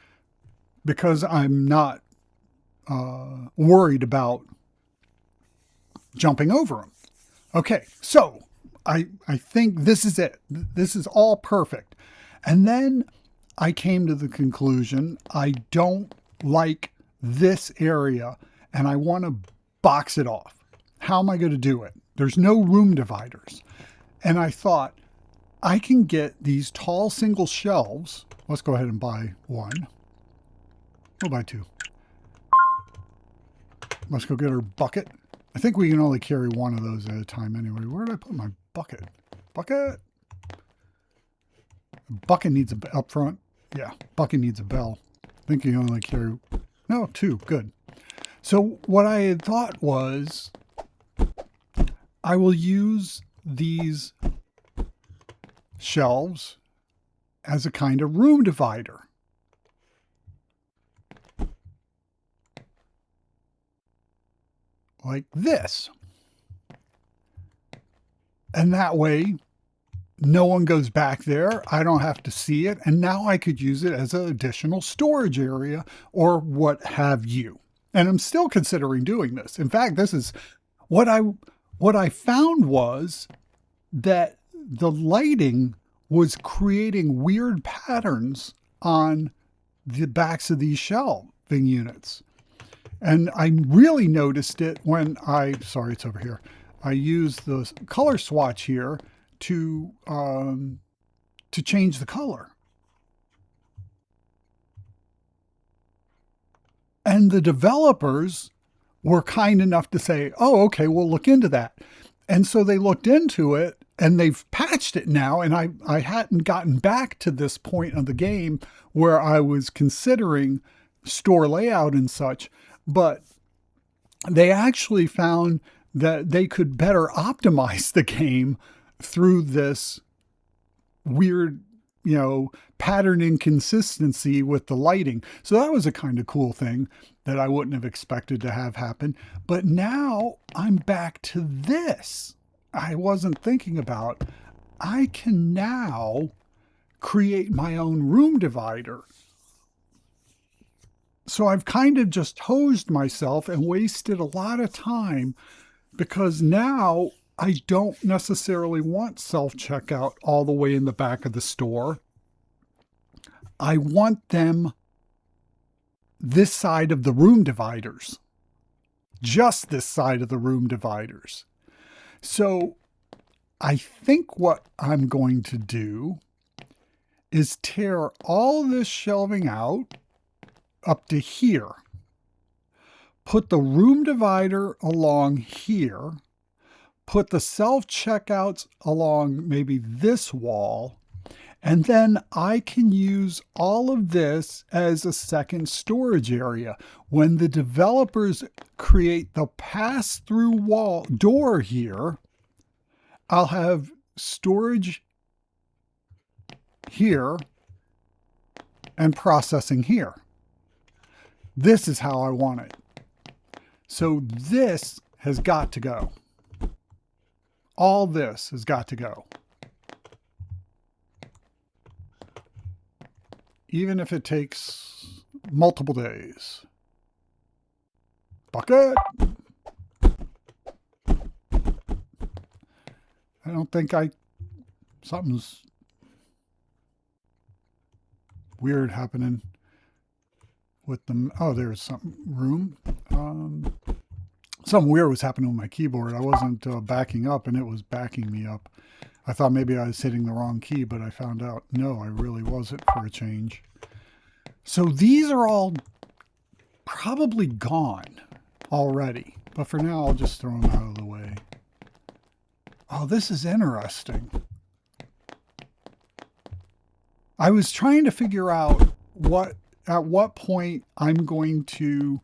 A: because I'm not worried about jumping over them. Okay, so I think this is it. This is all perfect. And then I came to the conclusion I don't like this area and I want to box it off. How am I going to do it? There's no room dividers. And I thought, I can get these tall single shelves. Let's go ahead and buy one. We'll buy two. Let's go get our bucket. I think we can only carry one of those at a time anyway. Where did I put my bucket? Bucket? Bucket needs a up front. Yeah, bucket needs a bell. I think you can only carry, no, two. Good. So what I had thought was I will use these shelves as a kind of room divider. Like this. And that way, no one goes back there. I don't have to see it. And now I could use it as an additional storage area or what have you. And I'm still considering doing this. In fact, this is what I found was that the lighting was creating weird patterns on the backs of these shelving units. And I really noticed it when sorry, it's over here. I used the color swatch here to change the color. And the developers were kind enough to say, oh, okay, we'll look into that. And so they looked into it and they've patched it now. And I hadn't gotten back to this point of the game where I was considering store layout and such, but they actually found that they could better optimize the game through this weird, pattern inconsistency with the lighting. So that was a kind of cool thing that I wouldn't have expected to have happen. But now I'm back to this. I wasn't thinking about. I can now create my own room divider. So I've kind of just hosed myself and wasted a lot of time because now I don't necessarily want self-checkout all the way in the back of the store. I want them this side of the room dividers. Just this side of the room dividers. So I think what I'm going to do is tear all this shelving out up to here. Put the room divider along here. Put the self-checkouts along maybe this wall, and then I can use all of this as a second storage area. When the developers create the pass-through wall door here, I'll have storage here and processing here. This is how I want it. So this has got to go. All this has got to go. Even if it takes multiple days. Bucket! I don't think something's weird happening with them. Oh, there's some room. Something weird was happening with my keyboard. I wasn't backing up and it was backing me up. I thought maybe I was hitting the wrong key, but I found out, no, I really wasn't for a change. So these are all probably gone already, but for now, I'll just throw them out of the way. Oh, this is interesting. I was trying to figure out at what point I'm going to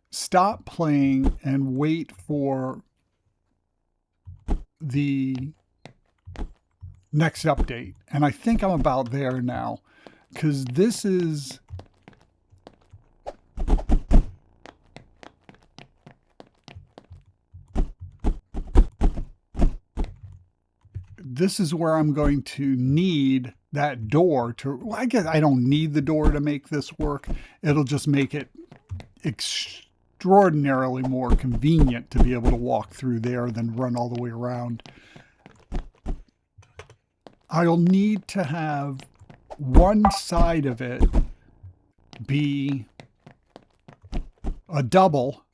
A: stop playing and wait for the next update. And I think I'm about there now, because this is where I'm going to need that door to, well, I guess I don't need the door to make this work. It'll just make it extraordinarily more convenient to be able to walk through there than run all the way around. I'll need to have one side of it be a double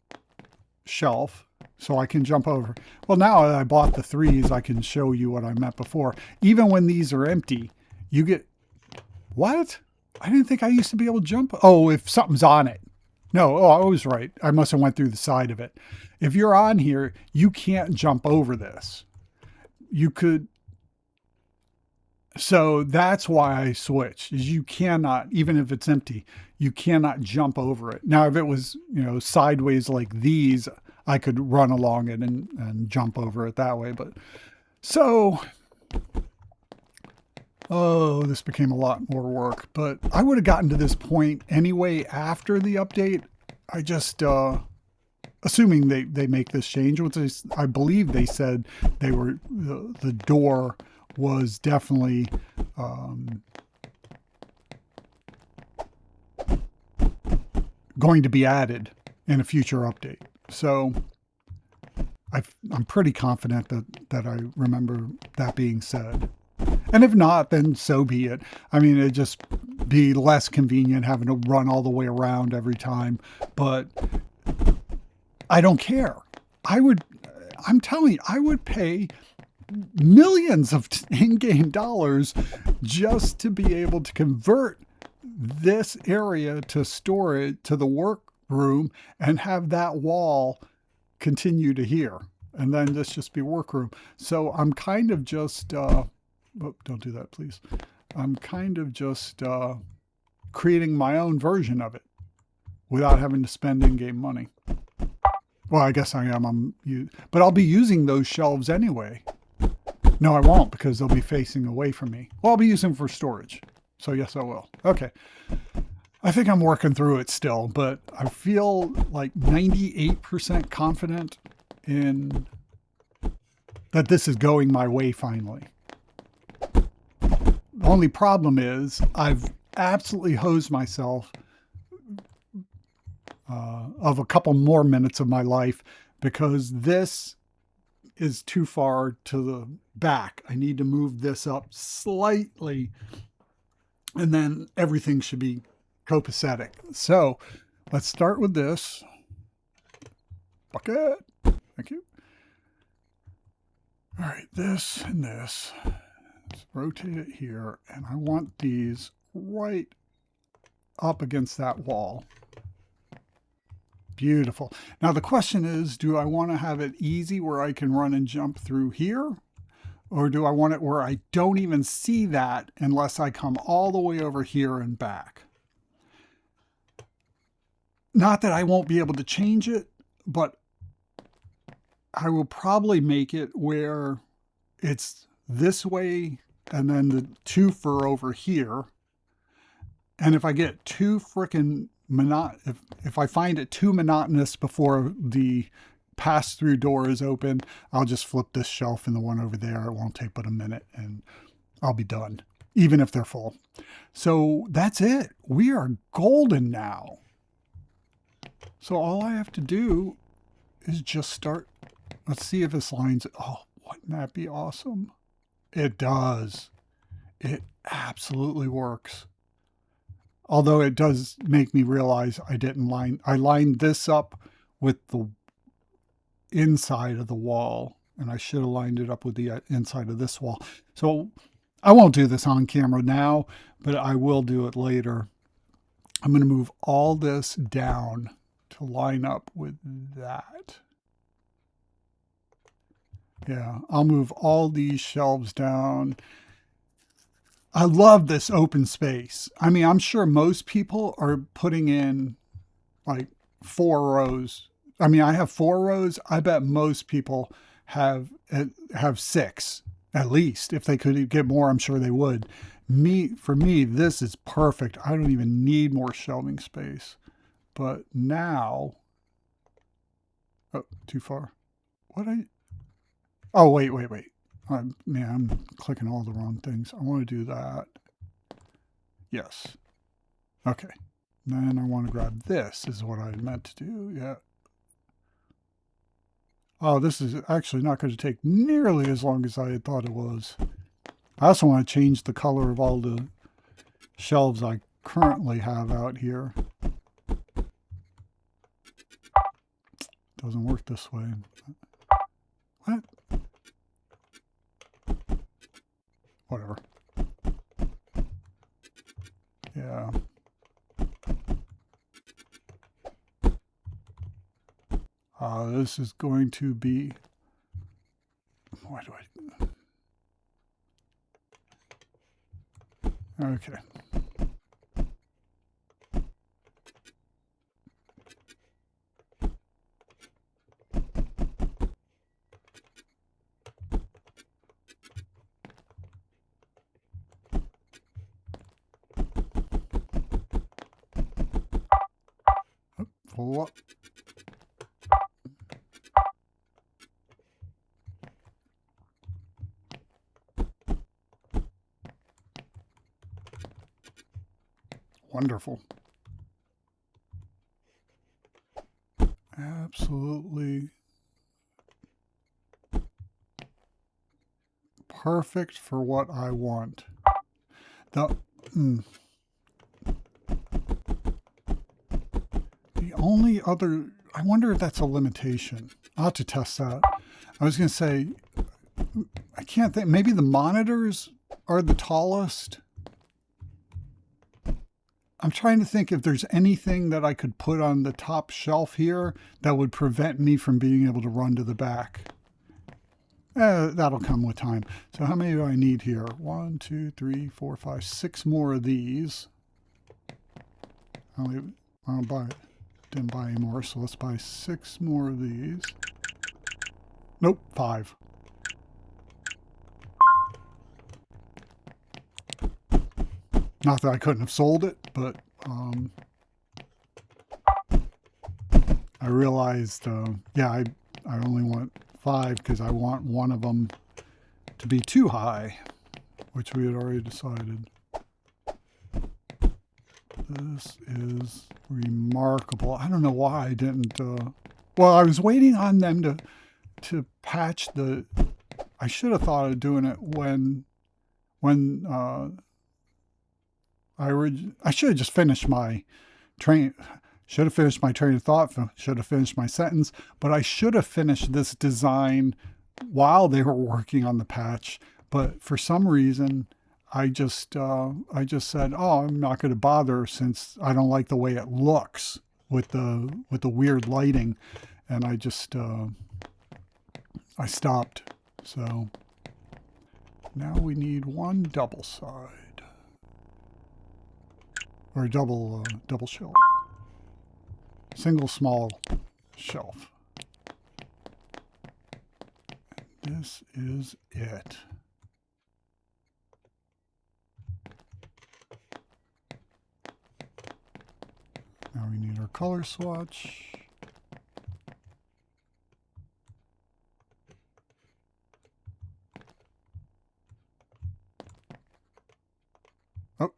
A: shelf, So I can jump over. Well, now that I bought the 3s, I can show you what I meant before. Even when these are empty, you get... What? I didn't think I used to be able to jump. Oh, if something's on it. No, oh, I was right. I must have went through the side of it. If you're on here, you can't jump over this. You could... So that's why I switched, is you cannot, even if it's empty, you cannot jump over it. Now, if it was, sideways like these, I could run along it and jump over it that way. But so, oh, this became a lot more work. But I would have gotten to this point anyway after the update. I just, assuming they make this change, which is, I believe they said they were, the door was definitely going to be added in a future update. So I'm pretty confident that I remember that being said. And if not, then so be it. I mean, it'd just be less convenient having to run all the way around every time. But I don't care. I'm telling you, I would pay millions of in-game dollars just to be able to convert this area to storage to the workroom and have that wall continue to here, and then this just be workroom. So I'm kind of just don't do that, please. I'm kind of just creating my own version of it without having to spend in-game money. Well, I guess I am. But I'll be using those shelves anyway. No, I won't, because they'll be facing away from me. Well, I'll be using them for storage. So yes, I will. Okay. I think I'm working through it still, but I feel like 98% confident in that this is going my way finally. The only problem is I've absolutely hosed myself of a couple more minutes of my life because this is too far to the back. I need to move this up slightly, and then everything should be copacetic. So let's start with this bucket. Thank you. All right, this and this. Let's rotate it here, and I want these right up against that wall. Beautiful. Now the question is, do I want to have it easy where I can run and jump through here? Or do I want it where I don't even see that unless I come all the way over here and back? Not that I won't be able to change it, but I will probably make it where it's this way and then the twofer over here. And if I get too frickin' if I find it too monotonous before the pass-through door is open, I'll just flip this shelf and the one over there. It won't take but a minute and I'll be done, even if they're full. So that's it. We are golden now. So all I have to do is just start. Let's see if this lines. Oh, wouldn't that be awesome? It does. It absolutely works. Although it does make me realize I lined this up with the inside of the wall, and I should have lined it up with the inside of this wall. So I won't do this on camera now, but I will do it later. I'm going to move all this down to line up with that. Yeah, I'll move all these shelves down. I love this open space. I mean, I'm sure most people are putting in like 4 rows. I mean, I have 4 rows. I bet most people have 6 at least. If they could get more, I'm sure they would. For me, this is perfect. I don't even need more shelving space. But now, oh, too far. Oh, wait. I'm clicking all the wrong things. I want to do that. Yes. Okay. Then I want to grab this is what I meant to do. Yeah. Oh, this is actually not going to take nearly as long as I had thought it was. I also want to change the color of all the shelves I currently have out here. Doesn't work this way. What? Whatever. Yeah. This is going to be... Why do I... Okay. Pull up. Wonderful. Absolutely perfect for what I want. The only other, I wonder if that's a limitation. I'll have to test that. I was going to say, I can't think, maybe the monitors are the tallest. I'm trying to think if there's anything that I could put on the top shelf here that would prevent me from being able to run to the back. That'll come with time. So how many do I need here? 1, 2, 3, 4, 5, 6 more of these. I don't buy it. Didn't buy any more, so let's buy 6 more of these. Nope, 5. Not that I couldn't have sold it, but I realized, yeah, I only want 5 because I want one of them to be too high, which we had already decided. This is remarkable. I don't know why I didn't, well, I was waiting on them to patch the, I should have thought of doing it when I should have just finished my train of thought, should have finished my sentence, but I should have finished this design while they were working on the patch. But for some reason, I just said, oh, I'm not going to bother since I don't like the way it looks with the weird lighting, and I just I stopped. So now we need one double side, or double shelf, single small shelf. And this is it. Now we need our color swatch. Oh,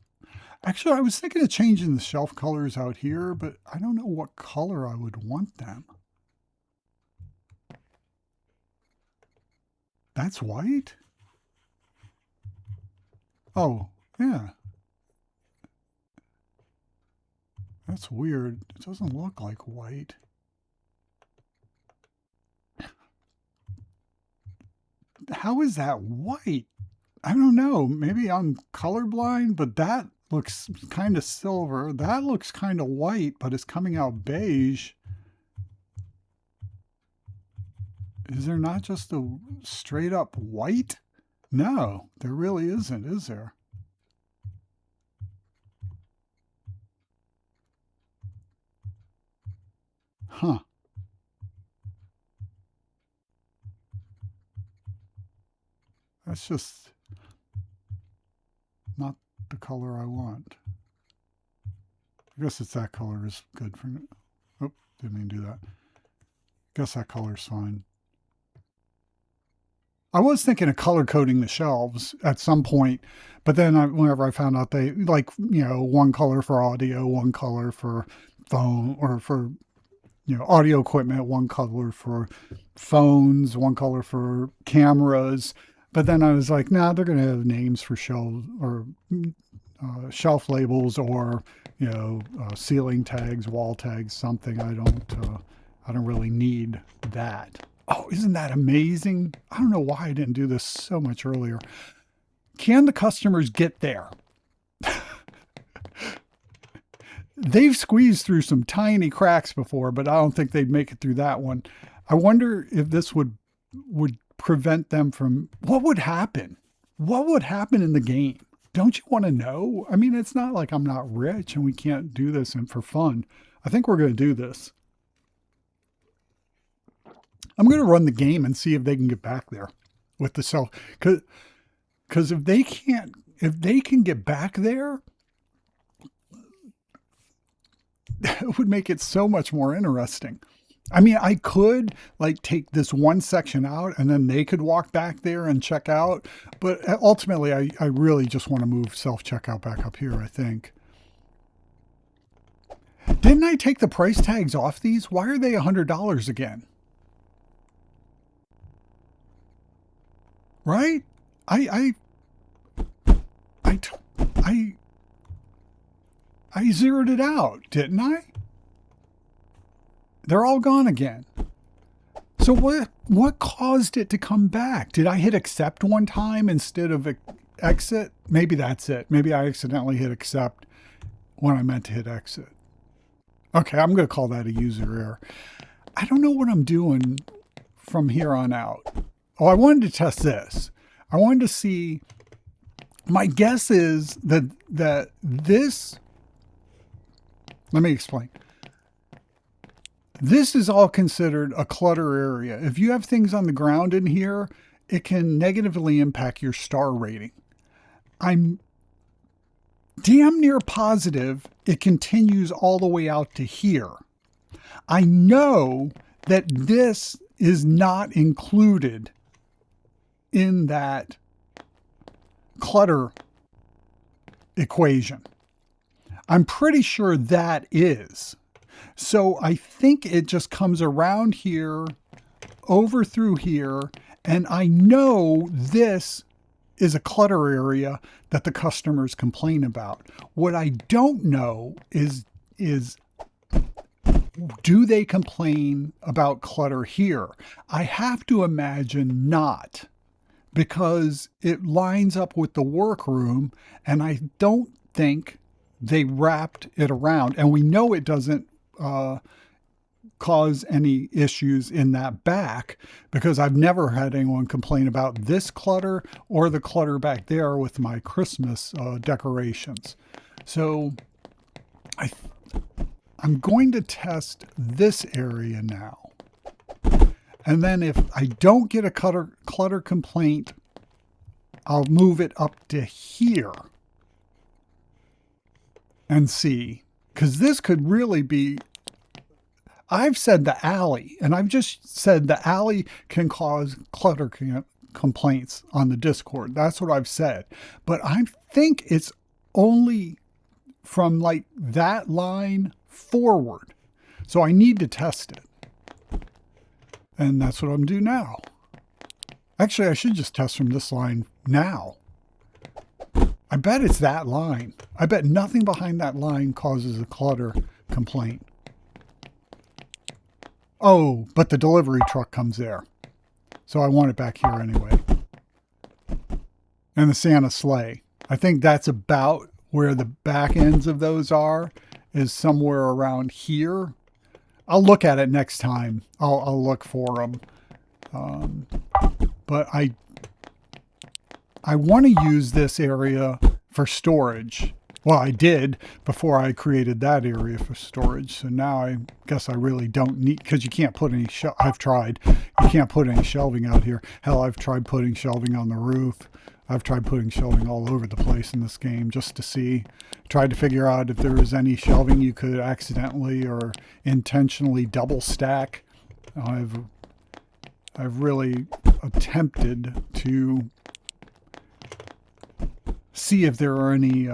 A: actually, I was thinking of changing the shelf colors out here, but I don't know what color I would want them. That's white? Oh, yeah. That's weird. It doesn't look like white. How is that white? I don't know. Maybe I'm colorblind, but that looks kind of silver. That looks kind of white, but it's coming out beige. Is there not just a straight up white? No, there really isn't, is there? Huh. That's just not the color I want. I guess it's that color is good for me. Oh, didn't mean to do that. Guess that color's fine. I was thinking of color coding the shelves at some point, but then whenever I found out they like, one color for audio, one color for phone, or for, audio equipment, one color for phones, one color for cameras. But then I was like, nah, they're going to have names for shelves or shelf labels or, ceiling tags, wall tags, something. I don't really need that. Oh, isn't that amazing? I don't know why I didn't do this so much earlier. Can the customers get there? They've squeezed through some tiny cracks before, but I don't think they'd make it through that one. I wonder if this would prevent them from, what would happen? What would happen in the game? Don't you want to know? I mean, it's not like I'm not rich and we can't do this and for fun. I think we're going to do this. I'm going to run the game and see if they can get back there with the self. Because if they can get back there, it would make it so much more interesting. I mean, I could like take this one section out and then they could walk back there and check out. But ultimately, I really just want to move self-checkout back up here, I think. Didn't I take the price tags off these? Why are they $100 again? Right? I zeroed it out, didn't I? They're all gone again. So what caused it to come back? Did I hit accept one time instead of exit? Maybe that's it. Maybe I accidentally hit accept when I meant to hit exit. Okay, I'm going to call that a user error. I don't know what I'm doing from here on out. Oh, I wanted to test this. I wanted to see, my guess is that this, let me explain. This is all considered a clutter area. If you have things on the ground in here, it can negatively impact your star rating. I'm damn near positive it continues all the way out to here. I know that this is not included in that clutter equation. I'm pretty sure that is. So I think it just comes around here, over through here, and I know this is a clutter area that the customers complain about. What I don't know is do they complain about clutter here? I have to imagine not, because it lines up with the workroom, and I don't think they wrapped it around. And we know it doesn't cause any issues in that back, because I've never had anyone complain about this clutter or the clutter back there with my Christmas decorations. So I'm going to test this area now. And then if I don't get a clutter complaint, I'll move it up to here and see. Because this could really be, I've said the alley, and I've just said the alley can cause clutter complaints on the Discord. That's what I've said. But I think it's only from like that line forward. So I need to test it. And that's what I'm doing now. Actually, I should just test from this line now. I bet it's that line. I bet nothing behind that line causes a clutter complaint. Oh, but the delivery truck comes there. So I want it back here anyway. And the Santa sleigh. I think that's about where the back ends of those are, is somewhere around here. I'll look at it next time. I'll look for them. But I want to use this area for storage. Well, I did before I created that area for storage. So now I guess I really don't need, because you can't put any, I've tried. You can't put any shelving out here. Hell, I've tried putting shelving on the roof. I've tried putting shelving all over the place in this game just to see. Tried to figure out if there was any shelving you could accidentally or intentionally double stack. I've really attempted to see if there are any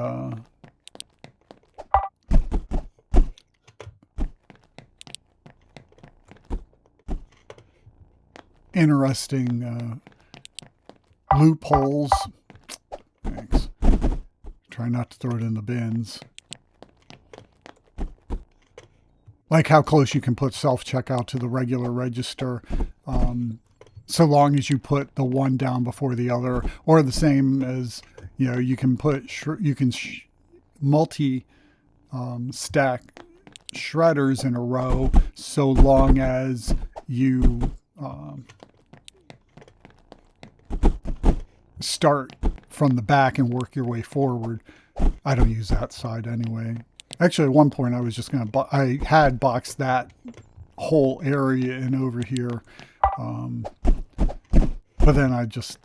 A: interesting loopholes. Thanks. Try not to throw it in the bins. like how close you can put self-checkout to the regular register, so long as you put the one down before the other, or the same as, you can put, multi stack shredders in a row, so long as you start from the back and work your way forward. I don't use that side anyway. Actually, at one point I was just going to, I had boxed that whole area in over here. But then I just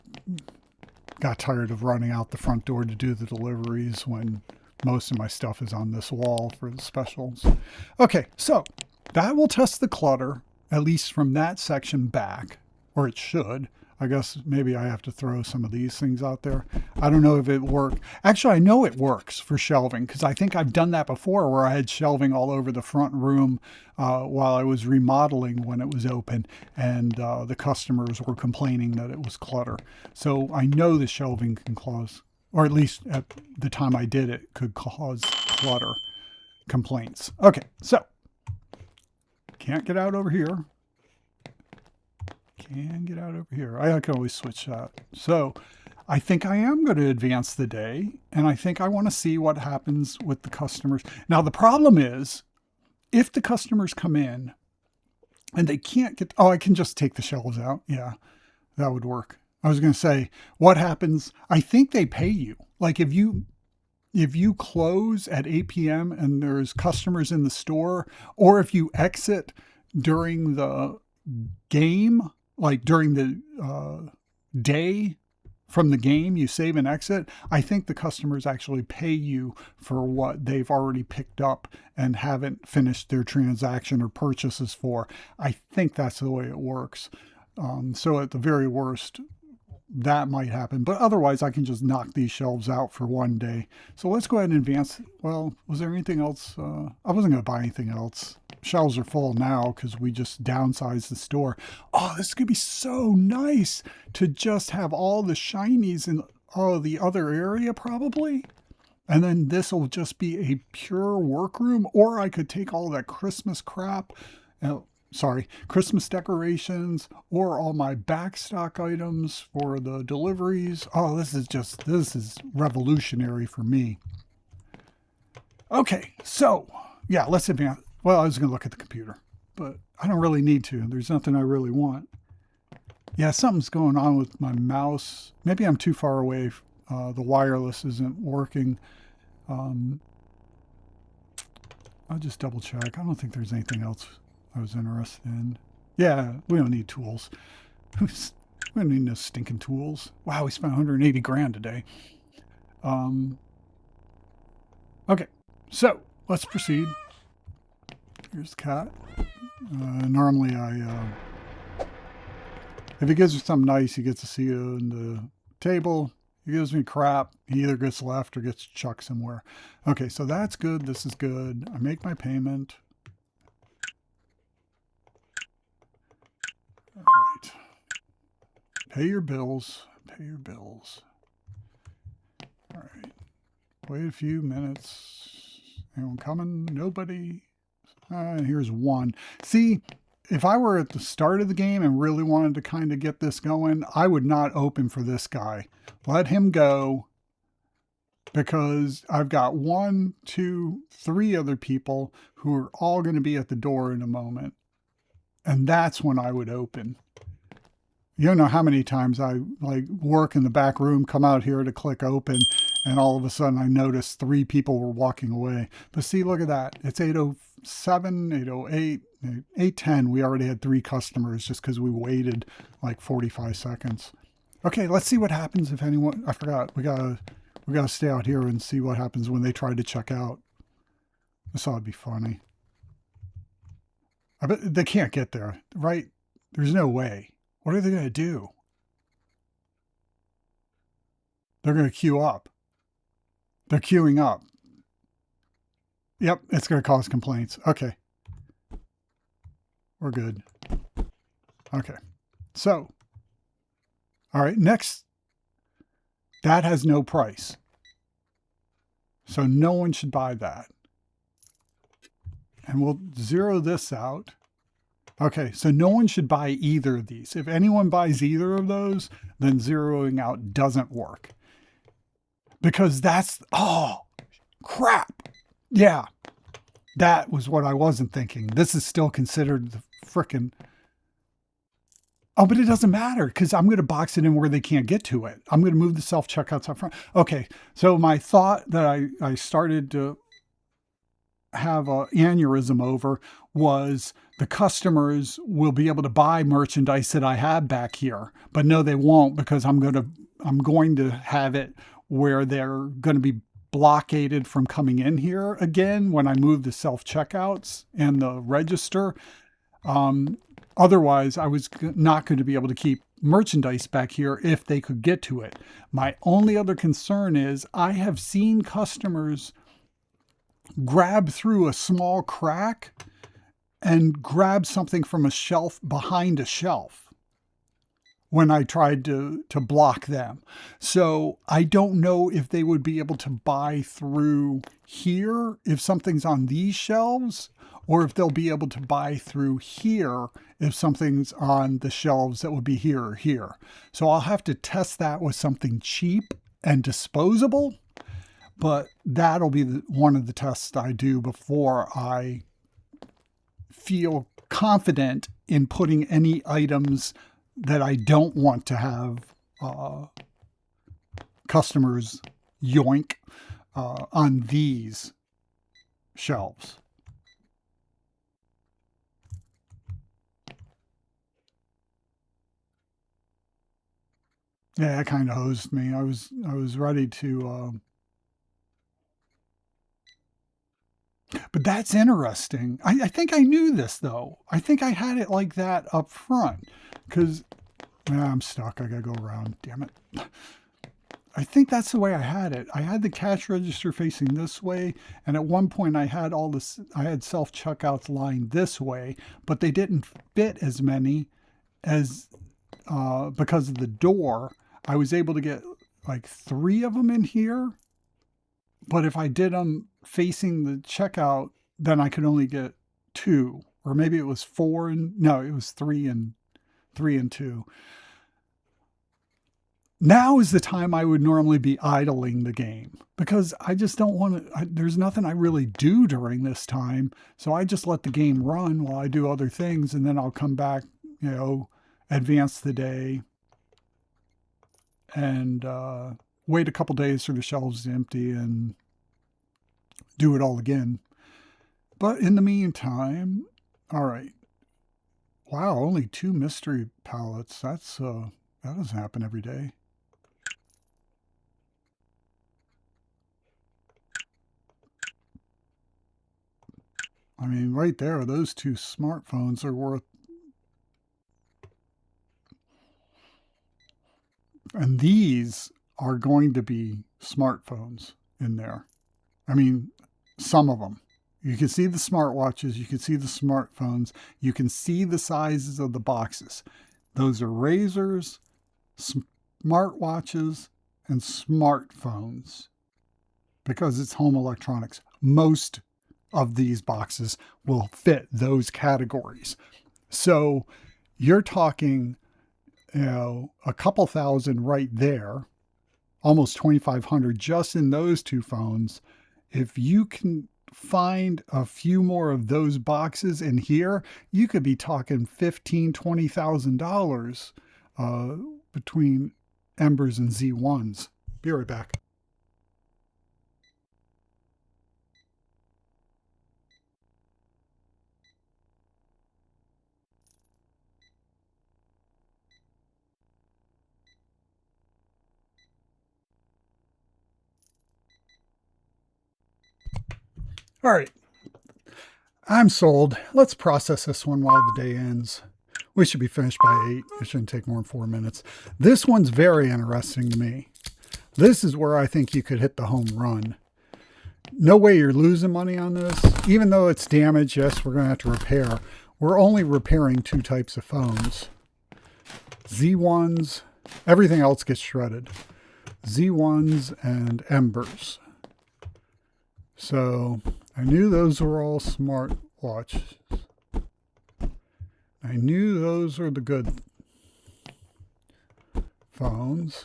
A: got tired of running out the front door to do the deliveries when most of my stuff is on this wall for the specials. Okay, so that will test the clutter, at least from that section back, or it should. I guess maybe I have to throw some of these things out there. I don't know if it worked. Actually, I know it works for shelving because I think I've done that before where I had shelving all over the front room while I was remodeling when it was open, and the customers were complaining that it was clutter. So I know the shelving can cause, or at least at the time I did it, could cause clutter complaints. Okay, so can't get out over here. Can get out over here. I can always switch that. So I think I am going to advance the day, and I think I want to see what happens with the customers. Now, the problem is if the customers come in and they can't get, I can just take the shelves out. Yeah, that would work. I was going to say, what happens? I think they pay you. Like if you close at 8 p.m. and there's customers in the store, or if you exit during the game, like during the day from the game, you save and exit, I think the customers actually pay you for what they've already picked up and haven't finished their transaction or purchases for. I think that's the way it works. So at the very worst, that might happen. But otherwise, I can just knock these shelves out for one day. So let's go ahead and advance. Well, was there anything else? I wasn't going to buy anything else. Shelves are full now because we just downsized the store. Oh, this could be so nice to just have all the shinies in the other area probably. And then this will just be a pure workroom. Or I could take all that Christmas crap, Christmas decorations, or all my backstock items for the deliveries. Oh, this is revolutionary for me. Okay, so yeah, let's advance. Well, I was going to look at the computer, but I don't really need to. There's nothing I really want. Yeah, something's going on with my mouse. Maybe I'm too far away. The wireless isn't working. I'll just double check. I don't think there's anything else I was interested in. Yeah, we don't need tools. We don't need no stinking tools. Wow, we spent 180 grand today. Okay, so let's proceed. Here's the cat. Normally if he gives me something nice, he gets to see it on the table. He gives me crap, he either gets left or gets chucked somewhere. Okay, so that's good. This is good. I make my payment. All right. Pay your bills. Pay your bills. All right. Wait a few minutes. Anyone coming? Nobody? Here's one. See, if I were at the start of the game and really wanted to kind of get this going, I would not open for this guy. Let him go, because I've got 1, 2, 3 other people who are all going to be at the door in a moment. And that's when I would open. You don't know how many times I work in the back room, come out here to click open, and all of a sudden I noticed 3 people were walking away. But see, look at that. It's 8:07, 8:08, 8:10. We already had 3 customers just because we waited like 45 seconds. Okay, let's see what happens if anyone, I forgot, we gotta stay out here and see what happens when they try to check out. This ought to be funny. I bet they can't get there, right? There's no way. What are they going to do? They're going to queue up. They're queuing up. Yep, it's going to cause complaints. Okay. We're good. Okay. So, all right, next. That has no price. So no one should buy that. and we'll zero this out. Okay, so no one should buy either of these. If anyone buys either of those, then zeroing out doesn't work. Because that's, oh, crap. Yeah, that was what I wasn't thinking. This is still considered the frickin'. Oh, but it doesn't matter because I'm going to box it in where they can't get to it. I'm going to move the self-checkouts up front. Okay, so my thought that I started to have an aneurysm over was the customers will be able to buy merchandise that I have back here, but no, they won't because I'm going to have it where they're going to be blockaded from coming in here again when I move the self-checkouts and the register. Otherwise, I was not going to be able to keep merchandise back here if they could get to it. My only other concern is I have seen customers grab through a small crack and grab something from a shelf behind a shelf when I tried to block them. So I don't know if they would be able to buy through here if something's on these shelves, or if they'll be able to buy through here if something's on the shelves that would be here or here. So I'll have to test that with something cheap and disposable, but that'll be one of the tests I do before I feel confident in putting any items that I don't want to have customers yoink on these shelves. Yeah, that kind of hosed me. I was ready to. But that's interesting. I think I knew this though. I think I had it like that up front because I'm stuck. I gotta go around. Damn it. I think that's the way I had it. I had the cash register facing this way, and at one point I had I had self checkouts lying this way, but they didn't fit as many as because of the door. I was able to get like 3 of them in here, but if I did them facing the checkout, then I could only get 2, or maybe it was 4 and no, it was 3 and 2. Now is the time I would normally be idling the game because I just don't want to. There's nothing I really do during this time, so I just let the game run while I do other things, and then I'll come back, advance the day, and wait a couple days for the shelves to empty and do it all again. But in the meantime, all right. Wow, only 2 mystery pallets. That doesn't happen every day. I mean, right there, those 2 smartphones are worth. And these are going to be smartphones in there. I mean, some of them. You can see the smartwatches, you can see the smartphones, you can see the sizes of the boxes. Those are Razrs, smartwatches, and smartphones because it's home electronics. Most of these boxes will fit those categories. So you're talking, a couple thousand right there, almost 2,500 just in those 2 phones. If you can find a few more of those boxes in here, you could be talking $15,000-$20,000 between Embers and Z1s. Be right back. All right. I'm sold. Let's process this one while the day ends. We should be finished by 8. It shouldn't take more than 4 minutes. This one's very interesting to me. This is where I think you could hit the home run. No way you're losing money on this. Even though it's damaged, yes, we're going to have to repair. We're only repairing 2 types of phones. Z1s, everything else gets shredded. Z1s and Embers. So I knew those were all smart watch. I knew those were the good phones.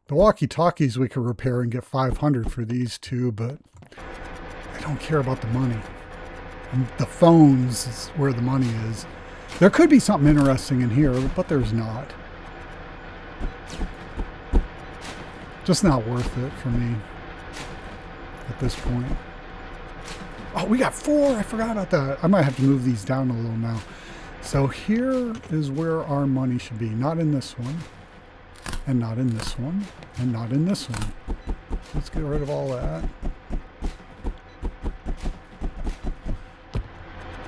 A: The walkie-talkies we could repair and get 500 for these two, but I don't care about the money. And the phones is where the money is. There could be something interesting in here, but there's not. Just not worth it for me at this point. Oh, we got 4. I forgot about that. I might have to move these down a little now. So here is where our money should be. Not in this one. And not in this one. And not in this one. Let's get rid of all that.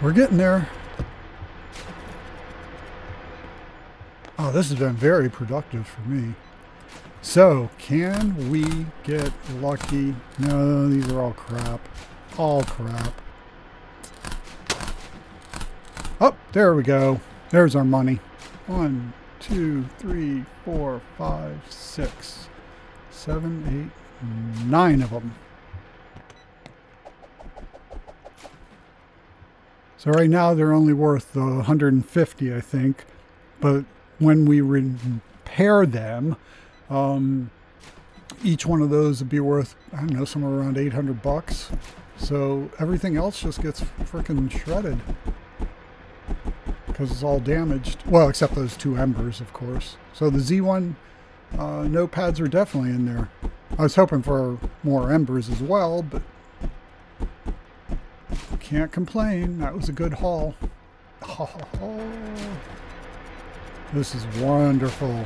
A: We're getting there. Oh, this has been very productive for me. So, can we get lucky? No, these are all crap. All crap. Oh, there we go. There's our money. 1, 2, 3, 4, 5, 6, 7, 8, 9 of them. So right now they're only worth 150, I think. But when we repair them, each one of those would be worth, I don't know, somewhere around 800 bucks. So everything else just gets freaking shredded because it's all damaged. Well, except those 2 embers, of course. So the Z1 notepads are definitely in there. I was hoping for more embers as well, but can't complain. That was a good haul. Oh, this is wonderful.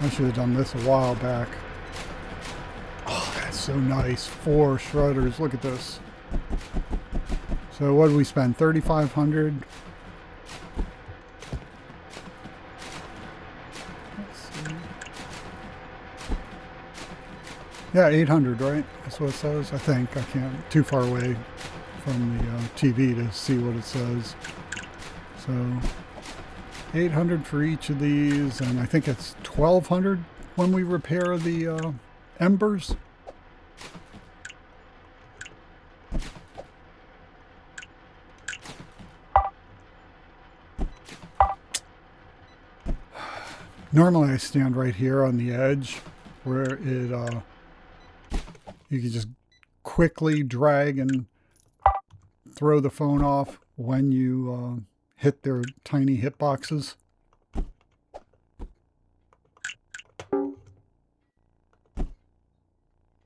A: I should have done this a while back. Oh, that's so nice. 4 shredders. Look at this. So what did we spend? 3,500. Let's see. Yeah, 800, right? That's what it says. I think. I can't. Too far away from the TV to see what it says. So 800 for each of these, and I think it's 1,200 when we repair the embers. Normally I stand right here on the edge where it you can just quickly drag and throw the phone off when you hit their tiny hitboxes.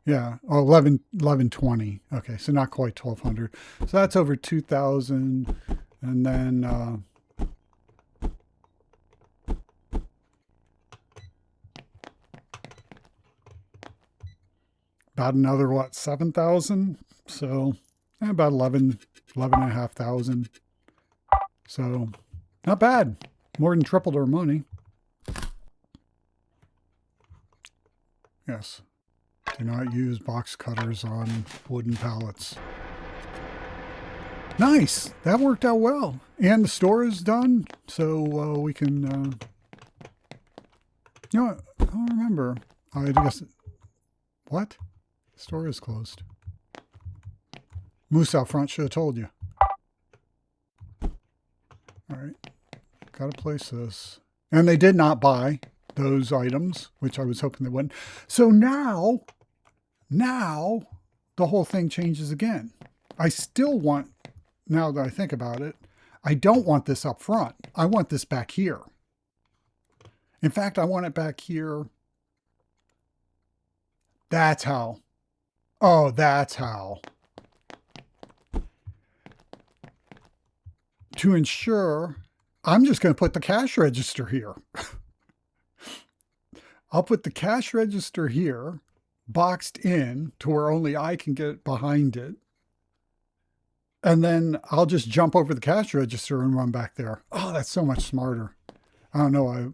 A: Yeah, oh, 1120. Okay, so not quite 1,200. So that's over 2,000, and then about another, what, 7,000? So about 11,500. So not bad. More than tripled our money. Yes. Do not use box cutters on wooden pallets. Nice. That worked out well. And the store is done. So we can... you know what? I don't remember. I guess... What? The store is closed. Moose out front should have told you. Alright. Gotta place this. And they did not buy those items, which I was hoping they wouldn't. So now the whole thing changes again. I still want, now that I think about it, I don't want this up front. I want this back here. In fact, I want it back here. That's how. Oh, that's how. To ensure, I'm just going to put the cash register here. I'll put the cash register here, boxed in to where only I can get behind it. And then I'll just jump over the cash register and run back there. Oh, that's so much smarter. I don't know.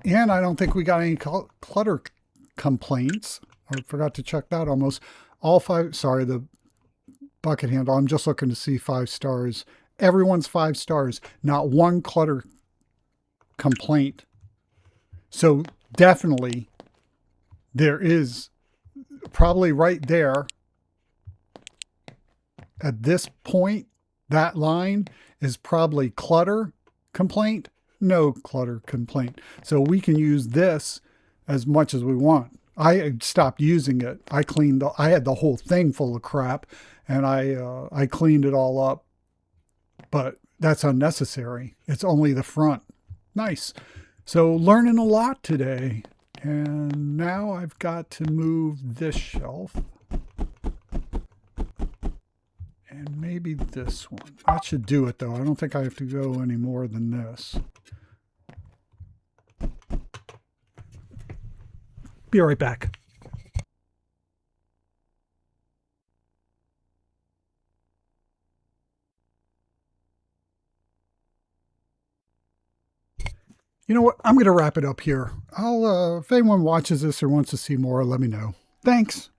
A: And I don't think we got any clutter complaints. I forgot to check that almost. All 5, sorry, the bucket handle. I'm just looking to see 5 stars. Everyone's 5 stars. Not one clutter complaint. So definitely there is probably right there at this point, that line is probably clutter complaint, no clutter complaint. So we can use this as much as we want. I stopped using it. I had the whole thing full of crap, and I cleaned it all up, but that's unnecessary. It's only the front. Nice. So learning a lot today. And now I've got to move this shelf. And maybe this one. That should do it though. I don't think I have to go any more than this. Be right back. You know what? I'm going to wrap it up here. If anyone watches this or wants to see more, let me know. Thanks.